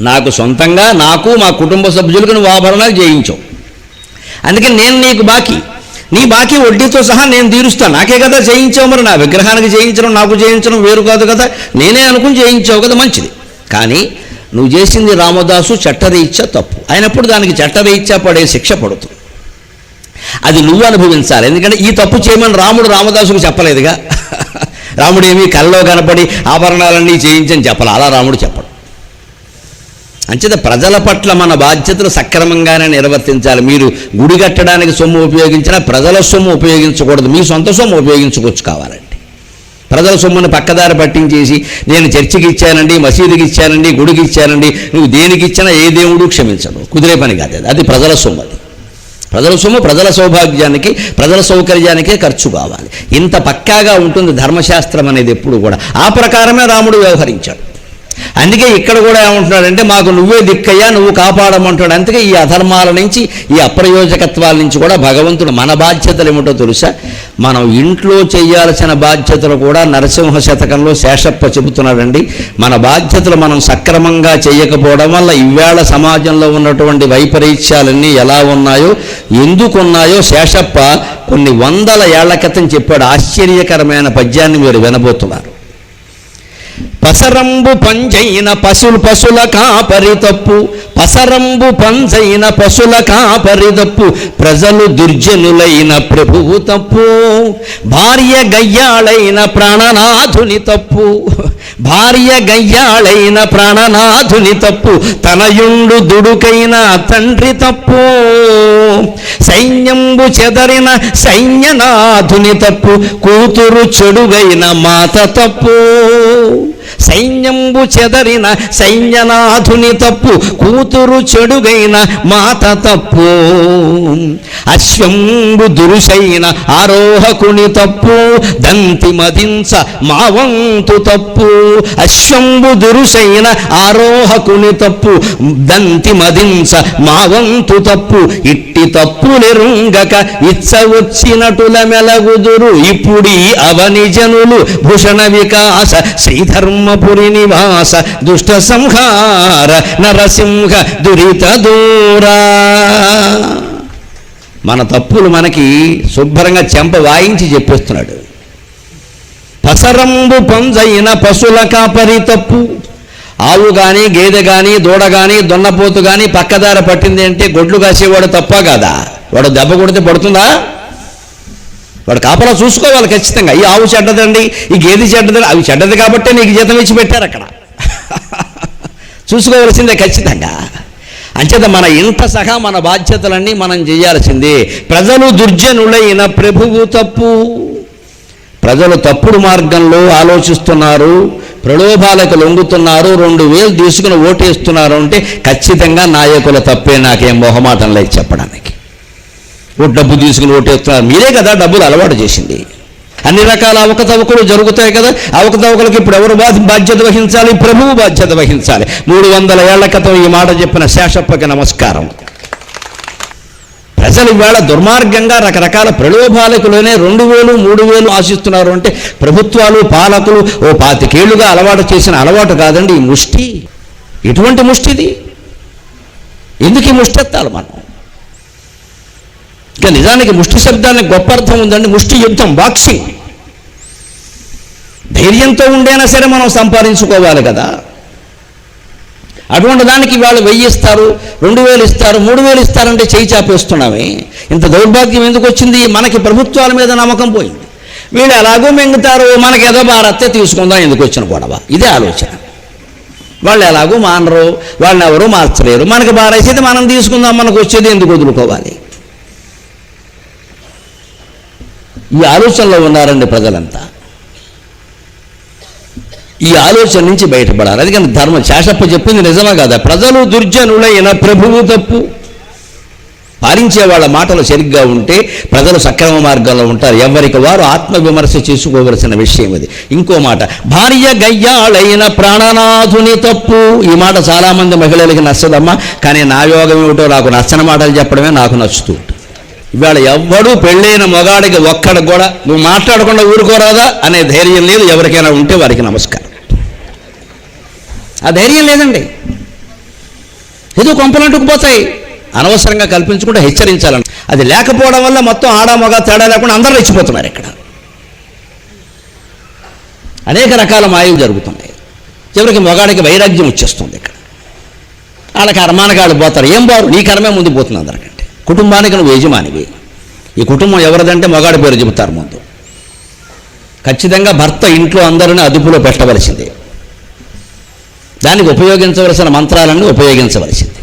Speaker 2: నాకు సొంతంగా, నాకు మా కుటుంబ సభ్యులకు నువ్వు ఆభరణాలు చేయించావు, అందుకని నేను నీకు బాకీ, నీ బాకీ వడ్డీతో సహా నేను తీరుస్తాను. నాకే కదా చేయించావు, మరి నా విగ్రహానికి చేయించడం నాకు చేయించడం వేరు కాదు కదా, నేనే అనుకుని చేయించావు కదా, మంచిది. కానీ నువ్వు చేసింది రామదాసు చట్టరీత్యా తప్పు అయినప్పుడు దానికి చట్టరీత్యా పడే శిక్ష పడుతుంది. అది నువ్వు అనుభవించాలి. ఎందుకంటే ఈ తప్పు చేయమని రాముడు రామదాసుకు చెప్పలేదుగా. రాముడు ఏమీ కళ్ళలో కనపడి ఆభరణాలన్నీ చేయించని చెప్పాలి, అలా రాముడు చెప్పడు. అంచేత ప్రజల పట్ల మన బాధ్యతలు సక్రమంగానే నిర్వర్తించాలి. మీరు గుడి కట్టడానికి సొమ్ము ఉపయోగించినా ప్రజల సొమ్ము ఉపయోగించకూడదు, మీ సొంత సొమ్ము ఉపయోగించుకోవచ్చు కావాలండి. ప్రజల సొమ్ముని పక్కదారి పట్టించేసి నేను చర్చికి ఇచ్చానండి, మసీదుకి ఇచ్చానండి, గుడికి ఇచ్చానండి, నువ్వు దేనికి ఇచ్చినా ఏ దేవుడు క్షమించడు, కుదిరే పని కాదు. అది ప్రజల సొమ్ము. ప్రజల సొమ్ము ప్రజల సౌభాగ్యానికి, ప్రజల సౌకర్యానికే ఖర్చు కావాలి. ఇంత పక్కాగా ఉంటుంది ధర్మశాస్త్రం అనేది ఎప్పుడు కూడా. ఆ ప్రకారమే రాముడు వ్యవహరించాడు. అందుకే ఇక్కడ కూడా ఏమంటున్నాడంటే, మాకు నువ్వే దిక్కయ్యా, నువ్వు కాపాడమంటాడు. అందుకే ఈ అధర్మాల నుంచి, ఈ అప్రయోజకత్వాల నుంచి కూడా భగవంతుడు మన బాధ్యతలు ఏమిటో తెలుసా? మనం ఇంట్లో చేయాల్సిన బాధ్యతలు కూడా నరసింహ శతకంలో శేషప్ప చెబుతున్నాడండి. మన బాధ్యతలు మనం సక్రమంగా చేయకపోవడం వల్ల ఈవేళ సమాజంలో ఉన్నటువంటి వైపరీత్యాలన్నీ ఎలా ఉన్నాయో, ఎందుకున్నాయో శేషప్ప కొన్ని వందల ఏళ్ల క్రితం చెప్పాడు. ఆశ్చర్యకరమైన పద్యాన్ని మీరు వినబోతున్నారు. పసరంబు పంజైన పశుల కాపరి తప్పు, పసరంబు పంజైన పశుల కాపరి తప్పు, ప్రజలు దుర్జనులైన ప్రభువు తప్పు, భార్య గయ్యాళైన ప్రాణనాథుని తప్పు, భార్య గయ్యాళైన ప్రాణనాథుని తప్పు, తనయుండు దుడుకైన తండ్రి తప్పు, సైన్యంబు చెదరిన సైన్యనాథుని తప్పు, కూతురు చెడుగైన మాత తప్పు, సైన్యంబు చెదరిన సైన్యనాథుని తప్పు, కూతురు చెడుగైన మాత తప్పు, అశ్వంబు దురుసైన ఆరోహకుని తప్పు, దంతి మదించ మావంతు తప్పు, అశ్వంబు దురుసైన ఆరోహకుని తప్పు, దంతి మదించ మావంతు తప్పు, ఇట్టి తప్పు నిరుంగక ఇచ్చ వచ్చినటుల మెలగుదురు ఇప్పుడీ అవని జనులు, భూషణ వికాస శ్రీధర్మపురి నివాస దుష్ట సంహార నరసింహ దురిత దూరా. మన తప్పులు మనకి శుభ్రంగా చెంప వాయించి చెప్పేస్తున్నాడు. పసరంబు పంజైన పశుల కాపరి తప్పు. ఆవు కానీ, గేదె కానీ, దూడ కానీ, దొన్నపోతు కానీ పక్కదార పట్టింది అంటే గొడ్లు కాసేవాడు తప్ప కాదా? వాడు దెబ్బ కొడితే పడుతుందా? వాడు కాపలా చూసుకోవాలి ఖచ్చితంగా. ఈ ఆవు చెడ్డదండి, ఈ గేదె చెడ్డదండి, అవి చెడ్డది కాబట్టే నీకు జీతం ఇచ్చి పెట్టారు అక్కడ. చూసుకోవాల్సిందే ఖచ్చితంగా. అంచేత మన ఇంట సహా మన బాధ్యతలన్నీ మనం చేయాల్సిందే. ప్రజలు దుర్జనులైన ప్రభువు తప్పు. ప్రజలు తప్పుడు మార్గంలో ఆలోచిస్తున్నారు, ప్రలోభాలకు లొంగుతున్నారు, 2000 తీసుకుని ఓటేస్తున్నారు అంటే ఖచ్చితంగా నాయకుల తప్పే. నాకేం మొహమాటం లేదు చెప్పడానికి. డబ్బు తీసుకుని ఓటేస్తున్నారు, మీరే కదా డబ్బులు అలవాటు చేసింది. అన్ని రకాల అవకతవకలు జరుగుతాయి కదా. అవకతవకలకు ఇప్పుడు ఎవరు బాధ్యత వహించాలి? ప్రభువు బాధ్యత వహించాలి. 300 ఏళ్ల క్రితం ఈ మాట చెప్పిన శేషప్పకి నమస్కారం. ప్రజలు ఇవాళ దుర్మార్గంగా రకరకాల ప్రలోభాలకులోనే 2000, 3000 ఆశిస్తున్నారు అంటే ప్రభుత్వాలు, పాలకులు 25 ఏళ్లుగా అలవాటు చేసిన అలవాటు కాదండి ఈ ముష్టి. ఎటువంటి ముష్టిది? ఎందుకు ఈ ముష్టి ఎత్తాలి మనం? ఇక నిజానికి ముష్టి శబ్దానికి గొప్ప అర్థం ఉందండి. ముష్టి యుద్ధం, బాక్సింగ్. ధైర్యంతో ఉండేనా సరే మనం సంపాదించుకోవాలి కదా. అటువంటి దానికి వాళ్ళు 1000 ఇస్తారు, 2000 ఇస్తారు, 3000 ఇస్తారంటే చేయి చాపేస్తున్నామే. ఇంత దౌర్భాగ్యం ఎందుకు వచ్చింది? మనకి ప్రభుత్వాల మీద నమ్మకం పోయింది. వీళ్ళు ఎలాగో మెంగుతారు, మనకి ఏదో భారత్తే తీసుకుందాం, ఎందుకు వచ్చిన గొడవ? ఇదే ఆలోచన. వాళ్ళు ఎలాగో మానరు, వాళ్ళని ఎవరూ మార్చలేరు, మనకి బారేసేది మనం తీసుకుందాం, మనకు వచ్చేది ఎందుకు వదులుకోవాలి? ఈ ఆలోచనలో ఉన్నారండి ప్రజలంతా. ఈ ఆలోచన నుంచి బయటపడాలి. అది కానీ శేషప్ప చెప్పింది నిజమా కదా? ప్రజలు దుర్జనులైన ప్రభువు తప్పు. పాలించే వాళ్ళ మాటలు సరిగ్గా ఉంటే ప్రజలు సక్రమ మార్గంలో ఉంటారు. ఎవరికి వారు ఆత్మవిమర్శ చేసుకోవలసిన విషయం ఇది. ఇంకో మాట, భార్య గయ్యాళైన ప్రాణనాథుని తప్పు. ఈ మాట చాలామంది మహిళలకి నచ్చదమ్మా, కానీ నా యోగం ఏమిటో నాకు నచ్చని మాటలు చెప్పడమే నాకు నచ్చుతూ ఉంటుంది. ఇవాళ ఎవ్వడూ పెళ్ళైన మొగాడికి ఒక్కడికి కూడా నువ్వు మాట్లాడకుండా ఊరుకోరాదా అనే ధైర్యం లేదు. ఎవరికైనా ఉంటే వారికి నమస్కారం. ఆ ధైర్యం లేదండి. ఏదో కొంపలంటుకుపోతాయి. అనవసరంగా కల్పించుకుంటే హెచ్చరించాలని. అది లేకపోవడం వల్ల మొత్తం ఆడ మగ తేడా లేకుండా అందరూ రెచ్చిపోతున్నారు. ఇక్కడ అనేక రకాల మాయలు జరుగుతున్నాయి. చివరికి మొగాడికి వైరాగ్యం వచ్చేస్తుంది. ఇక్కడ వాళ్ళ కర్మానికి వాళ్ళు పోతారు. ఏం బారు, నీ కర్మే ముందు పోతుంది అందరికంటే. కుటుంబానికి నువ్వు యజమానివి. ఈ కుటుంబం ఎవరిదంటే మొగాడి పేరు చెబుతారు ముందు. ఖచ్చితంగా భర్త ఇంట్లో అందరినీ అదుపులో పెట్టవలసిందే. దానికి ఉపయోగించవలసిన మంత్రాలన్నీ ఉపయోగించవలసింది.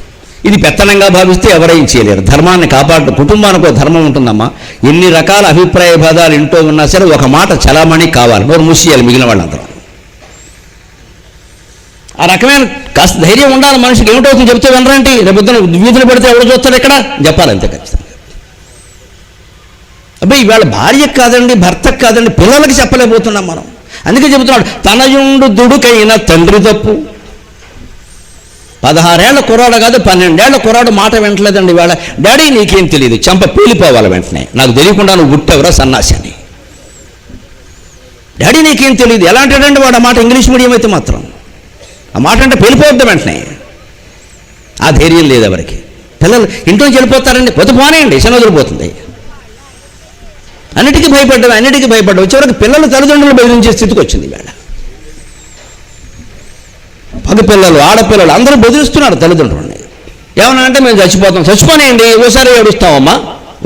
Speaker 2: ఇది పెత్తనంగా భావిస్తే ఎవరేం చేయలేరు. ధర్మాన్ని కాపాడు. కుటుంబానికి ఒక ధర్మం ఉంటుందమ్మా. ఎన్ని రకాల అభిప్రాయ భేదాలు ఇంట్లో ఉన్నా సరే ఒక మాట చలామణి కావాలి. నోరు మూసేయాలి మిగిలిన వాళ్ళందరూ. ఆ రకమైన కాస్త ధైర్యం ఉండాలి మనిషికి. ఏమిటవుతుంది చెప్తే వినరండి. రేపొద్దున వీధులు పెడితే ఎవరు చూస్తాడు ఇక్కడ చెప్పాలి అంతే ఖచ్చితంగా. అబ్బాయి ఇవాళ భార్యకు కాదండి, భర్తకు కాదండి, పిల్లలకి చెప్పలేకపోతున్నాం మనం. అందుకే చెబుతున్నాడు, తనయుండు దుడుకైన తండ్రి తప్పు. 16 ఏళ్ల కుర్రాడు కాదు, 12 ఏళ్ల కుర్రాడు మాట వింటలేదండి ఇవాళ. డాడీ నీకేం తెలియదు, చెంప పేలిపోవాలి వెంటనే, నాకు తెలియకుండా నువ్వు పుట్టెవరా సన్నాసి అని. డాడీ నీకేం తెలియదు ఎలా అంటాడండి వాడు ఆ మాట, ఇంగ్లీష్ మీడియం అయితే మాత్రం ఆ మాట అంటే పేలిపోవద్దు వెంటనే. ఆ ధైర్యం లేదు ఎవరికి. పిల్లలు ఇంట్లోంచి వెళ్ళిపోతారండి, పోతే పోనేయండి, శని వదిలిపోతుంది. అన్నిటికీ భయపడ్డాం. చివరికి పిల్లలు తల్లిదండ్రులు బెదిరించే స్థితికి వచ్చింది వేళ. పగ పిల్లలు, ఆడపిల్లలు అందరూ బెదిరిస్తున్నారు తల్లిదండ్రులని. ఏమన్నా అంటే మేము చచ్చిపోనేయండి, ఓసారి ఏడుస్తామమ్మా,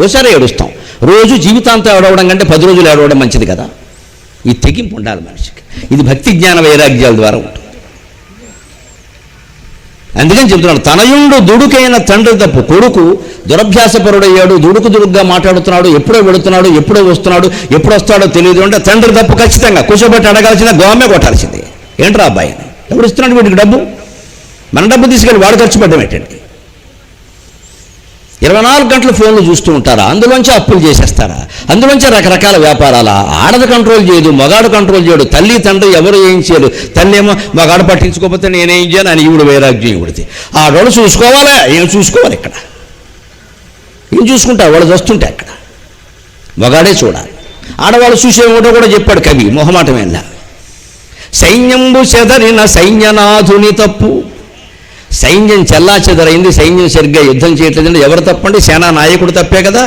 Speaker 2: ఓసారి ఏడుస్తాం. రోజు జీవితాంతం ఏడవడం కంటే 10 రోజులు ఏడవడం మంచిది కదా. ఈ తెగింపు ఉండాలి మనిషికి. ఇది భక్తి జ్ఞాన వైరాగ్యాల ద్వారా ఉంటుంది. అందుకని చెప్తున్నాడు, తనయుండు దుడుకైన తండ్రి తప్పు. కొడుకు దురభ్యాసపరుడయ్యాడు, దుడుకుగా మాట్లాడుతున్నాడు, ఎప్పుడో వెళుతున్నాడు, ఎప్పుడో వస్తున్నాడు, ఎప్పుడు వస్తాడో తెలియదు అంటే తండ్రి తప్పు ఖచ్చితంగా. కూర్చోబెట్టి అడగాల్సిందే, గోమే కొట్టాల్సిందే. ఏంట్రా అబ్బాయి ఎప్పుడు ఇస్తున్నాడు వీడికి డబ్బు, మన డబ్బు తీసుకెళ్ళి వాడు ఖర్చు పెట్టడం ఏంటండి. 24 గంటలు ఫోన్లు చూస్తూ ఉంటారా, అందులోంచి అప్పులు చేసేస్తారా, అందులోంచి రకరకాల వ్యాపారాలా. ఆడది కంట్రోల్ చేయదు, మగాడు కంట్రోల్ చేయడు, తల్లి తండ్రి ఎవరు ఏం చేయరు. తల్లి ఏమో మగాడు పట్టించుకోకపోతే నేనేం చేయను అని ఈవిడ వైరాగ్యం ఈవిడితే. ఆడవాళ్ళు చూసుకోవాలా, ఏం చూసుకోవాలి ఇక్కడ, ఏం చూసుకుంటారు వాళ్ళు వస్తుంటే అక్కడ. మగాడే చూడాలి, ఆడవాళ్ళు చూసేమిటో కూడా చెప్పాడు కవి మొహమాటమేలా. సైన్యంబు చెదరిన సైన్యనాథుని తప్పు. సైన్యం చెల్లా చెదరైంది, సైన్యం సరిగ్గా యుద్ధం చేయట్లేదంటే ఎవరు తప్పండి? సేనా నాయకుడు తప్పే కదా.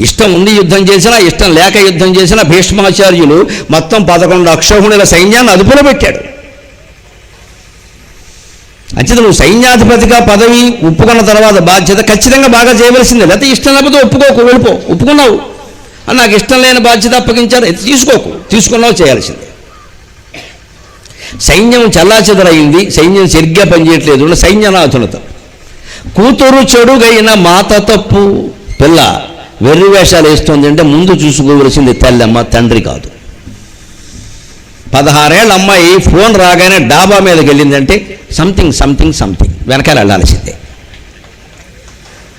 Speaker 2: ఇష్టం ఉంది యుద్ధం చేసినా, ఇష్టం లేక యుద్ధం చేసినా భీష్మాచార్యులు మొత్తం 11 అక్షౌహిణుల సైన్యాన్ని అదుపులో పెట్టాడు. అంచేత నువ్వు సైన్యాధిపతిగా పదవి ఒప్పుకున్న తర్వాత బాధ్యత ఖచ్చితంగా బాగా చేయవలసిందే. లేకపోతే ఇష్టం లేకపోతే ఒప్పుకోకు, వెళ్ళిపో. ఒప్పుకున్నావు అని నాకు ఇష్టం లేని బాధ్యత అప్పగించారు, తీసుకోకు, తీసుకున్నావు, చేయాల్సిందే. సైన్యం చల్లాచెదరైంది, సైన్యం సరిగ్గా పనిచేయట్లేదు, సైన్యనాథులతో. కూతురు చెడుగైన మాత తప్పు. పిల్ల వెర్రి వేషాలు వేస్తుంది అంటే ముందు చూసుకోవలసింది తల్లమ్మ, తండ్రి కాదు. 16 ఏళ్ళ అమ్మాయి ఫోన్ రాగానే డాబా మీదకి వెళ్ళిందంటే సంథింగ్ వెనకాల వెళ్ళాల్సిందే.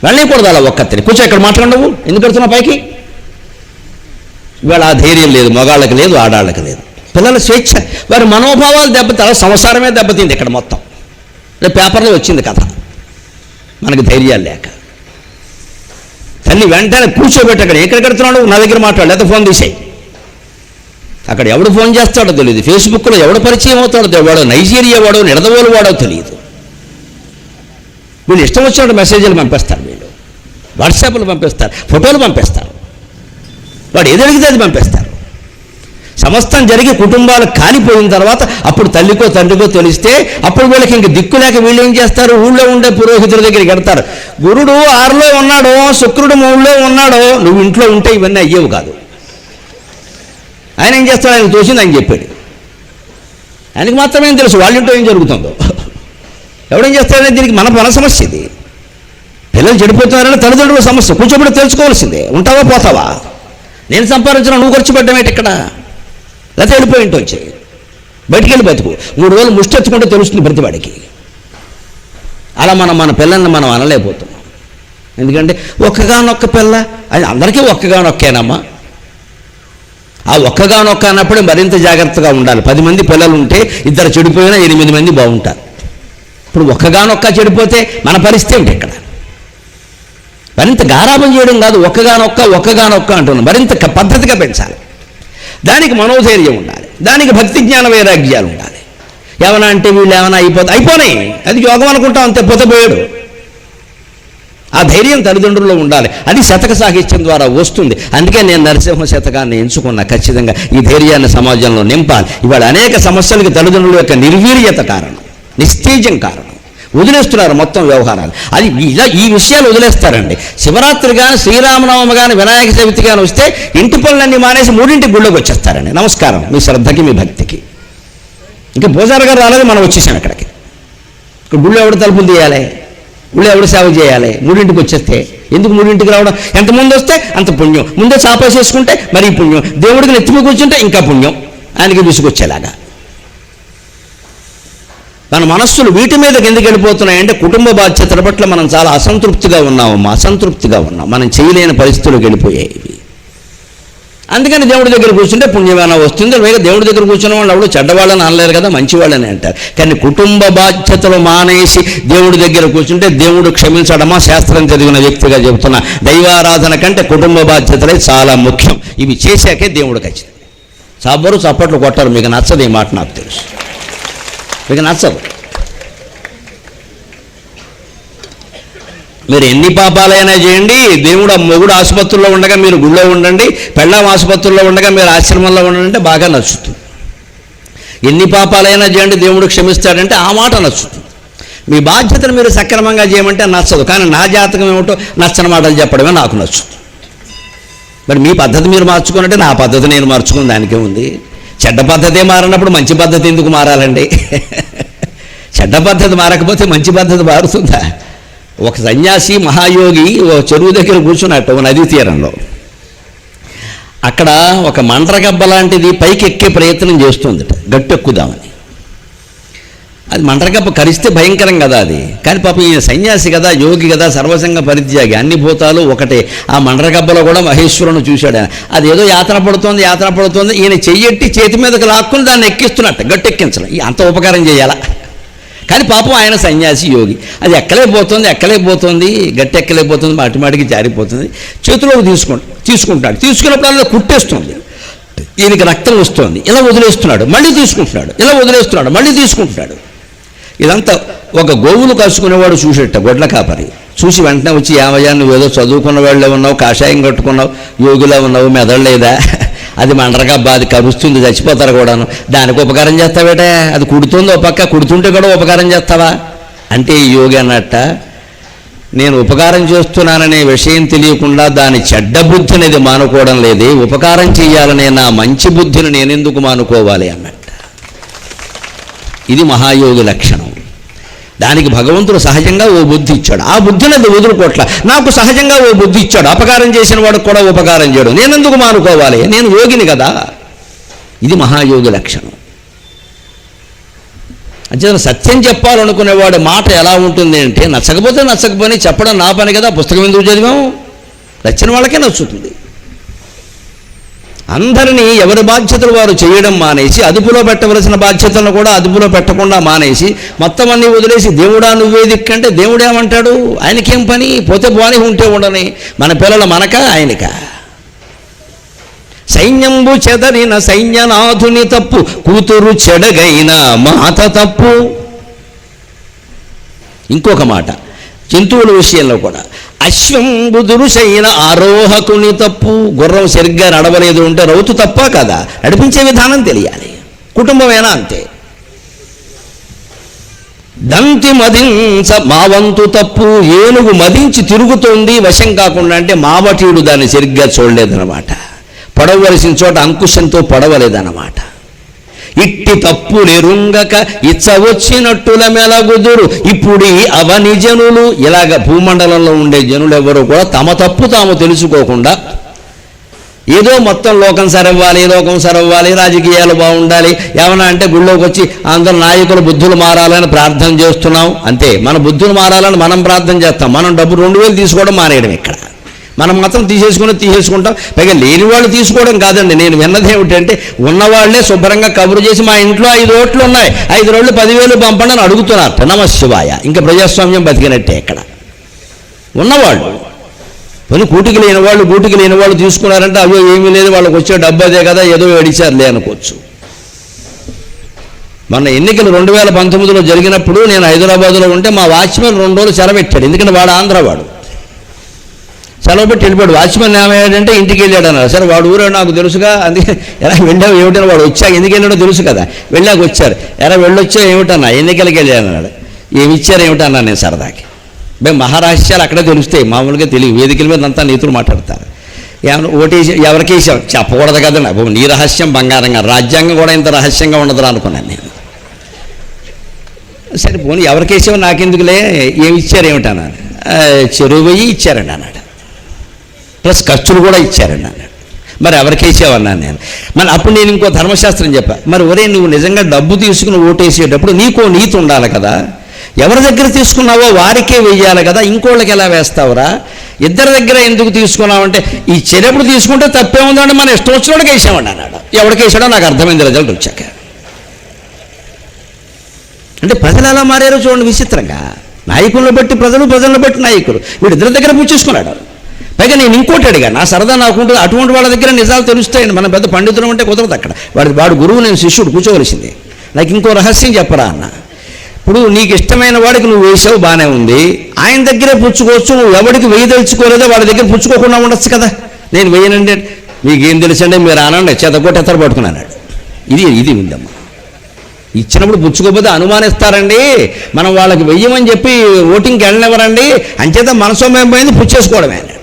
Speaker 2: వెళ్ళకూడదు అలా ఒక్కతిని. కూర్చో, ఇక్కడ మాట్లాడవు, ఎందుకు పెడుతున్నావు పైకి. ఇవాళ ఆ ధైర్యం లేదు, మగాళ్ళకి లేదు, ఆడాళ్ళకి లేదు. పిల్లల స్వేచ్ఛ, వారి మనోభావాలు దెబ్బతారు, సంసారమే దెబ్బతింది ఇక్కడ మొత్తం. పేపర్లో వచ్చింది కథ, మనకు ధైర్యాలు లేక. తల్లి వెంటనే కూర్చోబెట్టి అక్కడ ఎక్కడ కడుతున్నాడు, నా దగ్గర మాట్లాడు, లేదా ఫోన్ తీసేయి. అక్కడ ఎవడు ఫోన్ చేస్తాడో తెలియదు, ఫేస్బుక్లో ఎవడు పరిచయం అవుతాడో తెలియదు, వాడో నైజీరియా వాడో నిడదవోలు వాడో తెలియదు. వీళ్ళు ఇష్టం వచ్చినట్టు మెసేజ్లు పంపిస్తారు, వీళ్ళు వాట్సాప్లు పంపిస్తారు, ఫోటోలు పంపిస్తారు, వాడు ఏది అడిగితే అది పంపిస్తారు. సమస్తం జరిగి కుటుంబాలు కాలిపోయిన తర్వాత అప్పుడు తల్లికో తండ్రికో తెలిస్తే అప్పుడు వీళ్ళకి ఇంక దిక్కు లేక వీళ్ళు ఏం చేస్తారు, ఊళ్ళో ఉండే పురోహితుల దగ్గరికి వెడతారు. గురుడు 6లో ఉన్నాడో, శుక్రుడు 3లో ఉన్నాడో, నువ్వు ఇంట్లో ఉంటే ఇవన్నీ అయ్యేవి కాదు. ఆయన ఏం చేస్తాడు, ఆయన తోసింది ఆయన చెప్పాడు. ఆయనకి మాత్రమే తెలుసు వాళ్ళ ఇంట్లో ఏం జరుగుతుందో. ఎవడేం చేస్తాడనే దీనికి మన సమస్య ఇది. పిల్లలు చెడిపోతున్నారని తల్లిదండ్రుల సమస్య. కూర్చోబెట్టి తెలుసుకోవాల్సిందే. ఉంటావా పోతావా, నేను సంపాదించిన నువ్వు ఖర్చు పెట్టడం ఇక్కడ, లేకపోతే వెళ్ళిపోయి ఇంటి వచ్చి బయటికి వెళ్ళి బతుకు. 3 రోజులు ముష్టెత్తుకుంటే తెలుస్తుంది ప్రతివాడికి. అలా మన పిల్లల్ని మనం అనలేకపోతున్నాం. ఎందుకంటే ఒక్కగానొక్క పిల్ల, అది అందరికీ ఒక్కగానొక్కేనమ్మా. ఆ ఒక్కగానొక్క అన్నప్పుడే మరింత జాగ్రత్తగా ఉండాలి. 10 మంది పిల్లలు ఉంటే 2 చెడిపోయినా 8 మంది బాగుంటారు. ఇప్పుడు ఒక్కగానొక్క చెడిపోతే మన పరిస్థితి ఏంటి ఇక్కడ? మరింత గారాబం చేయడం కాదు, ఒక్కగానొక్క అంటున్నాం. మరింత పద్ధతిగా పెంచాలి. దానికి మనోధైర్యం ఉండాలి, దానికి భక్తి జ్ఞాన వైరాగ్యాలు ఉండాలి. ఏమన్నా అంటే వీళ్ళు ఏమైనా అయిపోయినాయి, అది యోగం అనుకుంటాం, అంతే, పోతపోయాడు. ఆ ధైర్యం తల్లిదండ్రుల్లో ఉండాలి. అది శతక సాహిత్యం ద్వారా వస్తుంది. అందుకే నేను నరసింహ శతకాన్ని ఎంచుకున్నా. ఖచ్చితంగా ఈ ధైర్యాన్ని సమాజంలో నింపాలి. ఇవాళ అనేక సమస్యలకి తల్లిదండ్రుల యొక్క నిర్వీర్యత కారణం, నిస్తేజం కారణం. వదిలేస్తున్నారు మొత్తం వ్యవహారాలు. అది ఇలా ఈ విషయాలు వదిలేస్తారండి. శివరాత్రి కానీ, శ్రీరామనవమి కానీ, వినాయక చవితి కానీ వస్తే ఇంటి పనులన్నీ మానేసి 3 గుళ్ళోకి వచ్చేస్తారండి. నమస్కారం మీ శ్రద్ధకి, మీ భక్తికి. ఇంకా పూజారి గారు రాలేదు, మనం వచ్చేసాం ఇక్కడికి. ఇక్కడ గుళ్ళు ఎవడు తలుపులు తీయాలి, గుళ్ళు ఎవడు సేవ చేయాలి? 3 వచ్చేస్తే ఎందుకు 3 రావడం? ఎంతమంది వస్తే అంత పుణ్యం. ముందే చాపేసేసుకుంటే మరీ పుణ్యం. దేవుడికి నెత్తిమి కూర్చుంటే ఇంకా పుణ్యం. ఆయనకి విసుకొచ్చేలాగా మన మనస్సులు వీటి మీదకి ఎందుకు వెళ్ళిపోతున్నాయంటే కుటుంబ బాధ్యతల పట్ల మనం చాలా అసంతృప్తిగా ఉన్నామమ్మా, అసంతృప్తిగా ఉన్నాం, మనం చేయలేని పరిస్థితులకు వెళ్ళిపోయాయి. అందుకని దేవుడి దగ్గర కూర్చుంటే పుణ్యమేనా వస్తుంది. వేగ దేవుడి దగ్గర కూర్చున్న వాళ్ళు ఎవరు చెడ్డవాళ్ళని అనలేరు కదా, మంచివాళ్ళని అంటారు. కానీ కుటుంబ బాధ్యతలు మానేసి దేవుడి దగ్గర కూర్చుంటే దేవుడు క్షమించడమా? శాస్త్రం చదివిన వ్యక్తిగా చెబుతున్నా, దైవారాధన కంటే కుటుంబ బాధ్యతలే చాలా ముఖ్యం. ఇవి చేశాకే దేవుడు ఖచ్చితంగా. సబ్బరు చప్పట్లు కొట్టారు. మీకు నచ్చదు ఈ మాట, నాకు తెలుసు, మీకు నచ్చదు. మీరు ఎన్ని పాపాలైనా చేయండి, దేవుడు మొగుడు ఆసుపత్రిలో ఉండగా మీరు గుళ్ళో ఉండండి, పెళ్ళాం ఆసుపత్రిలో ఉండగా మీరు ఆశ్రమంలో ఉండండి, బాగా నచ్చుతుంది. ఎన్ని పాపాలైనా చేయండి దేవుడు క్షమిస్తాడంటే ఆ మాట నచ్చుతుంది. మీ బాధ్యతను మీరు సక్రమంగా చేయమంటే నచ్చదు. కానీ నా జాతకం ఏమిటో నచ్చని మాటలు చెప్పడమే నాకు నచ్చుతుంది. మరి మీ పద్ధతి మీరు మార్చుకున్నట్టే నా పద్ధతి నేను మార్చుకుని దానికే ఉంది. చెడ్డ పద్ధతే మారినప్పుడు మంచి పద్ధతి ఎందుకు మారాలండి? చెడ్డ పద్ధతి మారకపోతే మంచి పద్ధతి మారుతుందా? ఒక సన్యాసి మహాయోగి ఒక చెరువు దగ్గర కూర్చున్నట్టు ఒక నదీ తీరంలో. అక్కడ ఒక మండ్రగబ్బ లాంటిది పైకి ఎక్కే ప్రయత్నం చేస్తుంది, గట్టెక్కుదామని. అది మండ్రగబ్బ కరిస్తే భయంకరం కదా అది. కానీ పాపం ఈయన సన్యాసి కదా, యోగి కదా, సర్వసంగ పరిత్యాగి, అన్ని భూతాలు ఒకటే. ఆ మండ్రగబ్బలో కూడా మహేశ్వరుని చూశాడు ఆయన. అది ఏదో యాత్ర పడుతోంది. ఈయన చెయ్యెట్టి చేతి మీదకి లాక్కుని దాన్ని ఎక్కిస్తున్నట్టు, గట్టెక్కించడం. అంత ఉపకారం చేయాలా? కానీ పాపం ఆయన సన్యాసి యోగి. అది ఎక్కలేకపోతుంది, గట్టి ఎక్కలేకపోతుంది, మాటిమాటికి జారిపోతుంది. చేతిలోకి తీసుకుంటాడు. తీసుకున్నప్పుడు కుట్టేస్తుంది. ఈయనకి రక్తం వస్తుంది. ఇలా వదిలేస్తున్నాడు, మళ్ళీ తీసుకుంటున్నాడు. ఇదంతా ఒక గోవులు కలుసుకునేవాడు చూసేట, గొడ్ల కాపరి చూసి వెంటనే వచ్చి, ఏమయ్యా నువ్వేదో చదువుకున్న వాళ్ళే ఉన్నావు, కాషాయం కట్టుకున్నావు, యోగిలా ఉన్నావు, మెదడలేదా? అది మండరగబ్బా, అది కరుస్తుంది, చచ్చిపోతారు కూడాను, దానికి ఉపకారం చేస్తావేటే? అది కుడుతుంది ఒక పక్క, కుడుతుంటే కూడా ఉపకారం చేస్తావా అంటే ఈ యోగి అన్నట్ట, నేను ఉపకారం చేస్తున్నాననే విషయం తెలియకుండా దాని చెడ్డ బుద్ధి అనేది మానుకోవడం లేదే, ఉపకారం చేయాలనే నా మంచి బుద్ధిని నేనెందుకు మానుకోవాలి అన్నట్ట. ఇది మహాయోగి లక్షణం. దానికి భగవంతుడు సహజంగా ఓ బుద్ధి ఇచ్చాడు. ఆ బుద్ధిని అది వదులుకోట్ల. నాకు సహజంగా ఓ బుద్ధి ఇచ్చాడు, అపకారం చేసిన వాడికి కూడా ఉపకారం చేయడం నేనెందుకు మానుకోవాలి? నేను యోగిని కదా. ఇది మహాయోగి లక్షణం. అంచేత సత్యం చెప్పాలనుకునేవాడి మాట ఎలా ఉంటుంది అంటే, నచ్చకపోతే చెప్పడం నా పని కదా, పుస్తకం ఎందుకు చదివాము? నచ్చిన వాళ్ళకే నచ్చుతుంది. అందరినీ ఎవరి బాధ్యతలు వారు చేయడం మానేసి, అదుపులో పెట్టవలసిన బాధ్యతలను కూడా అదుపులో పెట్టకుండా మానేసి, మొత్తం అన్నీ వదిలేసి దేవుడా నువ్వే దిక్కంటే దేవుడేమంటాడు? ఆయనకేం పని? పోతే పోని, ఉంటే ఉండని. మన పిల్లలు మనక ఆయనక? సైన్యంబు చెదరిన సైన్యనాథుని తప్పు, కూతురు చెడగైన మాత తప్పు. ఇంకొక మాట జంతువుల విషయంలో కూడా, అశ్వంబు దురుసైన ఆరోహకుని తప్పు. గుర్రం సరిగ్గా నడవలేదు అంటే రౌతు తప్ప కదా? నడిపించే విధానం తెలియాలి. కుటుంబమైనా అంతే. దంతి మదించ మావంతు తప్పు. ఏనుగు మదించి తిరుగుతోంది వశం కాకుండా అంటే మావటీయుడు దాన్ని సరిగ్గా చూడలేదన్నమాట. పడవలసిన చోట అంకుశంతో పడవలేదన్నమాట. ఇట్టి తప్పు నెరుంగక ఇచ్చవచ్చినట్టుల మెలగుదురు ఇప్పుడు అవని జనులు. ఇలాగ భూమండలంలో ఉండే జనులు ఎవరు కూడా తమ తప్పు తాము తెలుసుకోకుండా ఏదో మొత్తం లోకం సరవ్వాలి, రాజకీయాలు బాగుండాలి, ఏమన్నా అంటే గుళ్ళోకి వచ్చి అందరు నాయకుల బుద్ధులు మారాలని ప్రార్థన చేస్తున్నాం అంతే. మన బుద్ధులు మారాలని మనం ప్రార్థన చేస్తాం. మనం డబ్బు 2000 తీసుకోవడం మానేయడం. ఇక్కడ మనం మాత్రం తీసేసుకుంటాం. పైగా లేని వాళ్ళు తీసుకోవడం కాదండి. నేను విన్నది ఏమిటంటే, ఉన్నవాళ్లే శుభ్రంగా కబురు చేసి మా ఇంట్లో 5 ఓట్లు ఉన్నాయి, 5 రోడ్లు 10,000 పంపండి అని అడుగుతున్నారు. నమశివాయ. ఇంకా ప్రజాస్వామ్యం బతికినట్టే. ఇక్కడ ఉన్నవాళ్ళు పని కూటికి లేని వాళ్ళు తీసుకున్నారంటే అయ్యో ఏమీ లేదు, వాళ్ళకి వచ్చే డబ్బు అదే కదా, ఏదో ఏడిచారులే అనుకోవచ్చు. మొన్న ఎన్నికలు 2019లో జరిగినప్పుడు నేను హైదరాబాద్లో ఉంటే మా వాచ్మెన్ 2 రోజులు సెలవెట్టాడు. ఎందుకంటే వాడు ఆంధ్రవాడు. సెలవు పెట్టి వెళ్ళిపోయాడు. వాచ్మెన్ ఏమయ్యాడంటే ఇంటికి వెళ్ళాడు అన్నారు. సరే వాడు ఊరే నాకు తెలుసుగా, అందుకే ఎలా వెళ్ళావు ఏమిటన్నా, వాడు వచ్చాక ఎందుకు వెళ్ళాడో తెలుసు కదా. వెళ్ళాక వచ్చారు, ఎలా వెళ్ళొచ్చా ఏమిటన్నా, ఎన్నికలకి వెళ్ళాను అన్నాడు. ఏమి ఇచ్చారు ఏమిటన్నా నేను సరదాకి. మేము మహారహస్యాలు అక్కడే తెలుస్తాయి, మామూలుగా తెలియదు. వేదికల మీద అంతా నీతులు మాట్లాడతారు. ఏమన్నా ఓటేసి ఎవరికి వేసావు చెప్పకూడదు కదండి. నీ రహస్యం బంగారంగా, రాజ్యాంగం కూడా ఇంత రహస్యంగా ఉండదురా అనుకున్నాను నేను. సరే పోనీ ఎవరికి వేసావు నాకెందుకులే, ఏమి ఇచ్చారు ఏమిటన్నాను. చెరువు ఇచ్చారండి అన్నాడు, ప్లస్ ఖర్చులు కూడా ఇచ్చారండి అన్నాడు. మరి ఎవరికేసావన్నాను నేను. మరి అప్పుడు నేను ఇంకో ధర్మశాస్త్రం చెప్పా, మరి ఒరే నువ్వు నిజంగా డబ్బు తీసుకుని ఓటేసేటప్పుడు నీకో నీతి ఉండాలి కదా, ఎవరి దగ్గర తీసుకున్నావో వారికే వెయ్యాలి కదా, ఇంకోళ్ళకి ఎలా వేస్తావురా, ఇద్దరి దగ్గర ఎందుకు తీసుకున్నావంటే ఈ చెరెప్పుడు తీసుకుంటే తప్పే ఉందంటే మన ఇష్టం వచ్చినోడికి వేసామండి అన్నాడు. ఎవరికి వేసాడో నాకు అర్థమైంది రిజల్ట్ వచ్చాక. అంటే ప్రజలు ఎలా మారారో చూడండి విచిత్రంగా. నాయకులను బట్టి ప్రజలు, ప్రజలను బట్టి నాయకులు. వీడు ఇద్దరి దగ్గర పుచ్చేసుకున్నాడు. పైగా నేను ఇంకోటి అడిగాను, నా సరదా నాకుంటుంది, అటువంటి వాళ్ళ దగ్గర నిజాలు తెలుస్తాయండి. మనం పెద్ద పండితులు అంటే కుదరదు అక్కడ. వాడు గురువు, నేను శిష్యుడు, కూర్చోవలసింది. నాకు ఇంకో రహస్యం చెప్పరా అన్న. ఇప్పుడు నీకు ఇష్టమైన వాడికి నువ్వు వేసావు, బాగానే ఉంది, ఆయన దగ్గరే పుచ్చుకోవచ్చు. నువ్వు ఎవరికి వేయదలుచుకోలేదో వాడి దగ్గర పుచ్చుకోకుండా ఉండొచ్చు కదా. నేను వేయనండి, మీకేం తెలుసండి, మీరు అనండి, చేతకోటి ఎత్తర పట్టుకున్నాడు. ఇది ఉందమ్మా. ఇచ్చినప్పుడు పుచ్చుకోకపోతే అనుమానిస్తారండి, మనం వాళ్ళకి వెయ్యమని చెప్పి ఓటింగ్కి వెళ్ళనివ్వరండి, అంచేత మనసోమయం పోయింది, పుచ్చేసుకోవడమే అన్నాడు.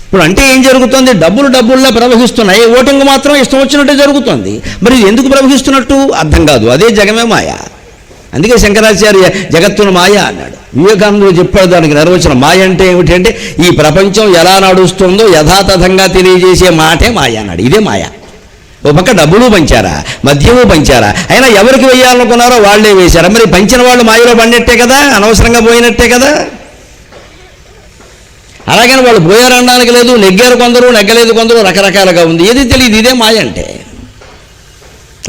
Speaker 2: ఇప్పుడు అంటే ఏం జరుగుతుంది, డబ్బుల్లా ప్రవహిస్తున్నాయి, ఓటింగ్ మాత్రం ఇష్టం వచ్చినట్టే జరుగుతుంది. మరి ఎందుకు ప్రవహిస్తున్నట్టు అర్థం కాదు, అదే జగమే మాయ. అందుకే శంకరాచార్య జగత్తును మాయ అన్నాడు. వివేకానందుడు చెప్పాడు దానికి నిర్వచనం. మాయ అంటే ఏమిటంటే ఈ ప్రపంచం ఎలా నడుస్తుందో యథాతథంగా తెలియజేసే మాటే మాయ అన్నాడు. ఇదే మాయ. ఓ పక్క డబ్బులు పంచారా, మద్యము పంచారా, అయినా ఎవరికి వెయ్యాలనుకున్నారో వాళ్లే వేశారా. మరి పంచిన వాళ్ళు మాయలో పడినట్టే కదా, అనవసరంగా పోయినట్టే కదా. అలాగని వాళ్ళు పోయారనడానికి లేదు, నెగ్గారు కొందరు, నెగ్గలేదు కొందరు, రకరకాలుగా ఉంది. ఏది తెలియదు, ఇదే మాయ అంటే.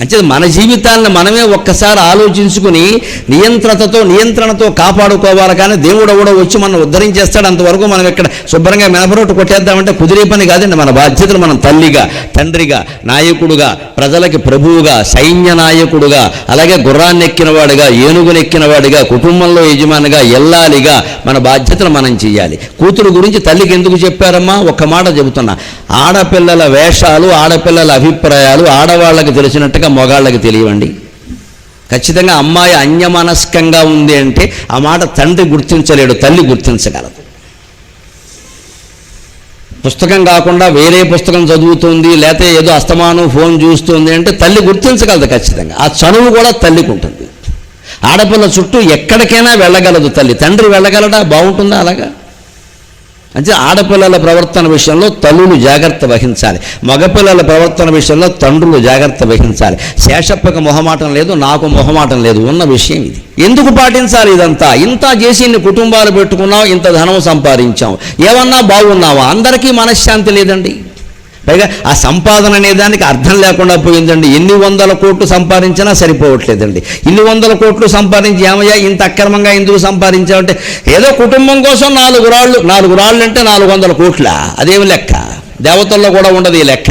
Speaker 2: అంటే మన జీవితాలను మనమే ఒక్కసారి ఆలోచించుకుని నియంత్రణతో కాపాడుకోవాలి. కానీ దేవుడు కూడా వచ్చి మనం ఉద్ధరించేస్తాడు. అంతవరకు మనం ఇక్కడ శుభ్రంగా మెనపరొట్టు కొట్టేద్దామంటే కుదిరే పని కాదండి. మన బాధ్యతలు మనం తల్లిగా, తండ్రిగా, నాయకుడుగా, ప్రజలకి ప్రభువుగా, సైన్య నాయకుడుగా, అలాగే గుర్రాన్ని ఎక్కినవాడుగా, ఏనుగునెక్కినవాడిగా, కుటుంబంలో యజమానిగా, ఎల్లాలిగా మన బాధ్యతలు మనం చేయాలి. కూతురు గురించి తల్లికి ఎందుకు చెప్పారమ్మా? ఒక్క మాట చెబుతున్నా, ఆడపిల్లల వేషాలు, ఆడపిల్లల అభిప్రాయాలు ఆడవాళ్ళకి తెలిసినట్టుగా మగాళ్ళకి తెలియవండి. ఖచ్చితంగా అమ్మాయి అన్యమనస్కంగా ఉంది అంటే ఆ మాట తండ్రి గుర్తించలేడు, తల్లి గుర్తించగలదు. పుస్తకం కాకుండా వేరే పుస్తకం చదువుతుంది, లేకపోతే ఏదో అస్తమానం ఫోన్ చూస్తుంది అంటే తల్లి గుర్తించగలదు ఖచ్చితంగా. ఆ చనువు కూడా తల్లికి ఉంటుంది. ఆడపిల్ల చుట్టూ ఎక్కడికైనా వెళ్ళగలదు తల్లి. తండ్రి వెళ్ళగలడా? బాగుంటుందా అలాగా? అంటే ఆడపిల్లల ప్రవర్తన విషయంలో తల్లులు జాగ్రత్త వహించాలి, మగపిల్లల ప్రవర్తన విషయంలో తండ్రులు జాగ్రత్త వహించాలి. శేషప్పకి మొహమాటం లేదు, నాకు మొహమాటం లేదు, ఉన్న విషయం ఇది. ఎందుకు పాటించాలి ఇదంతా? ఇంత చేసి ఇన్ని కుటుంబాలు పెట్టుకున్నాం, ఇంత ధనం సంపాదించాం, ఏమన్నా బాగున్నావా? అందరికీ మనశ్శాంతి లేదండి. పైగా ఆ సంపాదన అనే దానికి అర్థం లేకుండా పోయిందండి. ఎన్ని వందల కోట్లు సంపాదించినా సరిపోవట్లేదండి. ఇన్ని వందల కోట్లు సంపాదించి ఏమయ్యా ఇంత అక్రమంగా ఎందుకు సంపాదించామంటే ఏదో కుటుంబం కోసం నాలుగు రాళ్ళు అంటే 400 కోట్ల, అదేమి లెక్క? దేవతల్లో కూడా ఉండదు ఈ లెక్క.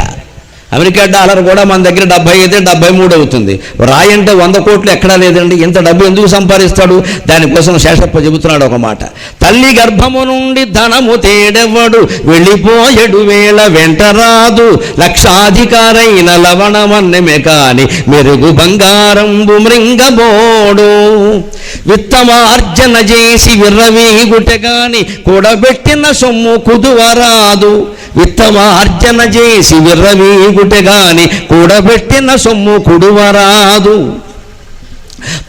Speaker 2: అమెరికా డాలర్ కూడా మన దగ్గర 70 అయితే 73 అవుతుంది. రాయి అంటే 100 కోట్లు ఎక్కడా లేదండి. ఇంత డబ్బు ఎందుకు సంపాదిస్తాడు? దానికోసం శేషప్ప చెబుతున్నాడు ఒక మాట. తల్లి గర్భము నుండి ధనము తేడెవ్వడు, వెళ్ళిపోయడు వేళ వెంటరాదు, లక్షాధికారైన లవణమన్నెమె కాని మెరుగు బంగారంబు మృంగబోడు. విత్తమార్జన చేసి విర్రవీగుటె గాని కూడబెట్టిన సొమ్ము కుదువరాదు. విత్తమార్జన చేసి విర్రవీగుటె గాని కూడబెట్టిన సొమ్ము కుడువరాదు.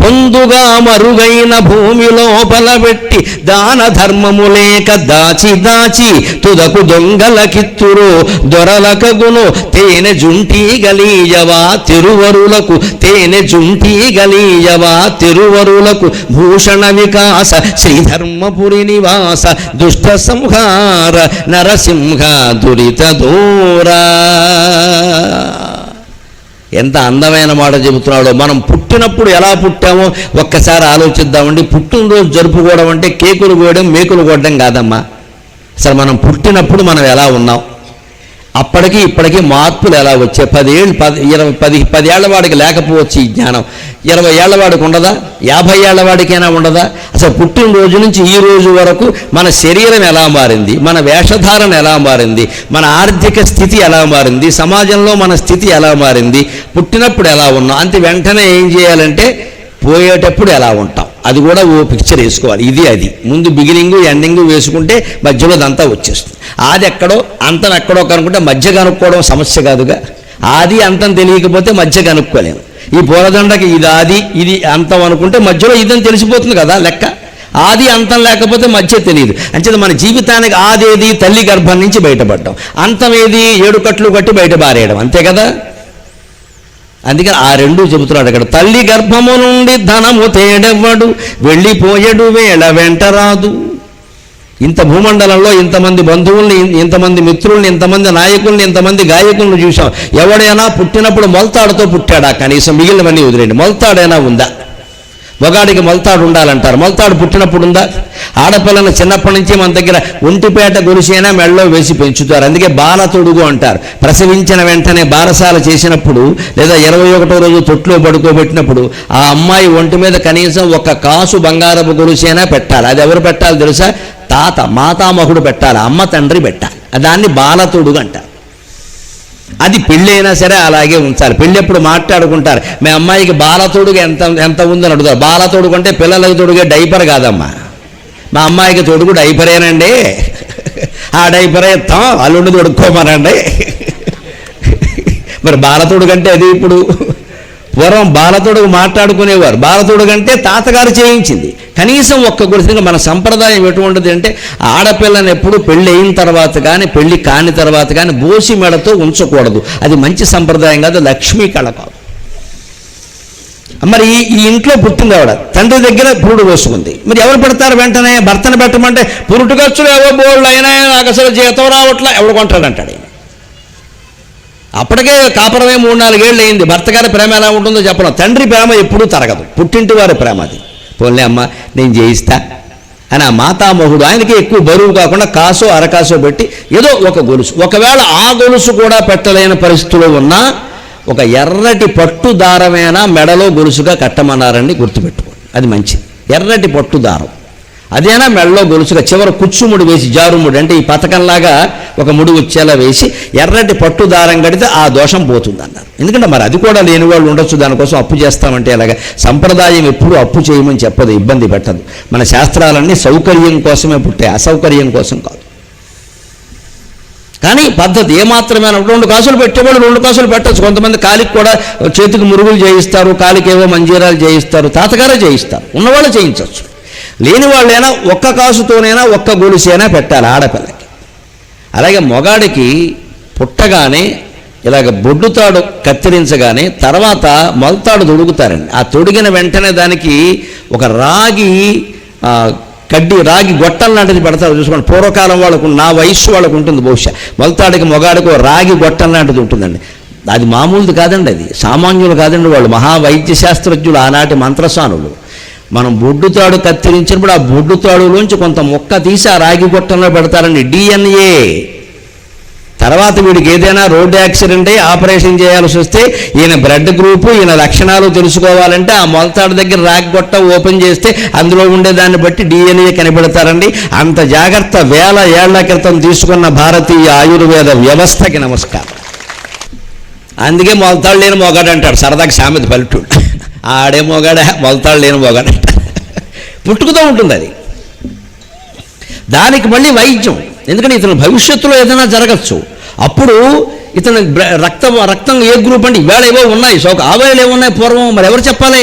Speaker 2: పొందుగా మరుగైన భూమి లోపల పెట్టి దాన ధర్మము లేక దాచి తుదకు దొంగలకిత్తురు దొరలకగును తేనె జుంటి గలీయవా తిరువరులకు, తేనె జుంటి గలీయవా తిరువరులకు. భూషణ వికాస శ్రీధర్మపురి నివాస దుష్ట సంహార నరసింహ దురిత దూరా. ఎంత అందమైన మాట చెబుతున్నాడో. మనం పుట్టినప్పుడు ఎలా పుట్టామో ఒక్కసారి ఆలోచిద్దామండి. పుట్టినరోజు జరుపుకోవడం అంటే కేకులు కోయడం, మేకులు కొట్టడం కాదమ్మా. అసలు మనం పుట్టినప్పుడు మనం ఎలా ఉన్నాం, అప్పటికి ఇప్పటికీ మార్పులు ఎలా వచ్చాయి? 10 ఏళ్ల వాడికి లేకపోవచ్చు ఈ జ్ఞానం, 20 ఏళ్ల వాడికి ఉండదా? 50 ఏళ్ల వాడికైనా ఉండదా? అసలు పుట్టినరోజు నుంచి ఈ రోజు వరకు మన శరీరం ఎలా మారింది, మన వేషధారణ ఎలా మారింది, మన ఆర్థిక స్థితి ఎలా మారింది, సమాజంలో మన స్థితి ఎలా మారింది, పుట్టినప్పుడు ఎలా ఉన్నాం, అంతే. వెంటనే ఏం చేయాలంటే పోయేటప్పుడు ఎలా ఉంటాం అది కూడా ఓ పిక్చర్ వేసుకోవాలి. అది ముందు బిగినింగు ఎండింగు వేసుకుంటే మధ్యలో అదంతా వచ్చేస్తుంది. ఆది ఎక్కడో అంతం ఎక్కడో కనుక్కుంటే మధ్య కనుక్కోవడం సమస్య కాదుగా. ఆది అంతం తెలియకపోతే మధ్య కనుక్కోలేము. ఈ పూలదండకి ఇది ఆది ఇది అంతం అనుకుంటే మధ్యలో ఇదని తెలిసిపోతుంది కదా లెక్క. ఆది అంతం లేకపోతే మధ్య తెలియదు. అంచేత మన జీవితానికి ఆదేది తల్లి గర్భం నుంచి బయటపడ్డం, అంతమేది 7 కట్లు కట్టి బయట బారేయడం, అంతే కదా. అందుకని ఆ రెండూ చెబుతున్నాడు అక్కడ. తల్లి గర్భము నుండి ధనము తేడెవ్వడు, వెళ్ళిపోయడు వేళ వెంటరాదు. ఇంత భూమండలంలో ఇంతమంది బంధువుల్ని, ఇంతమంది మిత్రుల్ని, ఇంతమంది నాయకుల్ని, ఇంతమంది గాయకుల్ని చూసాం. ఎవడైనా పుట్టినప్పుడు మొలతాడుతో పుట్టాడా? కనీసం మిగిలినవన్నీ వదిలేండి, మొలతాడైనా ఉందా? మగాడికి మొలతాడు ఉండాలంటారు, మొలతాడు పుట్టినప్పుడు ఉందా? ఆడపిల్లను చిన్నప్పటి నుంచి మన దగ్గర ఒంటిపేట గొలుసైనా మెళ్ళలో వేసి పెంచుతారు, అందుకే బాలతొడుగు అంటారు. ప్రసవించిన వెంటనే బారసాల చేసినప్పుడు లేదా 21వ రోజు తొట్లో పడుకోబెట్టినప్పుడు ఆ అమ్మాయి ఒంటి మీద కనీసం 1 కాసు బంగారపు గొలుసైనా పెట్టాలి. అది ఎవరు పెట్టాలి తెలుసా? తాత, మాతామహుడు పెట్టాలి, అమ్మ తండ్రి పెట్టాలి. దాన్ని బాలతొడుగు అంటారు. అది పెళ్ళి అయినా సరే అలాగే ఉంచాలి. పెళ్ళి ఎప్పుడు మాట్లాడుకుంటారు, మీ అమ్మాయికి బాలతొడుగు ఎంత ఉందని అడుగుతారు. బాలతొడుగు అంటే పిల్లలకి తొడుగే డైపర్ కాదమ్మా, మా అమ్మాయికి తొడుగు డైపరేనండి, ఆ డైపరే ఇస్తాం, అల్లుండి తొడుక్కోమనండి. మరి బాలతొడుగు అంటే అది ఇప్పుడు. పూర్వం బాలతొడుగు మాట్లాడుకునేవారు. బాలతొడుగు అంటే తాతగారు చేయించింది. కనీసం 1 గొలుసు. మన సంప్రదాయం ఎటువంటిది అంటే ఆడపిల్లని ఎప్పుడు పెళ్ళి అయిన తర్వాత కానీ పెళ్ళి కాని తర్వాత కానీ బోసి మెడతో ఉంచకూడదు. అది మంచి సంప్రదాయం కాదు, లక్ష్మీ కళ కాదు. మరి ఈ ఇంట్లో పుట్టింది ఆవిడ, తండ్రి దగ్గర పురుడు పోసుకుంది. మరి ఎవరు పెడతారు? వెంటనే భర్తను పెట్టమంటే పురుటు ఖర్చులు ఏవో బోళ్ళు అయినా, నాకు అసలు జీతం రావట్లా, ఎవడు కొంటాడంటాడు. అప్పటికే కాపురమే 3-4 ఏళ్ళు అయింది. భర్త గారి ప్రేమ ఎలా ఉంటుందో చెప్పడం. తండ్రి ప్రేమ ఎప్పుడూ తరగదు, పుట్టింటి వారి ప్రేమ అది. పోన్లే అమ్మ నేను చేయిస్తా అని ఆ మాతామహుడు ఆయనకి ఎక్కువ బరువు కాకుండా కాసో అరకాసో పెట్టి ఏదో 1 గొలుసు. ఒకవేళ ఆ గొలుసు కూడా పెట్టలేని పరిస్థితులు ఉన్నా ఒక ఎర్రటి పట్టు దారమైనా మెడలో గొలుసుగా కట్టమన్నారండి, గుర్తుపెట్టుకోండి. అది మంచిది. ఎర్రటి పట్టు దారం అదేనా మెడలో గొలుసుగా చివర కుచ్చుముడి వేసి, జారుముడి అంటే ఈ పథకంలాగా ఒక ముడి వచ్చేలా వేసి ఎర్రటి పట్టు దారం కడితే ఆ దోషం పోతుంది అన్నారు. ఎందుకంటే మరి అది కూడా లేని వాళ్ళు ఉండొచ్చు, దానికోసం అప్పు చేస్తామంటే అలాగా. సంప్రదాయం ఎప్పుడు అప్పు చేయమని చెప్పదు, ఇబ్బంది పెట్టదు. మన శాస్త్రాలన్నీ సౌకర్యం కోసమే పుట్టాయి, అసౌకర్యం కోసం కాదు. కానీ పద్ధతి ఏమాత్రమే 2 కాసులు పెట్టేవాళ్ళు 2 కాసులు పెట్టచ్చు. కొంతమంది కాలికి కూడా చేతికి మురుగులు చేయిస్తారు, కాలికి ఏవో మంజీరాలు చేయిస్తారు, తాతగారే చేయిస్తారు, ఉన్నవాళ్ళు చేయించవచ్చు. లేని వాళ్ళైనా 1 కాసుతోనైనా 1 గొలుసైనా పెట్టాలి ఆడపిల్లకి. అలాగే మొగాడికి పుట్టగానే ఇలాగ బొడ్డుతాడు కత్తిరించగానే తర్వాత మొలతాడు తొడుగుతారండి. ఆ తొడిగిన వెంటనే దానికి ఒక రాగి గొట్టం లాంటిది పెడతారు, చూసుకోండి. పూర్వకాలం వాళ్ళకు, నా వయస్సు వాళ్ళకు ఉంటుంది బహుశా. మొలతాడికి మొగాడికి రాగి గొట్టం లాంటిది ఉంటుందండి. అది మామూలుది కాదండి, అది సామాన్యులు కాదండి, వాళ్ళు మహావైద్య శాస్త్రజ్ఞులు, ఆనాటి మంత్రసానులు. మనం బొడ్డుతాడు కత్తిరించినప్పుడు ఆ బొడ్డుతాడులోంచి కొంత మొక్క తీసి ఆ రాగి గొట్టంలో పెడతారండి, DNA. తర్వాత వీడికి ఏదైనా రోడ్డు యాక్సిడెంట్ అయ్యి ఆపరేషన్ చేయాల్సి వస్తే ఈయన బ్లడ్ గ్రూపు, ఈయన లక్షణాలు తెలుసుకోవాలంటే ఆ మొలతాడు దగ్గర రాగి గొట్ట ఓపెన్ చేస్తే అందులో ఉండేదాన్ని బట్టి DNA కనిపెడతారండి. అంత జాగ్రత్త 1000 ఏళ్ల క్రితం తీసుకున్న భారతీయ ఆయుర్వేద వ్యవస్థకి నమస్కారం. అందుకే మొలతాడు లేని మొగాడు అంటాడు సరదాగా సామెత పల్లెటూడు. ఆడే మొగాడే మొలతాడు లేని మొగాడు అంటాడు. పుట్టుకుతూ ఉంటుంది అది. దానికి మళ్ళీ వైద్యం. ఎందుకంటే ఇతను భవిష్యత్తులో ఏదైనా జరగచ్చు. అప్పుడు ఇతను రక్తం ఏ గ్రూప్ అంటే ఇవాళ ఏవో ఉన్నాయి, ఆవేళ ఏమున్నాయి పూర్వం, మరి ఎవరు చెప్పాలి?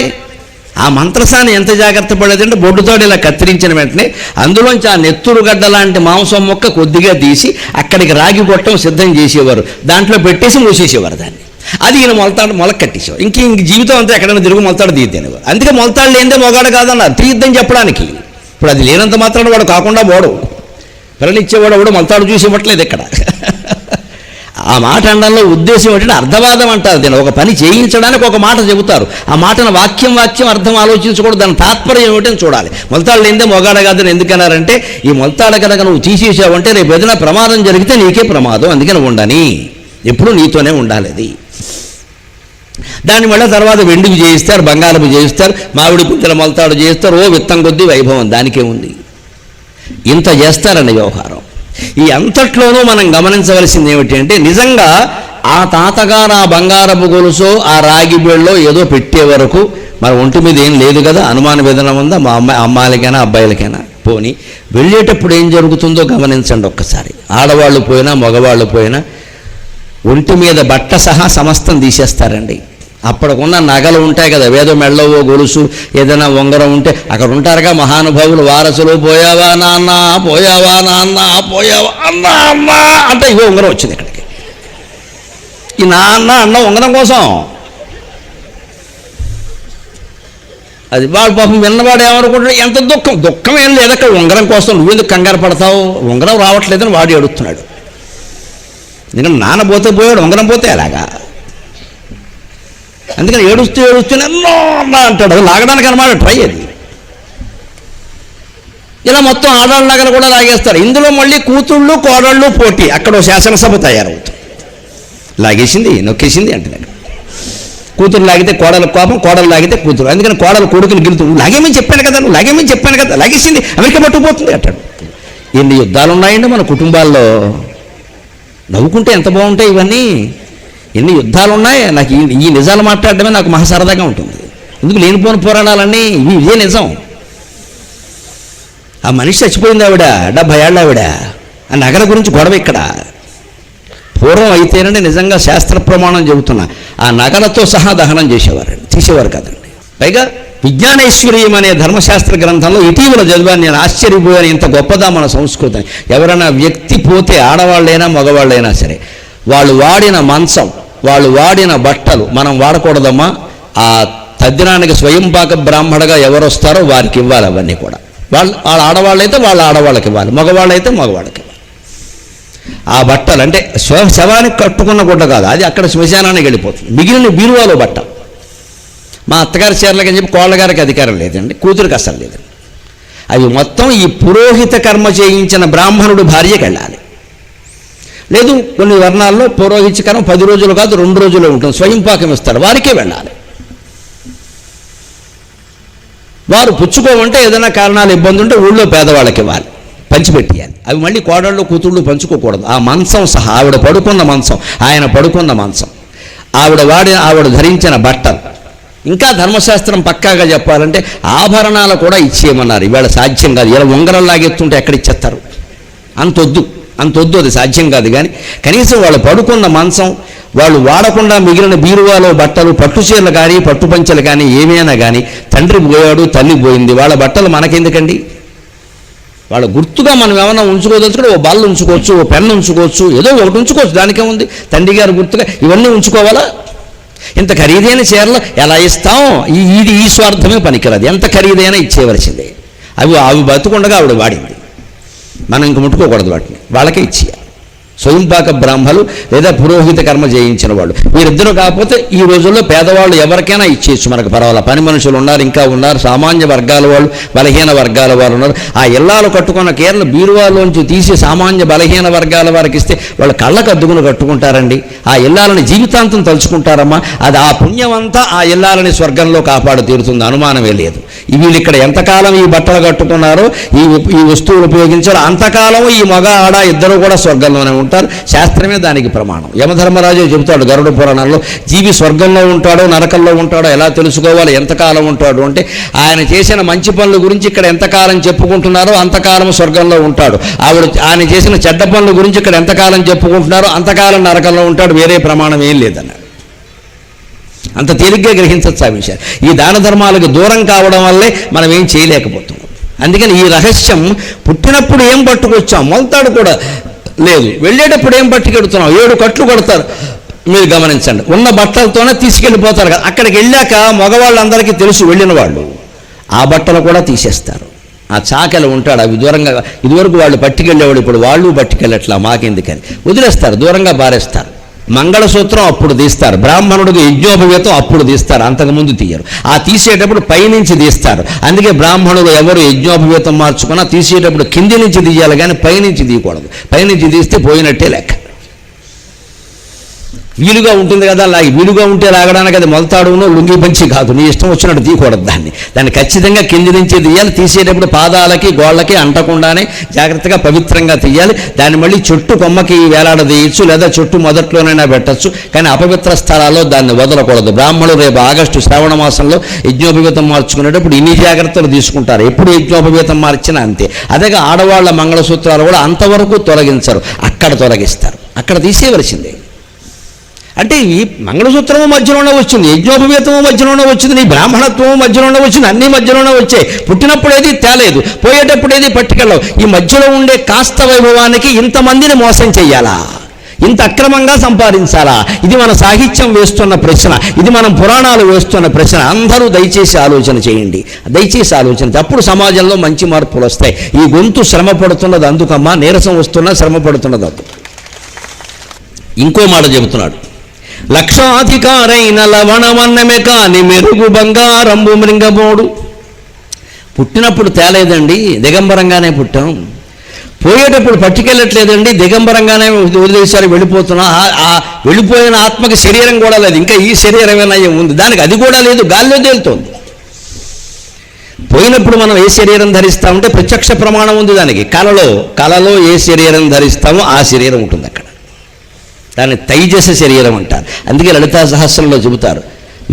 Speaker 2: ఆ మంత్రసాన్ని ఎంత జాగ్రత్త పడేదంటే బొడ్డుతోడు ఇలా కత్తిరించిన వెంటనే అందులోంచి ఆ నెత్తురు గడ్డ లాంటి మాంసం మొక్క కొద్దిగా తీసి అక్కడికి రాగి గొట్టం సిద్ధం చేసేవారు, దాంట్లో పెట్టేసి మూసేసేవారు దాన్ని. అది ఈయన మొలక కట్టేసేవారు. ఇంక జీవితం అంతా ఎక్కడైనా తిరుగు మొలతాడు తీద్దేనేవారు. అందుకే మొలతాడు లేనిదే మొగాడు కాదన్నారు, తీద్దని చెప్పడానికి. ఇప్పుడు అది లేనంత మాత్రాన వాడు కాకుండా పోడు. పిల్లనిచ్చేవాడు కూడా మొలతాడు చూసి ఇవ్వట్లేదు ఇక్కడ. ఆ మాట అనడంలో ఉద్దేశం ఏంటంటే అర్థవాదం అంటారు దీన్ని. ఒక పని చేయించడానికి ఒక మాట చెబుతారు, ఆ మాటను వాక్యం అర్థం ఆలోచించకూడదు, దాని తాత్పర్యం ఏమిటని చూడాలి. మొలతాడు లేనిదే మొగాడ కాదని ఎందుకన్నారంటే ఈ మొలతాడు కనుక నువ్వు తీసేసావంటే రేపు ఏదైనా ప్రమాదం జరిగితే నీకే ప్రమాదం, అందుకని ఉండని, ఎప్పుడు నీతోనే ఉండాలి అది. దాని వల్ల తర్వాత వెండికి చేయిస్తారు, బంగారపు చేయిస్తారు, మామిడి పుంజల మొలతాడు చేయిస్తారు, ఓ విత్తం కొద్దీ వైభవం, దానికే ఉంది. ఇంత చేస్తారండి వ్యవహారం. ఈ అంతట్లోనూ మనం గమనించవలసింది ఏమిటి అంటే నిజంగా ఆ తాతగారు ఆ బంగారపు గొలుసో ఆ రాగి బేళ్ళలో ఏదో పెట్టే వరకు మన ఒంటి మీద ఏం లేదు కదా, అనుమాన వేదన ఉందా? మా అమ్మాయిలకైనా అబ్బాయిలకైనా. పోనీ వెళ్ళేటప్పుడు ఏం జరుగుతుందో గమనించండి ఒక్కసారి. ఆడవాళ్ళు పోయినా మగవాళ్ళు పోయినా ఒంటి మీద బట్ట సహా సమస్తం తీసేస్తారండి. అప్పటికున్న నగలు ఉంటాయి కదా, ఏదో మెళ్ళవో గొలుసు ఏదైనా ఉంగరం ఉంటే అక్కడ ఉంటారుగా మహానుభావులు, వారసులు, పోయావా నాన్న, పోయావా నాన్న, పోయావా అన్న అన్న అంటే ఇవో ఉంగరం వచ్చింది ఇక్కడికి. ఈ నాన్న అన్న ఉంగరం కోసం అది వాడు పాపం విన్నవాడు ఏమనుకుంటాడు, ఎంత దుఃఖం ఏం లేదు అక్కడ, ఉంగరం కోసం నువ్వెందుకు కంగారు పడతావు, ఉంగరం రావట్లేదని వాడు ఏడుస్తున్నాడు. ఎందుకంటే నాన్న పోతే పోయాడు, ఉంగరం పోతే అలాగా. అందుకని ఏడుస్తూనే ఎన్నో అన్నా అంటాడు, అది లాగడానికి అనమాట ట్రై అది. ఇలా మొత్తం ఆడాళ్ళ నగలు కూడా లాగేస్తారు. ఇందులో మళ్ళీ కూతుళ్ళు కోడళ్ళు పోటీ, అక్కడ శాసనసభ తయారవుతుంది. లాగేసింది నొక్కేసింది అంటే కూతురు లాగితే కోడలు కోపం, కోడలు లాగితే కూతురు. అందుకని కోడలు కొడుకుని గెలుతుంది, లాగేమని చెప్పాను కదా, నువ్వు లాగేమని చెప్పాను కదా, లాగేసింది అమెరికా పట్టుకుపోతుంది అంటాడు. ఎన్ని యుద్ధాలు ఉన్నాయండి మన కుటుంబాల్లో. నవ్వుకుంటే ఎంత బాగుంటాయి ఇవన్నీ. ఎన్ని యుద్ధాలు ఉన్నాయి. నాకు ఈ నిజాలు మాట్లాడడమే నాకు మహా సరదాగా ఉంటుంది. ఎందుకు లేనిపోని పోరాడాలన్నీ, ఇదే నిజం. ఆ మనిషి చచ్చిపోయింది ఆవిడ, 70 ఏళ్ళ ఆవిడ. ఆ నగర గురించి గొడవ ఇక్కడ. పూర్వం అయితేనండి నిజంగా శాస్త్ర ప్రమాణం చెబుతున్నా, ఆ నగలతో సహా దహనం చేసేవారండి, తీసేవారు కదండి. పైగా విజ్ఞానేశ్వరీయం అనే ధర్మశాస్త్ర గ్రంథంలో ఇటీవల చదివాను, నేను ఆశ్చర్యపోయాను, ఇంత గొప్పదా మన సంస్కృతి. ఎవరైనా వ్యక్తి పోతే, ఆడవాళ్ళైనా మగవాళ్ళైనా సరే, వాళ్ళు వాడిన మంచం, వాళ్ళు వాడిన బట్టలు మనం వాడకూడదమ్మా. ఆ తద్దినానికి స్వయంపాక బ్రాహ్మణగా ఎవరు వస్తారో వారికి ఇవ్వాలి. అవన్నీ కూడా వాళ్ళ ఆడవాళ్ళైతే వాళ్ళ ఆడవాళ్ళకి ఇవ్వాలి, మగవాళ్ళైతే మగవాళ్ళకి ఇవ్వాలి. ఆ బట్టలు అంటే శవానికి కట్టుకున్న గుడ్డ కాదు, అది అక్కడ శ్మశానానికి వెళ్ళిపోతుంది. మిగిలిన బీరువాలో బట్ట. మా అత్తగారి చీరలకని చెప్పి కోళ్ళగారికి అధికారం లేదండి, కూతురికి అసలు లేదండి. అవి మొత్తం ఈ పురోహిత కర్మ చేయించిన బ్రాహ్మణుడు భార్యకి వెళ్ళాలి. లేదు కొన్ని వర్ణాల్లో పురోహితకరం 10 రోజులు కాదు 2 రోజులు ఉంటుంది, స్వయంపాకం ఇస్తాడు, వారికే వెళ్ళాలి. వారు పుచ్చుకోమంటే ఏదైనా కారణాలు ఇబ్బంది ఉంటే ఊళ్ళో పేదవాళ్ళకి ఇవ్వాలి, పంచిపెట్టియాలి. అవి మళ్ళీ కోడళ్ళు కూతుళ్ళు పంచుకోకూడదు. ఆ మంచం సహా, ఆవిడ పడుకున్న మంచం, ఆయన పడుకున్న మంచం, ఆవిడ ధరించిన బట్టలు, ఇంకా ధర్మశాస్త్రం పక్కాగా చెప్పాలంటే ఆభరణాలు కూడా ఇచ్చేయమన్నారు. ఇవాళ సాధ్యం కాదు. ఇలా ఉంగరం లాగెత్తుంటే ఎక్కడ ఇచ్చేస్తారు, అంతొద్దు అది సాధ్యం కాదు. కానీ కనీసం వాళ్ళు పడుకున్న మంచం, వాళ్ళు వాడకుండా మిగిలిన బీరువాలో బట్టలు, పట్టు చీరలు కానీ పట్టు పంచలు కానీ ఏమైనా కానీ, తండ్రి పోయాడు తల్లి పోయింది, వాళ్ళ బట్టలు మనకెందుకండి? వాళ్ళ గుర్తుగా మనం ఏమైనా ఉంచుకోదలుచుకుంటే ఓ బల్ల ఉంచుకోవచ్చు, ఓ పెన్ను ఉంచుకోవచ్చు, ఏదో ఒకటి ఉంచుకోవచ్చు, దానికే ఉంది. తండ్రి గారు గుర్తుగా ఇవన్నీ ఉంచుకోవాలా? ఇంత ఖరీదైన చీరలు ఎలా ఇస్తాం? ఇది ఈ స్వార్థమే పనికిరాదు, ఎంత ఖరీదైనా ఇచ్చేవలసిందే. అవి బతుకుండగా ఆవిడ వాడింది, మనం ఇంక ముట్టుకోకూడదు వాటిని, వాళ్ళకే ఇచ్చేయాలి. స్వయంపాక బ్రాహ్మలు లేదా పురోహిత కర్మ చేయించిన వాళ్ళు, వీరిద్దరూ కాకపోతే ఈ రోజుల్లో పేదవాళ్ళు ఎవరికైనా ఇచ్చేయచ్చు, మనకు పర్వాలేదు. పని మనుషులు ఉన్నారు, ఇంకా ఉన్నారు, సామాన్య వర్గాల వాళ్ళు, బలహీన వర్గాల వారు ఉన్నారు. ఆ ఇల్లాలు కట్టుకున్న కేరళ బీరువాలోంచి తీసి సామాన్య బలహీన వర్గాల వారికి ఇస్తే వాళ్ళు కళ్ళకు అద్దుకుని కట్టుకుంటారండి. ఆ ఇల్లాలని జీవితాంతం తలుచుకుంటారమ్మా. అది ఆ పుణ్యం అంతా ఆ ఇల్లాలని స్వర్గంలో కాపాడు తీరుతుంది, అనుమానమే లేదు. వీళ్ళు ఇక్కడ ఎంతకాలం ఈ బట్టలు కట్టుకున్నారో, ఈ వస్తువులు ఉపయోగించారో అంతకాలం ఈ మగ ఆడ ఇద్దరు కూడా స్వర్గంలోనే ఉంటారు. శాస్త్రమే దానికి ప్రమాణం. యమధర్మరాజు చెబుతాడు గరుడ పురాణంలో, జీవి స్వర్గంలో ఉంటాడో నరకంలో ఉంటాడో ఎలా తెలుసుకోవాలి, ఎంతకాలం ఉంటాడు అంటే, ఆయన చేసిన మంచి పనుల గురించి ఇక్కడ ఎంతకాలం చెప్పుకుంటున్నారో అంతకాలం స్వర్గంలో ఉంటాడు. ఆయన చేసిన చెడ్డ పనుల గురించి ఇక్కడ ఎంతకాలం చెప్పుకుంటున్నారో అంతకాలం నరకంలో ఉంటాడు. వేరే ప్రమాణం ఏం లేదన్నాడు. అంత తేలిగ్గా గ్రహించవచ్చు ఆ విషయాలు. ఈ దాన ధర్మాలకు దూరం కావడం వల్లే మనం ఏం చేయలేకపోతున్నాం. అందుకని ఈ రహస్యం, పుట్టినప్పుడు ఏం పట్టుకొచ్చాం, మొలతాడు కూడా లేదు, వెళ్ళేటప్పుడు ఏం పట్టుకెడుతున్నాం, 7 కట్లు కొడతారు. మీరు గమనించండి, ఉన్న బట్టలతోనే తీసుకెళ్ళిపోతారు కదా. అక్కడికి వెళ్ళాక మగవాళ్ళందరికీ తెలుసు వెళ్ళిన వాళ్ళు, ఆ బట్టలు కూడా తీసేస్తారు. ఆ చాకలు ఉంటాడు, అవి దూరంగా, ఇదివరకు వాళ్ళు పట్టుకెళ్ళేవాడు, ఇప్పుడు వాళ్ళు పట్టుకెళ్ళట్లా, మాకెందుకని వదిలేస్తారు, దూరంగా బారేస్తారు. మంగళసూత్రం అప్పుడు తీస్తారు, బ్రాహ్మణుడికి యజ్ఞోపవేతం అప్పుడు తీస్తారు, అంతకుముందు తీయరు. ఆ తీసేటప్పుడు పైనుంచి తీస్తారు. అందుకే బ్రాహ్మణులు ఎవరు యజ్ఞోపవేతం మార్చుకున్నా తీసేటప్పుడు కింది నుంచి తీయాలి కానీ పైనుంచి తీయకూడదు. పైనుంచి తీస్తే పోయినట్టే లెక్క. వీలుగా ఉంటుంది కదా, వీలుగా ఉంటే లాగడానికి అది మొలతాడునో లుంగి పంచి కాదు, నీ ఇష్టం వచ్చినట్టు తీయకూడదు. దాన్ని ఖచ్చితంగా కింది నుంచి తీయాలి. తీసేటప్పుడు పాదాలకి గోళ్ళకి అంటకుండానే జాగ్రత్తగా పవిత్రంగా తీయాలి. దాన్ని మళ్ళీ చుట్టు కొమ్మకి వేలాడదీయచ్చు, లేదా చుట్టు మొదట్లోనైనా పెట్టచ్చు, కానీ అపవిత్ర స్థలాల్లో దాన్ని వదలకూడదు. బ్రాహ్మణులు రేపు ఆగస్టు శ్రావణ మాసంలో యజ్ఞోపవీతం మార్చుకునేటప్పుడు ఇన్ని జాగ్రత్తలు తీసుకుంటారు. ఎప్పుడు యజ్ఞోపవీతం మార్చినా అంతే. అదే ఆడవాళ్ల మంగళసూత్రాలు కూడా అంతవరకు తొలగించరు, అక్కడ తొలగిస్తారు, అక్కడ తీసేయవలసిందే. అంటే ఈ మంగళసూత్రము మధ్యలోనే వచ్చింది, యజ్ఞోపవేతము మధ్యలోనే వచ్చింది, నీ బ్రాహ్మణత్వము మధ్యలోనే వచ్చింది, అన్నీ మధ్యలోనే వచ్చాయి. పుట్టినప్పుడు ఏది తేలేదు, పోయేటప్పుడు ఏది పట్టుకెళ్ళవు. ఈ మధ్యలో ఉండే కాస్త వైభవానికి ఇంతమందిని మోసం చెయ్యాలా, ఇంత అక్రమంగా సంపాదించాలా? ఇది మన సాహిత్యం వేస్తున్న ప్రశ్న, ఇది మనం పురాణాలు వేస్తున్న ప్రశ్న. అందరూ దయచేసి ఆలోచన చేయండి, దయచేసి ఆలోచన. అప్పుడు సమాజంలో మంచి మార్పులు వస్తాయి. ఈ గొంతు శ్రమ పడుతున్నది అందుకమ్మా, నీరసం వస్తున్నా శ్రమ పడుతున్నది అందుకు. ఇంకో మాట చెబుతున్నాడు, లక్షాధికారైన లవణమన్నమే కాని మెరుగు బంగారంబు మృంగబోడు. పుట్టినప్పుడు తేలేదండి, దిగంబరంగానే పుట్టాం. పోయేటప్పుడు పట్టుకెళ్ళట్లేదండి, దిగంబరంగానే వదిలేసారి వెళ్ళిపోతున్నా. ఆ వెళ్ళిపోయిన ఆత్మకి శరీరం కూడా లేదు, ఇంకా ఈ శరీరమేనా ఉంది, దానికి అది కూడా లేదు, గాల్లో తేలుతోంది. పోయినప్పుడు మనం ఏ శరీరం ధరిస్తామంటే ప్రత్యక్ష ప్రమాణం ఉంది దానికి. కలలో ఏ శరీరం ధరిస్తామో ఆ శరీరం ఉంటుంది అక్కడ, దాన్ని తైజస శరీరం అంటారు. అందుకే లలితా సహస్రంలో చెబుతారు,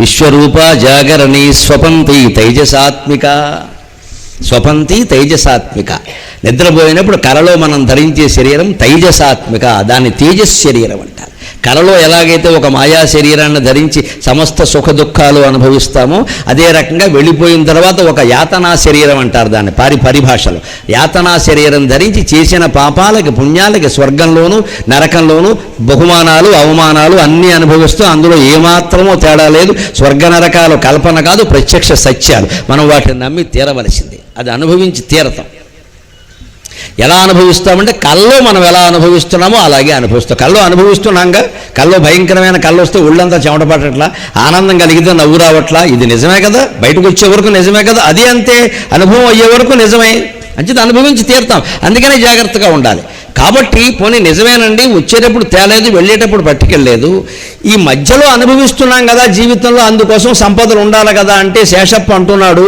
Speaker 2: విశ్వరూప జాగరణి స్వపంతి తైజసాత్మిక. స్వపంతి తైజసాత్మిక. నిద్రపోయినప్పుడు కలలో మనం ధరించే శరీరం తైజసాత్మిక, దాన్ని తేజస్ శరీరం అంటారు. కలలో ఎలాగైతే ఒక మాయా శరీరాన్ని ధరించి సమస్త సుఖ దుఃఖాలు అనుభవిస్తామో అదే రకంగా వెళ్ళిపోయిన తర్వాత ఒక యాతనా శరీరం అంటారు దాన్ని పరిభాషలో. యాతనా శరీరం ధరించి చేసిన పాపాలకి పుణ్యాలకి స్వర్గంలోనూ నరకంలోనూ బహుమానాలు అవమానాలు అన్నీ అనుభవిస్తూ అందులో ఏమాత్రమో తేడా లేదు. స్వర్గ నరకాలు కల్పన కాదు, ప్రత్యక్ష సత్యాలు. మనం వాటిని నమ్మి తీరవలసింది, అది అనుభవించి తీరతాం. ఎలా అనుభవిస్తామంటే కల్లో మనం ఎలా అనుభవిస్తున్నామో అలాగే అనుభవిస్తాం. కల్లో అనుభవిస్తున్నాంగా, కల్లో భయంకరమైన కళ్ళు వస్తే ఒళ్ళంతా చెమట పట్టట్లా, ఆనందం కలిగితే నవ్వు రావట్లా, ఇది నిజమే కదా, బయటకు వచ్చే వరకు నిజమే కదా, అది అంతే, అనుభవం అయ్యే వరకు నిజమే, అంచేది అనుభవించి తీరుతాం. అందుకనే జాగ్రత్తగా ఉండాలి. కాబట్టి పోనీ నిజమేనండి, వచ్చేటప్పుడు తేలేదు, వెళ్ళేటప్పుడు పట్టుకెళ్ళలేదు, ఈ మధ్యలో అనుభవిస్తున్నాం కదా జీవితంలో, అందుకోసం సంపదలు ఉండాలి కదా అంటే శేషప్ప అంటున్నాడు,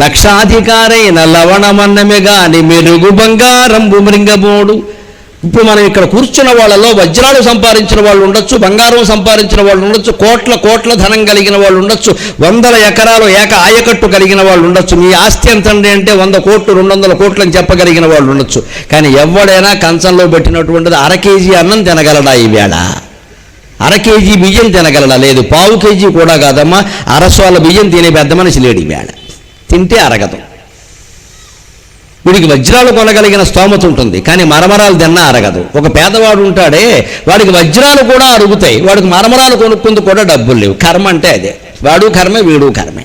Speaker 2: లక్షాధికారైన లవణమన్నమే గాని మెరుగు బంగారంబు మృంగబోడు. ఇప్పుడు మనం ఇక్కడ కూర్చున్న వాళ్ళలో వజ్రాలు సంపాదించిన వాళ్ళు ఉండొచ్చు, బంగారం సంపాదించిన వాళ్ళు ఉండొచ్చు, కోట్ల ధనం కలిగిన వాళ్ళు ఉండొచ్చు, 100 ఎకరాలు ఆయకట్టు కలిగిన వాళ్ళు ఉండొచ్చు. మీ ఆస్తి ఎంతండి అంటే 100 కోట్లు 200 కోట్లు అని చెప్పగలిగిన వాళ్ళు ఉండొచ్చు. కానీ ఎవడైనా కంచంలో పెట్టినటువంటిది 1/2 కేజీ అన్నం తినగలడా ఈవేళ? 1/2 కేజీ బియ్యం తినగలడా? లేదు. 1/4 కేజీ కూడా కాదమ్మా, 1/2 సోల బియ్యం తినే పెద్ద మనిషి లేడు ఈవేళ. తింటే అరగదు. వీడికి వజ్రాలు కొనగలిగిన స్తోమత ఉంటుంది, కానీ మరమరాలు తిన్నా అరగదు. ఒక పేదవాడు ఉంటాడే, వాడికి వజ్రాలు కూడా అరుగుతాయి, వాడికి మరమరాలు కొనుక్కుందుకు కూడా డబ్బులు లేవు. కర్మ అంటే అదే, వాడు కర్మే వీడు కర్మే.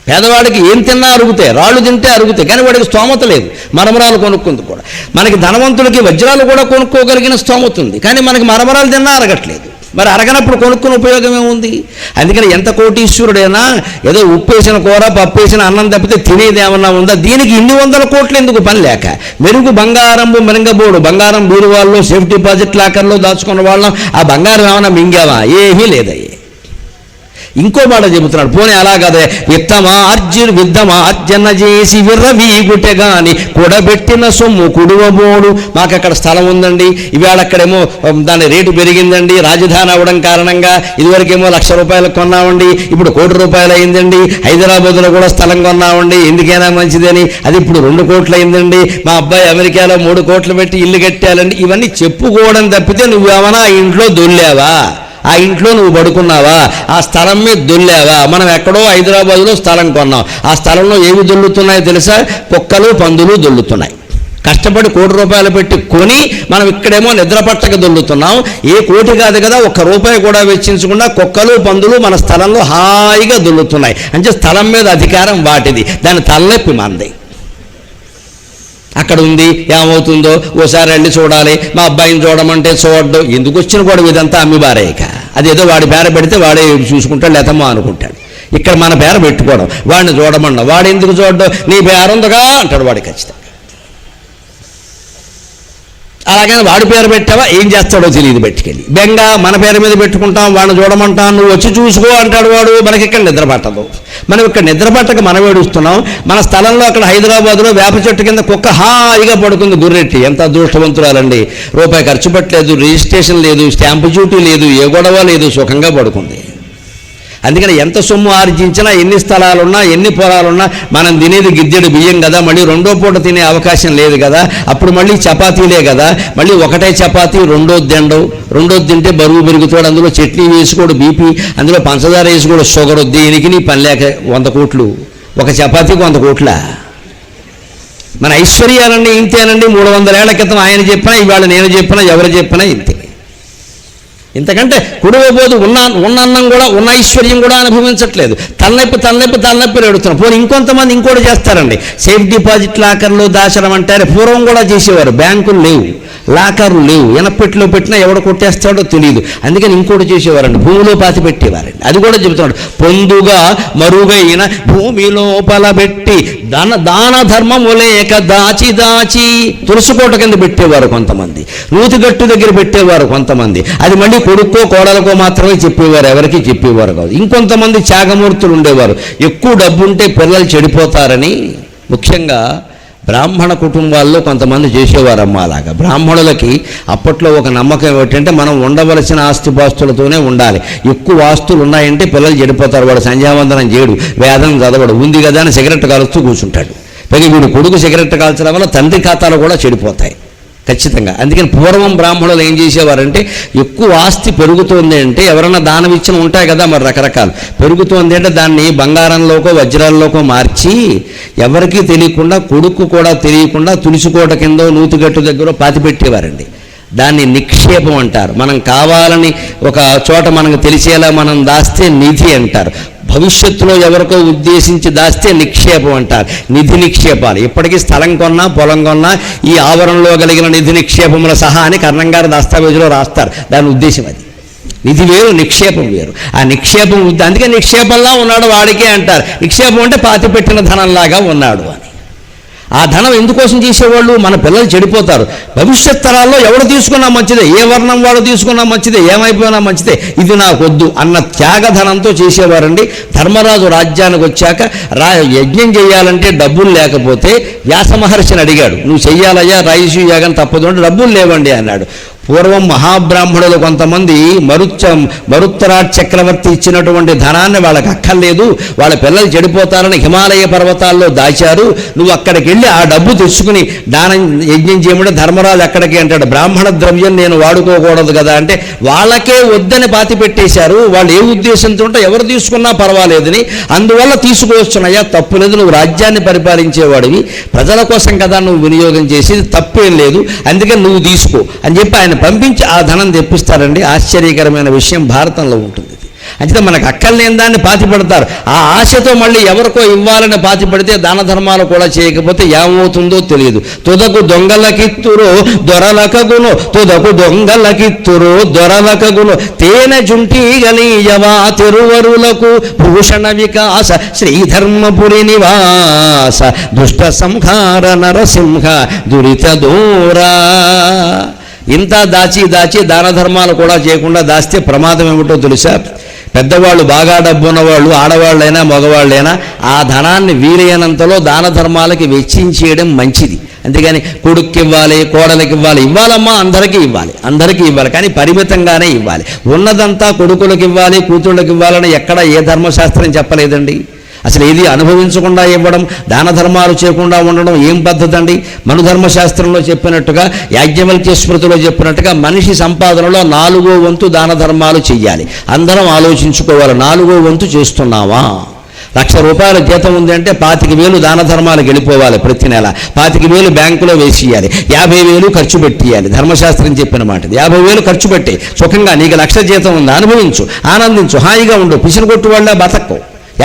Speaker 2: పేదవాడికి ఏం తిన్నా అరుగుతాయి, రాళ్ళు తింటే అరుగుతాయి, కానీ వాడికి స్తోమత లేదు మరమరాలు కొనుక్కుందుకు కూడా. మనకి ధనవంతుడికి వజ్రాలు కూడా కొనుక్కోగలిగిన స్తోమత ఉంది, కానీ మనకి మరమరాలు తిన్నా అరగట్లేదు. మరి అరగనప్పుడు కొనుక్కుని ఉపయోగం ఏముంది? అందుకని ఎంత కోటీశ్వరుడైనా ఏదో ఉప్పేసిన కూర పప్పేసిన అన్నం తప్పితే తినేది ఏమన్నా ఉందా? దీనికి ఇన్ని 100 కోట్లు ఎందుకు పని లేక? మెరుగు బంగారంబు మృంగబోడు. బంగారం బీరువాళ్ళు సేఫ్టీ డిపాజిట్ లాకర్లో దాచుకున్న వాళ్ళం, ఆ బంగారం ఏమైనా మింగావా? ఏమీ లేదయ్యే. ఇంకో మాట చెబుతున్నాడు, పోనీ అలా కదే, విద్దమార్జన చేసి విర్రవీగుటె గాని కూడబెట్టిన సొమ్ము కుడువబోడు. మాకు అక్కడ స్థలం ఉందండి, ఇవాళ అక్కడేమో దాని రేటు పెరిగిందండి, రాజధాని అవ్వడం కారణంగా ఇదివరకేమో 1,00,000 రూపాయలకు కొన్నామండి, ఇప్పుడు 1 కోటి రూపాయలు అయిందండి. హైదరాబాద్లో కూడా స్థలం కొన్నామండి, ఎందుకైనా మంచిదని, అది ఇప్పుడు 2 కోట్లు అయిందండి. మా అబ్బాయి అమెరికాలో 3 కోట్లు పెట్టి ఇల్లు కట్టాలండి. ఇవన్నీ చెప్పుకోవడం తప్పితే నువ్వేమన్నా ఆ ఇంట్లో దొల్లావా? ఆ ఇంట్లో నువ్వు పడుకున్నావా? ఆ స్థలం మీద దొల్లావా? మనం ఎక్కడో హైదరాబాద్లో స్థలం కొన్నాం, ఆ స్థలంలో ఏవి దొల్లుతున్నాయో తెలుసా? కుక్కలు పందులు దొల్లుతున్నాయి. కష్టపడి 1 కోటి రూపాయలు పెట్టి కొని మనం ఇక్కడేమో నిద్రపట్టక దొల్లుతున్నాం. ఏ కోటి కాదు కదా, 1 రూపాయి కూడా వెచ్చించకుండా కుక్కలు పందులు మన స్థలంలో హాయిగా దొల్లుతున్నాయి. అంటే స్థలం మీద అధికారం వాటిది, దాని తలనొప్పి మంది. అక్కడ ఉంది, ఏమవుతుందో ఓసారి వెళ్ళి చూడాలి. మా అబ్బాయిని చూడమంటే చూడడు. ఎందుకు వచ్చిన కూడా ఇదంతా అమ్మిబారేక. అదేదో వాడి పేర పెడితే వాడే చూసుకుంటాడు, లేతమ్మా అనుకుంటాడు. ఇక్కడ మన పేర పెట్టుకోవడం, వాడిని చూడమన్నా వాడు ఎందుకు చూడడు? నీ పేరుందగా అంటాడు వాడి ఖచ్చితంగా. అలాగని వాడి పేరు పెట్టావా, ఏం చేస్తాడో తెలియదు. పెట్టుకెళ్ళి బెంగ మన పేరు మీద పెట్టుకుంటాం, వాడిని చూడమంటాం, నువ్వు వచ్చి చూసుకో అంటాడు వాడు. మనకి ఇక్కడ నిద్ర పట్టదు. మనం ఇక్కడ నిద్ర పట్టక మనం ఏడుస్తున్నాం. మన స్థలంలో అక్కడ హైదరాబాద్లో వేప చెట్టు కింద కుక్క హాయిగా పడుకుంది గుర్రెట్టి. ఎంత అదృష్టవంతురాలండి, రూపాయి ఖర్చు పెట్టలేదు, రిజిస్ట్రేషన్ లేదు, స్టాంపు డ్యూటీ లేదు, ఏ గొడవ లేదు, సుఖంగా పడుకుంది. అందుకని ఎంత సొమ్ము ఆర్జించినా, ఎన్ని స్థలాలున్నా, ఎన్ని పొలాలున్నా మనం తినేది గిద్దెడు బియ్యం కదా, మళ్ళీ రెండో పూట తినే అవకాశం లేదు కదా, అప్పుడు మళ్ళీ చపాతీలే కదా, మళ్ళీ ఒకటే చపాతీ రెండోది తినడం, రెండోది తింటే బరువు పెరుగుతాడు, అందులో చట్నీ వేసుకోడు బీపీ, అందులో పంచదార వేసుకోడు షుగర్, దీనికి నీ పని లేక 100 కోట్లు, ఒక చపాతీకి 100 కోట్ల. మన ఐశ్వర్యాలన్నీ ఇంతేనండి. 300 ఏళ్ల క్రితం ఆయన చెప్పినా, ఇవాళ నేను చెప్పినా, ఎవరు చెప్పినా ఇంతే. ఇంతకంటే కుడివైపోదు ఉన్న అన్నం కూడా, ఉన్న ఐశ్వర్యం కూడా అనుభవించట్లేదు. తలనొప్పి ఎడుతున్నాం. పోనీ ఇంకొంతమంది ఇంకోటి చేస్తారండి, సేఫ్ డిపాజిట్ లాకర్లు దాచడం అంటారు. పూర్వం కూడా చేసేవారు. బ్యాంకులు లేవు, లాకర్లు లేవు, ఎనపెట్టిలో పెట్టినా ఎవడు కొట్టేస్తాడో తెలియదు. అందుకని ఇంకోటి చేసేవారండి, భూమిలో పాతి పెట్టేవారండి. అది కూడా చెబుతున్నాడు, పొందుగా మరుగైన భూమి లోపల పెట్టి దాన ధర్మము లేక దాచి తులసికోట కింద పెట్టేవారు కొంతమంది, నూతిగట్టు దగ్గర పెట్టేవారు కొంతమంది. అది మళ్ళీ కొడుక్కో కోడలకో మాత్రమే చెప్పేవారు, ఎవరికి చెప్పేవారు కాదు. ఇంకొంతమంది త్యాగమూర్తులు ఉండేవారు. ఎక్కువ డబ్బు ఉంటే పిల్లలు చెడిపోతారని ముఖ్యంగా బ్రాహ్మణ కుటుంబాల్లో కొంతమంది చేసేవారమ్మా. అలాగా బ్రాహ్మణులకి అప్పట్లో ఒక నమ్మకం ఏమిటంటే, మనం ఉండవలసిన ఆస్తిపాస్తులతోనే ఉండాలి. ఎక్కువ ఆస్తులు ఉన్నాయంటే పిల్లలు చెడిపోతారు. వాడు సంధ్యావందనం చేయడు, వేదం చదవడు, ఉంది కదా అని సిగరెట్ కాలుస్తూ కూర్చుంటాడు. పైగా వీడు కొడుకు సిగరెట్ కాల్చడం వల్ల తండ్రి ఖాతాలు కూడా చెడిపోతాయి ఖచ్చితంగా. అందుకని పూర్వం బ్రాహ్మణులు ఏం చేసేవారంటే, ఎక్కువ ఆస్తి పెరుగుతోంది అంటే, ఎవరైనా దానం ఇచ్చిన ఉంటాయి కదా మరి రకరకాలు, పెరుగుతోంది అంటే దాన్ని బంగారంలోకో వజ్రాల్లోకో మార్చి ఎవరికీ తెలియకుండా, కొడుకు కూడా తెలియకుండా తులసికోట కింద నూతిగట్టు దగ్గర పాతిపెట్టేవారండి. దాన్ని నిక్షేపం అంటారు. మనం కావాలని ఒక చోట మనకు తెలిసేలా మనం దాస్తే నిధి అంటారు. భవిష్యత్తులో ఎవరికో ఉద్దేశించి దాస్తే నిక్షేపం అంటారు. నిధి నిక్షేపాలు ఇప్పటికీ స్థలం కొన్నా, పొలం కొన్నా ఈ ఆవరణలో కలిగిన నిధి నిక్షేపముల సహా అని కర్ణంగారు దస్తావేజులో రాస్తారు. దాని ఉద్దేశం అది. నిధి వేరు, నిక్షేపం వేరు. ఆ నిక్షేపం అందుకే నిక్షేపంలా ఉన్నాడు వాడికే అంటారు. నిక్షేపం అంటే పాతిపెట్టిన ధనంలాగా ఉన్నాడు అని. ఆ ధనం ఎందుకోసం చేసేవాళ్ళు? మన పిల్లలు చెడిపోతారు. భవిష్యత్ తరాల్లో ఎవడు తీసుకున్నా మంచిదే, ఏ వర్ణం వాడు తీసుకున్నా మంచిదే, ఏమైపోయినా మంచిదే, ఇది నాకొద్దు అన్న త్యాగధనంతో చేసేవారండి. ధర్మరాజు రాజ్యానికి వచ్చాక యజ్ఞం చేయాలంటే డబ్బులు లేకపోతే వ్యాస మహర్షిని అడిగాడు, నువ్వు చెయ్యాలయ్యా రాయసు యాగం తప్పదు అంటే, డబ్బులు లేవండి అన్నాడు. పూర్వం మహాబ్రాహ్మణులు కొంతమంది మరుత్తరాట్ చక్రవర్తి ఇచ్చినటువంటి ధనాన్ని వాళ్ళకి అక్కర్లేదు, వాళ్ళ పిల్లలు చెడిపోతారని హిమాలయ పర్వతాల్లో దాచారు. నువ్వు అక్కడికి వెళ్ళి ఆ డబ్బు తెచ్చుకుని దానం యజ్ఞం చేయమంటే, ధర్మరాజు అక్కడికి అంటాడు, బ్రాహ్మణ ద్రవ్యం నేను వాడుకోకూడదు కదా అంటే, వాళ్ళకే వద్దని పాతి పెట్టేశారు. వాళ్ళు ఏ ఉద్దేశంతో ఉంటే ఎవరు తీసుకున్నా పర్వాలేదని, అందువల్ల తీసుకువస్తున్నాయా, తప్పులేదు, నువ్వు రాజ్యాన్ని పరిపాలించేవాడివి, ప్రజల కోసం కదా నువ్వు వినియోగం చేసేది, తప్పేం లేదు, అందుకని నువ్వు తీసుకో అని చెప్పి ఆయన పంపించి ఆ ధనం తెప్పిస్తారండి. ఆశ్చర్యకరమైన విషయం భారతంలో ఉంటుంది. అంటే మనకు అక్కర్లేని దాన్ని పాతిపెడతారు. ఆ ఆశతో మళ్ళీ ఎవరికో ఇవ్వాలని పాతిపెడితే దాన ధర్మాలు కూడా చేయకపోతే ఏమవుతుందో తెలియదు. తుదకు దొంగలకిత్తురో దొరలకగును, తుదకు దొంగలకిత్తురో దొరలకగును, తేనె జుంటి గలీయవా తిరువరులకు భూషణ వికాస శ్రీధర్మపురి నివాస దుష్ట సంహార నరసింహ దురిత దూరా. ఇంత దాచి దాన ధర్మాలు కూడా చేయకుండా దాస్తే ప్రమాదం ఏమిటో తెలుసా? పెద్దవాళ్ళు, బాగా డబ్బున్నవాళ్ళు, ఆడవాళ్ళైనా మగవాళ్ళైనా ఆ ధనాన్ని వీలైనంతలో దాన ధర్మాలకి వెచ్చించేయడం మంచిది. అంతేగాని కొడుక్కి ఇవ్వాలి, కోడలికి ఇవ్వాలి, ఇవ్వాలమ్మా, అందరికీ ఇవ్వాలి, కానీ పరిమితంగానే ఇవ్వాలి. ఉన్నదంతా కొడుకులకు ఇవ్వాలి, కూతుళ్ళకి ఇవ్వాలని ఎక్కడ ఏ ధర్మశాస్త్రం చెప్పలేదండి. అసలు ఏది అనుభవించకుండా ఇవ్వడం, దాన ధర్మాలు చేయకుండా ఉండడం ఏం పద్ధతి అండి? మనుధర్మశాస్త్రంలో చెప్పినట్టుగా, యాజ్ఞవల్క్య స్మృతిలో చెప్పినట్టుగా మనిషి సంపాదనలో 4వ వంతు దాన ధర్మాలు చెయ్యాలి. అందరం ఆలోచించుకోవాలి, 4వ వంతు చేస్తున్నావా? 1,00,000 రూపాయల జీతం ఉంది అంటే 25,000 దాన ధర్మాలకు వెళ్ళిపోవాలి. ప్రతి నెల 25,000 బ్యాంకులో వేసేయాలి, 50,000 ఖర్చు పెట్టేయాలి. ధర్మశాస్త్రం చెప్పిన మాట. 50,000 ఖర్చు పెట్టి సుఖంగా, నీకు 1,00,000 జీతం ఉంది, అనుభవించు, ఆనందించు, హాయిగా ఉండు, పిసిరు కొట్టు వాళ్ళ బతక్కు.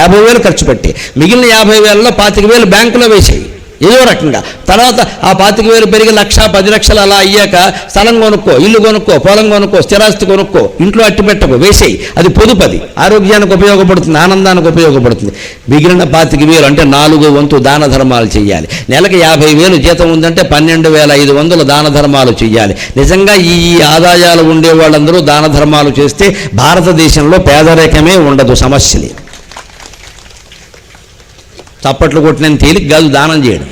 Speaker 2: 50,000 ఖర్చు పెట్టి మిగిలిన 50,000లో 25,000 బ్యాంకులో వేసేయి ఏదో రకంగా. తర్వాత ఆ 25,000 పెరిగి 1,00,000, 10 లక్షలు అలా అయ్యాక స్థలం కొనుక్కో, ఇల్లు కొనుక్కో, పొలం కొనుక్కో, స్థిరాస్తి కొనుక్కో, ఇంట్లో అట్టి పెట్టకు, వేసేయి. అది పొదుపది, ఆరోగ్యానికి ఉపయోగపడుతుంది, ఆనందానికి ఉపయోగపడుతుంది. మిగిలిన 25,000 అంటే 4వ వంతు దాన ధర్మాలు చేయాలి. నెలకి 50,000 జీతం ఉందంటే 12,500 దాన ధర్మాలు చేయాలి. నిజంగా ఈ ఆదాయాలు ఉండే వాళ్ళందరూ దాన ధర్మాలు చేస్తే భారతదేశంలో పేదరికమే ఉండదు, సమస్యలే. చప్పట్లు కొట్టినంత తేలిక కాదు దానం చేయడం.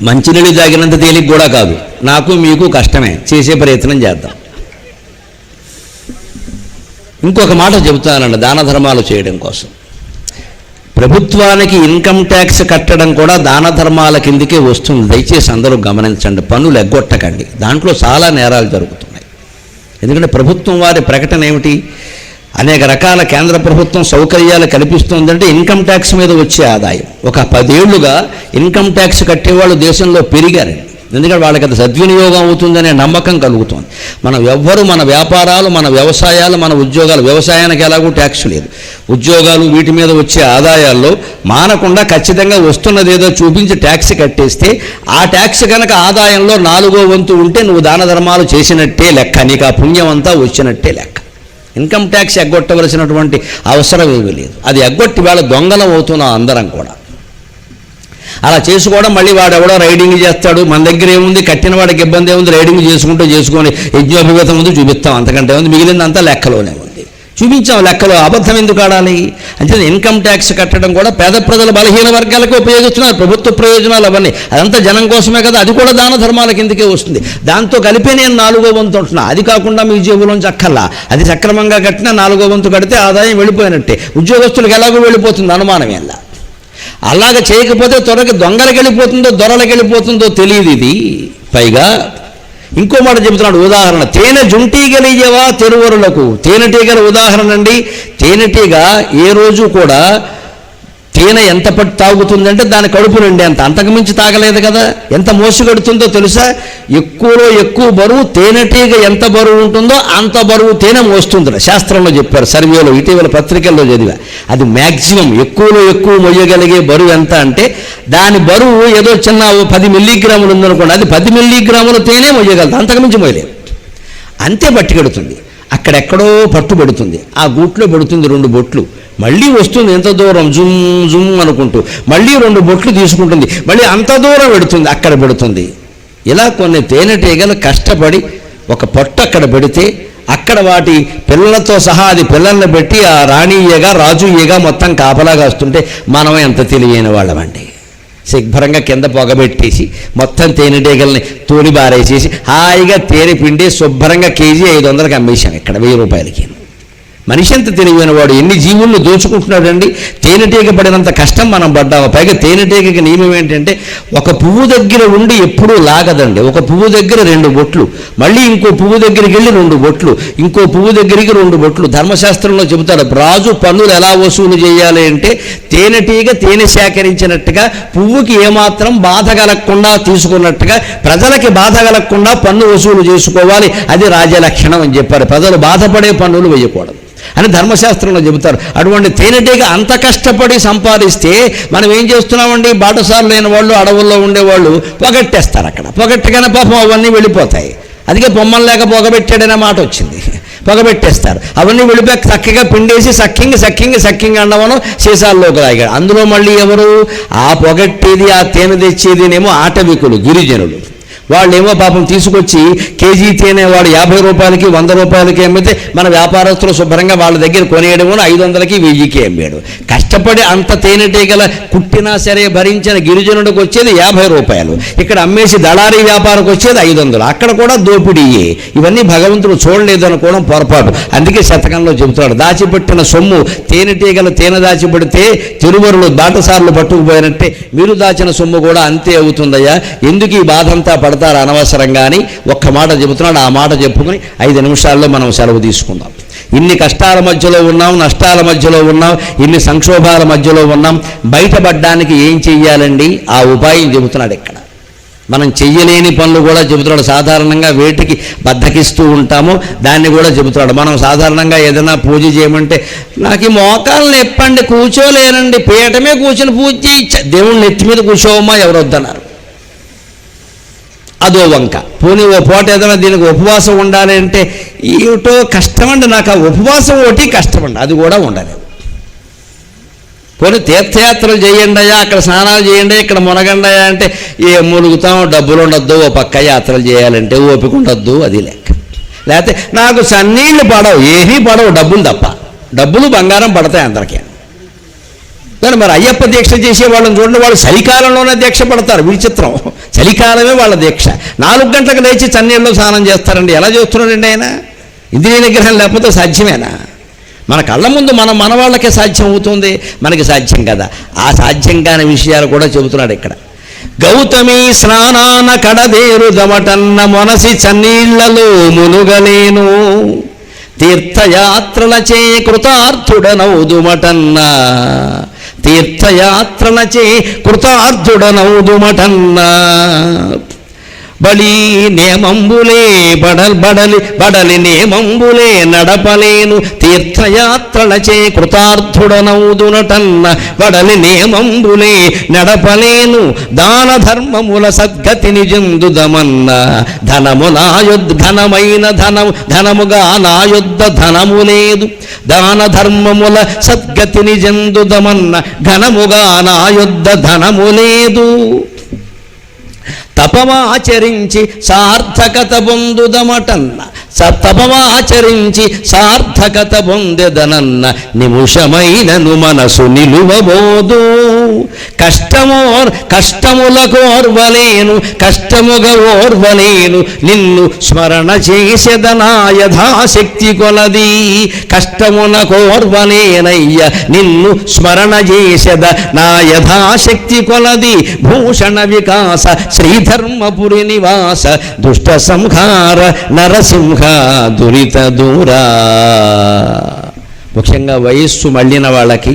Speaker 2: మంచినీళ్ళు తాగినంత తేలిక కూడా కాదు. నాకు మీకు కష్టమే, చేసే ప్రయత్నం చేద్దాం. ఇంకొక మాట చెబుతానండి దాన ధర్మాలు చేయడం కోసం. ప్రభుత్వానికి ఇన్కమ్ ట్యాక్స్ కట్టడం కూడా దాన ధర్మాల కిందకే వస్తుంది. దయచేసి అందరూ గమనించండి, పన్నులు ఎగ్గొట్టకండి. దాంట్లో చాలా నేరాలు జరుగుతున్నాయి. ఎందుకంటే ప్రభుత్వం వారి ప్రకటన ఏమిటి, అనేక రకాల కేంద్ర ప్రభుత్వం సౌకర్యాలు కల్పిస్తుందంటే ఇన్కమ్ ట్యాక్స్ మీద వచ్చే ఆదాయం. ఒక 10 ఏళ్లుగా ఇన్కమ్ ట్యాక్స్ కట్టేవాళ్ళు దేశంలో పెరిగారండి. ఎందుకంటే వాళ్ళకి అది సద్వినియోగం అవుతుందనే నమ్మకం కలుగుతుంది. మనం ఎవ్వరూ మన వ్యాపారాలు, మన వ్యవసాయాలు, మన ఉద్యోగాలు, వ్యవసాయానికి ఎలాగూ ట్యాక్స్ లేదు, ఉద్యోగాలు వీటి మీద వచ్చే ఆదాయాల్లో మానకుండా ఖచ్చితంగా వస్తున్నదేదో చూపించి ట్యాక్స్ కట్టేస్తే ఆ ట్యాక్స్ కనుక ఆదాయంలో 4వ వంతు ఉంటే నువ్వు దాన ధర్మాలు చేసినట్టే లెక్క, నీకు ఆ పుణ్యం అంతా వచ్చినట్టే లెక్క. ఇన్కమ్ ట్యాక్స్ ఎగ్గొట్టవలసినటువంటి అవసరం ఏమీ లేదు. అది ఎగ్గొట్టి వాళ్ళ దొంగలం అవుతున్నాం అందరం కూడా. అలా చేసుకోవడం మళ్ళీ వాడు ఎవడో రైడింగ్ చేస్తాడు, మన దగ్గర ఏముంది, కట్టిన వాడికి ఇబ్బంది ఏముంది, రైడింగ్ చేసుకొని యజ్ఞోపవేతం ముందు చూపిస్తాం, అంతకంటే ఉంది, మిగిలిందంతా లెక్కలోనే ఉంది, చూపించాం లెక్కలో. అబద్ధం ఎందుకు ఆడాలి అంటే ఇన్కమ్ ట్యాక్స్ కట్టడం కూడా పేద ప్రజల బలహీన వర్గాలకు ఉపయోగిస్తున్నారు. ప్రభుత్వ ప్రయోజనాలు అవన్నీ అదంతా జనం కోసమే కదా, అది కూడా దాన ధర్మాల కిందకే వస్తుంది. దాంతో కలిపి నేను 4వ వంతు ఉంటున్నా, అది కాకుండా మీ జేబులోంచి అక్కర్లా. అది సక్రమంగా కట్టినా 4వ వంతు కడితే ఆదాయం వెళ్ళిపోయినట్టే. ఉద్యోగస్తులకు ఎలాగో వెళ్ళిపోతుంది, అనుమానం ఎలా. అలాగ చేయకపోతే త్వరగా దొంగలకు వెళ్ళిపోతుందో దొరలకు వెళ్ళిపోతుందో తెలియదు ఇది. పైగా ఇంకో మాట చెబుతున్నాడు, ఉదాహరణ, తేనె జుంటీగలియవా తెరువరులకు. తేనెటీగల ఉదాహరణ అండి. తేనెటీగ ఏ రోజు కూడా తేనె ఎంత పట్టు తాగుతుందంటే దాని కడుపు నిండే అంతకుమించి తాగలేదు కదా. ఎంత మోసుగడుతుందో తెలుసా, ఎక్కువలో ఎక్కువ బరువు తేనెటీగ ఎంత బరువు ఉంటుందో అంత బరువు తేనె మోస్తుందిరా, శాస్త్రంలో చెప్పారు. సర్వేలో ఇటీవల పత్రికల్లో చదివా. అది మ్యాక్సిమం ఎక్కువలో ఎక్కువ మొయ్యగలిగే బరువు ఎంత అంటే దాని బరువు ఏదో చిన్న 10 మిల్లీగ్రాములు ఉందనుకోండి, అది 10 మిల్లీగ్రాములు తేనె మొయ్యగలదు, అంతకుమించి మొయ్యలేదు. అంతే పట్టుకెడుతుంది. అక్కడెక్కడో పట్టు పెడుతుంది, ఆ గూట్లో పెడుతుంది 2 బొట్లు, మళ్ళీ వస్తుంది ఎంత దూరం జుమ్ జుమ్ అనుకుంటూ, మళ్ళీ 2 బొట్లు తీసుకుంటుంది, మళ్ళీ అంత దూరం పెడుతుంది, అక్కడ పెడుతుంది. ఇలా కొన్ని తేనెటీగలు కష్టపడి ఒక పొట్టు అక్కడ పెడితే అక్కడ వాటి పిల్లలతో సహా అది పిల్లల్ని పెట్టి ఆ రాణి ఈగ రాజు ఈగ మొత్తం కాపలాగా వస్తుంటే మనం ఎంత తెలియని వాళ్ళమండి. శుభ్రంగా కింద పొగబెట్టేసి మొత్తం తేనెటీగల్ని తోలి బారేసేసి హాయిగా తేనె పిండి శుభ్రంగా కేజీ 500కి అమ్మేశాం ఇక్కడ 1000 రూపాయలకి. మనిషి ఎంత తెలివైన వాడు, ఎన్ని జీవులను దోచుకుంటున్నాడండి. తేనెటీగ పడినంత కష్టం మనం పడ్డాము. పైగా తేనెటీగకి నియమం ఏంటంటే ఒక పువ్వు దగ్గర ఉండి ఎప్పుడూ లాగదండి. ఒక పువ్వు దగ్గర 2 బొట్లు, మళ్ళీ ఇంకో పువ్వు దగ్గరికి వెళ్ళి 2 బొట్లు, ఇంకో పువ్వు దగ్గరికి 2 బొట్లు. ధర్మశాస్త్రంలో చెబుతాడు రాజు పన్నులు ఎలా వసూలు చేయాలి అంటే తేనెటీగ తేనె సేకరించినట్టుగా పువ్వుకి ఏమాత్రం బాధ కలగకుండా తీసుకున్నట్టుగా ప్రజలకి బాధ కలగకుండా పన్ను వసూలు చేసుకోవాలి. అది రాజలక్షణం అని చెప్పారు. ప్రజలు బాధపడే పన్నులు వేయకూడదు అని ధర్మశాస్త్రంలో చెబుతారు. అటువంటి తేనెటీగ అంత కష్టపడి సంపాదిస్తే మనం ఏం చేస్తున్నామండి, బాటసారులు లేని వాళ్ళు, అడవుల్లో ఉండేవాళ్ళు పొగట్టేస్తారు. అక్కడ పొగట్టగానే పాపం అవన్నీ వెళ్ళిపోతాయి. అందుకే బొమ్మలు లేక పొగబెట్టాడనే మాట వచ్చింది. పొగబెట్టేస్తారు, అవన్నీ వెళ్ళిపోయి చక్కగా పిండేసి సక్కింగ్ అన్నవనం సీసాల్లోకి తాగాడు. అందులో మళ్ళీ ఎవరు, ఆ పొగట్టేది ఆ తేనె తెచ్చేదినేమో ఆటవికులు, గిరిజనులు. వాళ్ళేమో పాపం తీసుకొచ్చి కేజీ తేనె వాడు 50 రూపాయలకి 100 రూపాయలకి అమ్మితే మన వ్యాపారస్తులు శుభ్రంగా వాళ్ళ దగ్గర కొనేయడం 500కి 1000కి అమ్మాడు. కష్టపడి అంత తేనెటీగల కుట్టినా సరే భరించిన గిరిజనుడికి వచ్చేది 50 రూపాయలు, ఇక్కడ అమ్మేసి దళారీ వ్యాపారకు వచ్చేది 500. అక్కడ కూడా దోపిడీయే. ఇవన్నీ భగవంతుడు చూడలేదు అనుకోవడం పొరపాటు. అందుకే శతకంలో చెబుతున్నాడు, దాచిపెట్టిన సొమ్ము తేనెటీగలు తేనె దాచిపెడితే తిరువరులు బాటసార్లు పట్టుకుపోయినట్టే మీరు దాచిన సొమ్ము కూడా అంతే అవుతుందయ్యా. ఎందుకు ఈ బాధ అంతా పడతారు అనవసరంగా అని ఒక్క మాట చెబుతున్నాడు. ఆ మాట చెప్పుకుని 5 నిమిషాల్లో మనం సెలవు తీసుకుందాం. ఇన్ని కష్టాల మధ్యలో ఉన్నాం, నష్టాల మధ్యలో ఉన్నాం, ఇన్ని సంక్షోభాల మధ్యలో ఉన్నాం. బయటపడడానికి ఏం చెయ్యాలండి, ఆ ఉపాయం చెబుతున్నాడు ఇక్కడ. మనం చెయ్యలేని పనులు కూడా చెబుతున్నాడు. సాధారణంగా వేటికి బద్దకిస్తూ ఉంటామో దాన్ని కూడా చెబుతున్నాడు. మనం సాధారణంగా ఏదైనా పూజ చేయమంటే నాకు ఈ మోకాలు నొప్పండి కూర్చోలేనండి, పీఠమే కూర్చొని పూజ చేయించ, దేవుని నెత్తి మీద కూర్చోవమ్మా ఎవరు వద్దన్నారు. అదో వంక. పోనీ ఓ పూట ఏదైనా దీనికి ఉపవాసం ఉండాలి అంటే ఏమిటో కష్టమండి, నాకు ఆ ఉపవాసం ఒకటి కష్టమండి, అది కూడా ఉండాలి. పోనీ తీర్థయాత్రలు చేయండి అయ్యా, అక్కడ స్నానాలు చేయండి, ఇక్కడ మునగండి అంటే ఏ మునుగుతాం, డబ్బులు ఉండొద్దు, ఓ పక్క యాత్రలు చేయాలంటే ఓపిక ఉండొద్దు, అది లెక్క. లేకపోతే నాకు సన్నీళ్ళు పడవు, ఏమీ పడవు, డబ్బులు తప్ప. డబ్బులు బంగారం పడతాయి అందరికీ. కానీ మరి అయ్యప్ప దీక్ష చేసే వాళ్ళని చూడండి, వాళ్ళు చలికాలంలోనే దీక్ష పడతారు. విచిత్రం, చలికాలమే వాళ్ళ దీక్ష. 4 గంటలకు లేచి చన్నీళ్ళలో స్నానం చేస్తారండి. ఎలా చేస్తున్నాడండి ఆయన? ఇంద్రియ నిగ్రహం లేకపోతే సాధ్యమేనా? మన కళ్ళ ముందు మన వాళ్ళకే సాధ్యం అవుతుంది, మనకి సాధ్యం కదా. ఆ సాధ్యం కాని విషయాలు కూడా చెబుతున్నాడు ఇక్కడ. గౌతమి స్నానాన కడదేరు దమటన్న మొనసి చన్నీళ్లలో మునుగలేను, తీర్థయాత్రలచే కృతార్థుడనౌదుమటన్న, తీర్థయాత్రలచే కృతార్థుడనౌదుమటన్న. బలి నేమంబులే బడలి నేమంబులే నడపలేను, తీర్థయాత్రలచే కృతార్థుడనౌదునటన్న. బడలి నేమంబులే నడపలేను, దాన ధర్మముల సద్గతిని జందుదమన్న. ఘనమైన ధనముగా నా యొద్ద ధనము లేదు, దాన ధర్మముల సద్గతిని జందుదమన్న. ఘనముగా నా యొద్ద ధనము లేదు, తపమాచరించి సార్థకత పొందుదమటన్న. తపమాచరించి సార్థకత పొందెదనన్న. నిముషమైనను మనసు నిలువబోదు, కష్టములకు ఓర్వలేను, కష్టముగా ఓర్వలేను. నిన్ను స్మరణ చేసెదనా యథాశక్తి కొలది, కష్టమునకు ఓర్వలేనయ్య నిన్ను స్మరణ చేసెద నా యథాశక్తి కొలది. భూషణ వికాస శ్రీధర్మపురి నివాస, దుష్ట సంహార నరసింహ దురిత దూరా. ముఖ్యంగా వయస్సు మళ్ళిన వాళ్ళకి,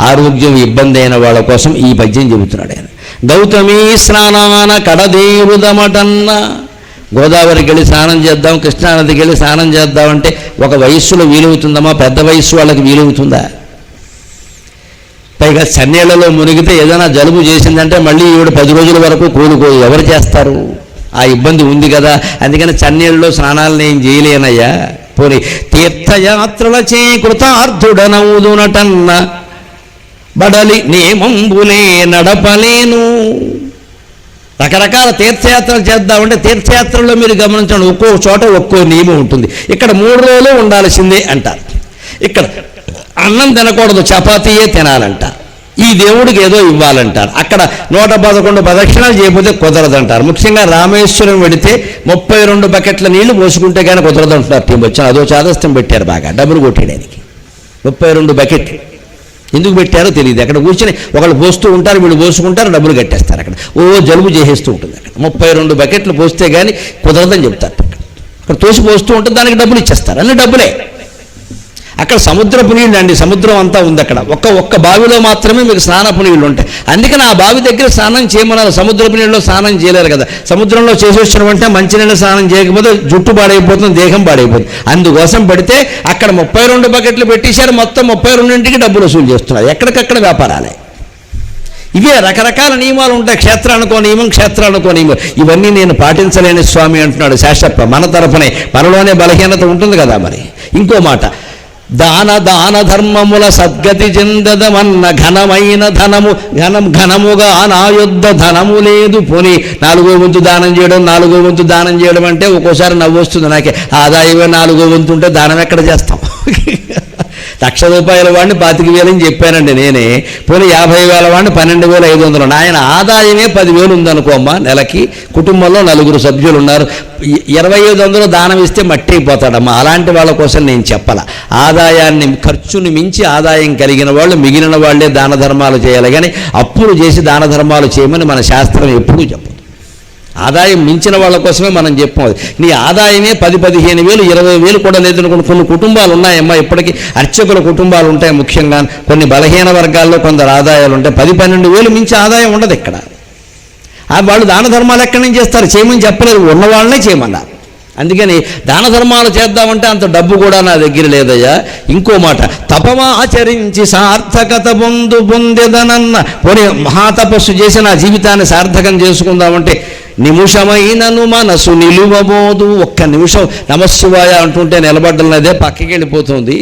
Speaker 2: ఆరోగ్యం ఇబ్బంది అయిన వాళ్ళ కోసం ఈ పద్యం చెబుతున్నాడు ఆయన. గౌతమి స్నానాన కడదేవుదమటన్న. గోదావరికి వెళ్ళి స్నానం చేద్దాం, కృష్ణానదికి వెళ్ళి స్నానం చేద్దామంటే ఒక వయస్సులో వీలవుతుందమ్మా? పెద్ద వయస్సు వాళ్ళకి వీలవుతుందా? పైగా చన్నీళ్లలో మునిగితే ఏదైనా జలుబు చేసిందంటే మళ్ళీ ఈవిడ 10 రోజుల వరకు కోలుకోదు. ఎవరు చేస్తారు? ఆ ఇబ్బంది ఉంది కదా. అందుకని చన్నీళ్ళలో స్నానాలు నేను చేయలేనయ్యా. పోనీ తీర్థయాత్రలచే కృతార్థుడనవుదునటన్న. బడలి నేమంబులే నడపలేను. రకరకాల తీర్థయాత్రలు చేద్దామంటే తీర్థయాత్రల్లో మీరు గమనించండి, ఒక్కో చోట ఒక్కో నియమం ఉంటుంది. ఇక్కడ 3 రోజులు ఉండాల్సిందే అంటారు. ఇక్కడ అన్నం తినకూడదు, చపాతీయే తినాలంటారు. ఈ దేవుడికి ఏదో ఇవ్వాలంటారు. అక్కడ 111 ప్రదక్షిణాలు చేయకపోతే కుదరదంటారు. ముఖ్యంగా రామేశ్వరం వెడితే 32 బకెట్ల నీళ్లు పోసుకుంటే కానీ కుదరదంటున్నారు. టీం వచ్చాను, అదో చాదస్తం పెట్టారు బాగా డబ్బులు కొట్టేయడానికి. 32 బకెట్లు ఎందుకు పెట్టారో తెలియదు. అక్కడ కూర్చొని ఒకళ్ళు పోస్తూ ఉంటారు, వీళ్ళు పోసుకుంటారు, డబ్బులు కట్టేస్తారు. అక్కడ జలుబు చేసేస్తూ ఉంటుంది. అక్కడ 32 బకెట్లు పోస్తే కానీ కుదరదని చెప్తారు. అక్కడ తోసి పోస్తూ ఉంటుంది, దానికి డబ్బులు ఇచ్చేస్తారు. అన్ని డబ్బులే. అక్కడ సముద్రపు నీళ్ళు అండి, సముద్రం అంతా ఉంది అక్కడ. ఒక్క బావిలో మాత్రమే మీకు స్నానపు నీళ్ళు ఉంటాయి. అందుకని ఆ బావి దగ్గర స్నానం చేయమన్నారు. సముద్రపు నీళ్ళలో స్నానం చేయలేరు కదా. సముద్రంలో చేసేసినవంటే మంచినీళ్ళ స్నానం చేయకపోతే జుట్టు పాడైపోతుంది, దేహం పాడైపోతుంది. అందుకోసం పెడితే అక్కడ 32 బకెట్లు పెట్టేశారు. మొత్తం 32ంటికి డబ్బులు వసూలు చేస్తున్నారు. ఎక్కడికక్కడ వ్యాపారాలే. ఇవే రకరకాల నియమాలు ఉంటాయి. క్షేత్రానికో నియమం, క్షేత్రానికో నియమం. ఇవన్నీ నేను పాటించలేని స్వామి అంటున్నాడు శాస్త్రప్ప. మన తరఫునే, మనలోనే బలహీనత ఉంటుంది కదా. మరి ఇంకో మాట, దాన ధర్మముల సద్గతి చెందదమన్న. ఘనమైన ఘనముగా నా యొద్ద ధనము లేదు. పోనీ 4వ వంతు దానం చేయడం, 4వ వంతు దానం చేయడం అంటే ఒక్కోసారి నవ్వు వస్తుంది నాకే. ఆదాయమే 4వ వంతు ఉంటే దానం ఎక్కడ చేస్తాం? 1,00,000 రూపాయల వాడిని 25,000 అని చెప్పానండి నేనే. పోనీ 50,000 వాడిని 12,500. నాయన ఆదాయమే 10,000 ఉందనుకోమ్మా నెలకి. కుటుంబంలో 4 సభ్యులు ఉన్నారు. 2,500 దానం ఇస్తే మట్టి అయిపోతాడమ్మా. అలాంటి వాళ్ళ కోసం నేను చెప్పాల. ఆదాయాన్ని, ఖర్చుని మించి ఆదాయం కలిగిన వాళ్ళు, మిగిలిన వాళ్ళే దాన ధర్మాలు చేయాలి. కానీ అప్పులు చేసి దాన ధర్మాలు చేయమని మన శాస్త్రం ఎప్పుడూ చెప్పదు. ఆదాయం మించిన వాళ్ళ కోసమే మనం చెప్పాం. నీ ఆదాయమే 10,000-15,000, 20,000 కూడా లేదనుకోండి. కొన్ని కుటుంబాలు ఉన్నాయమ్మా, ఇప్పటికీ అర్చకుల కుటుంబాలు ఉంటాయి. ముఖ్యంగా కొన్ని బలహీన వర్గాల్లో కొందరు ఆదాయాలు ఉంటాయి. 10,000-12,000 మించి ఆదాయం ఉండదు ఇక్కడ. వాళ్ళు దాన ధర్మాలు ఎక్కడి నుంచి చేస్తారు? చేయమని చెప్పలేదు, ఉన్నవాళ్ళనే చేయమన్నారు. అందుకని దాన ధర్మాలు చేద్దామంటే అంత డబ్బు కూడా నా దగ్గర లేదయ్యా. ఇంకో మాట, తపమాచరించి సార్థకత పొందెదనన్న. పోనీ మహాతపస్సు చేసి నా జీవితాన్ని సార్థకం చేసుకుందామంటే నిమిషమైనను మనసు నిలువబోదు. ఒక్క నిమిషం నమశివాయ అంటుంటే నిలబడ్డలదే పక్కకి వెళ్ళిపోతుంది.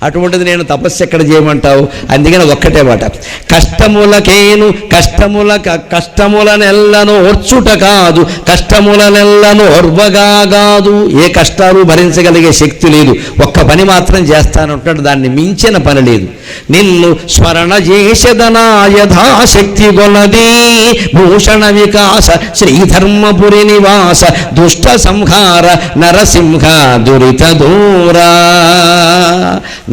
Speaker 2: అటువంటిది నేను తపస్సు ఎక్కడ చేయమంటావు? అందుకని ఒక్కటే మాట, కష్టములనెల్లను ఓర్చుట కాదు, కష్టములనెల్లను ఓర్వగా కాదు. ఏ కష్టాలు భరించగలిగే శక్తి లేదు. ఒక్క పని మాత్రం చేస్తానంటాడు, దాన్ని మించిన పని లేదు. నిన్ను స్మరణ చేసెదనా యథాశక్తి గొలది. భూషణ వికాస శ్రీధర్ ధర్మపురి నివాస దుష్ట సంహార నరసింహ దురిత దూరా.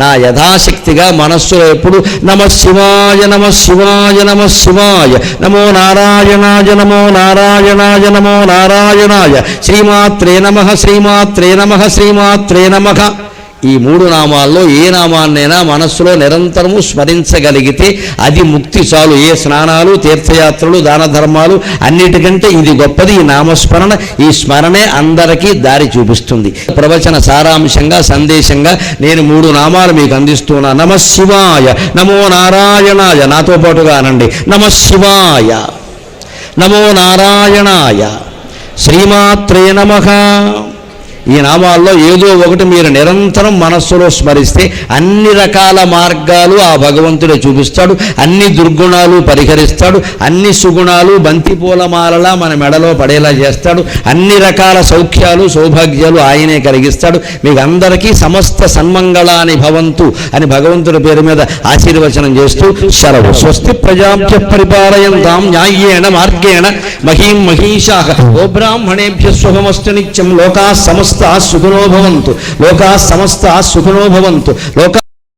Speaker 2: నా యథాశక్తిగా మనస్సులో ఎప్పుడు నమ శివాయ నమ శివాయ నమ శివాయ, నమో నారాయణాయ నమో నారాయణాయ నమో నారాయణాయ, శ్రీమాత్రే నమః శ్రీమాత్రే నమః శ్రీమాత్రే నమః. ఈ 3 నామాల్లో ఏ నామాన్నైనా మనస్సులో నిరంతరము స్మరించగలిగితే అది ముక్తి చాలు. ఏ స్నానాలు, తీర్థయాత్రలు, దాన ధర్మాలు అన్నిటికంటే ఇది గొప్పది ఈ నామస్మరణ. ఈ స్మరణే అందరికీ దారి చూపిస్తుంది. ప్రవచన సారాంశంగా, సందేశంగా నేను 3 నామాలు మీకు అందిస్తున్నా. నమ శివాయ, నమో నారాయణాయ, నాతో పాటుగా అనండి. నమ శివాయ, నమో నారాయణాయ, శ్రీమాత్రే నమః. ఈ నామాల్లో ఏదో ఒకటి మీరు నిరంతరం మనస్సులో స్మరిస్తే అన్ని రకాల మార్గాలు ఆ భగవంతుడే చూపిస్తాడు. అన్ని దుర్గుణాలు పరిహరిస్తాడు. అన్ని సుగుణాలు బంతిపూలమాలలా మన మెడలో పడేలా చేస్తాడు. అన్ని రకాల సౌఖ్యాలు, సౌభాగ్యాలు ఆయనే కలిగిస్తాడు. మీకు అందరికీ సమస్త సన్మంగళాని భవంతు అని భగవంతుడి పేరు మీద ఆశీర్వచనం చేస్తూ సెలవు. స్వస్తి ప్రజాభ్య పరిపాలయంతాం న్యాయేణ మార్గేణ మహీం మహీషాః. గోబ్రాహ్మణేభ్యః శుభమస్తు నిత్యం. లోకాః సమస్తాః సుఖినో భవంతు. లోకాః సమస్తాః సుఖినో భవంతు. లోకా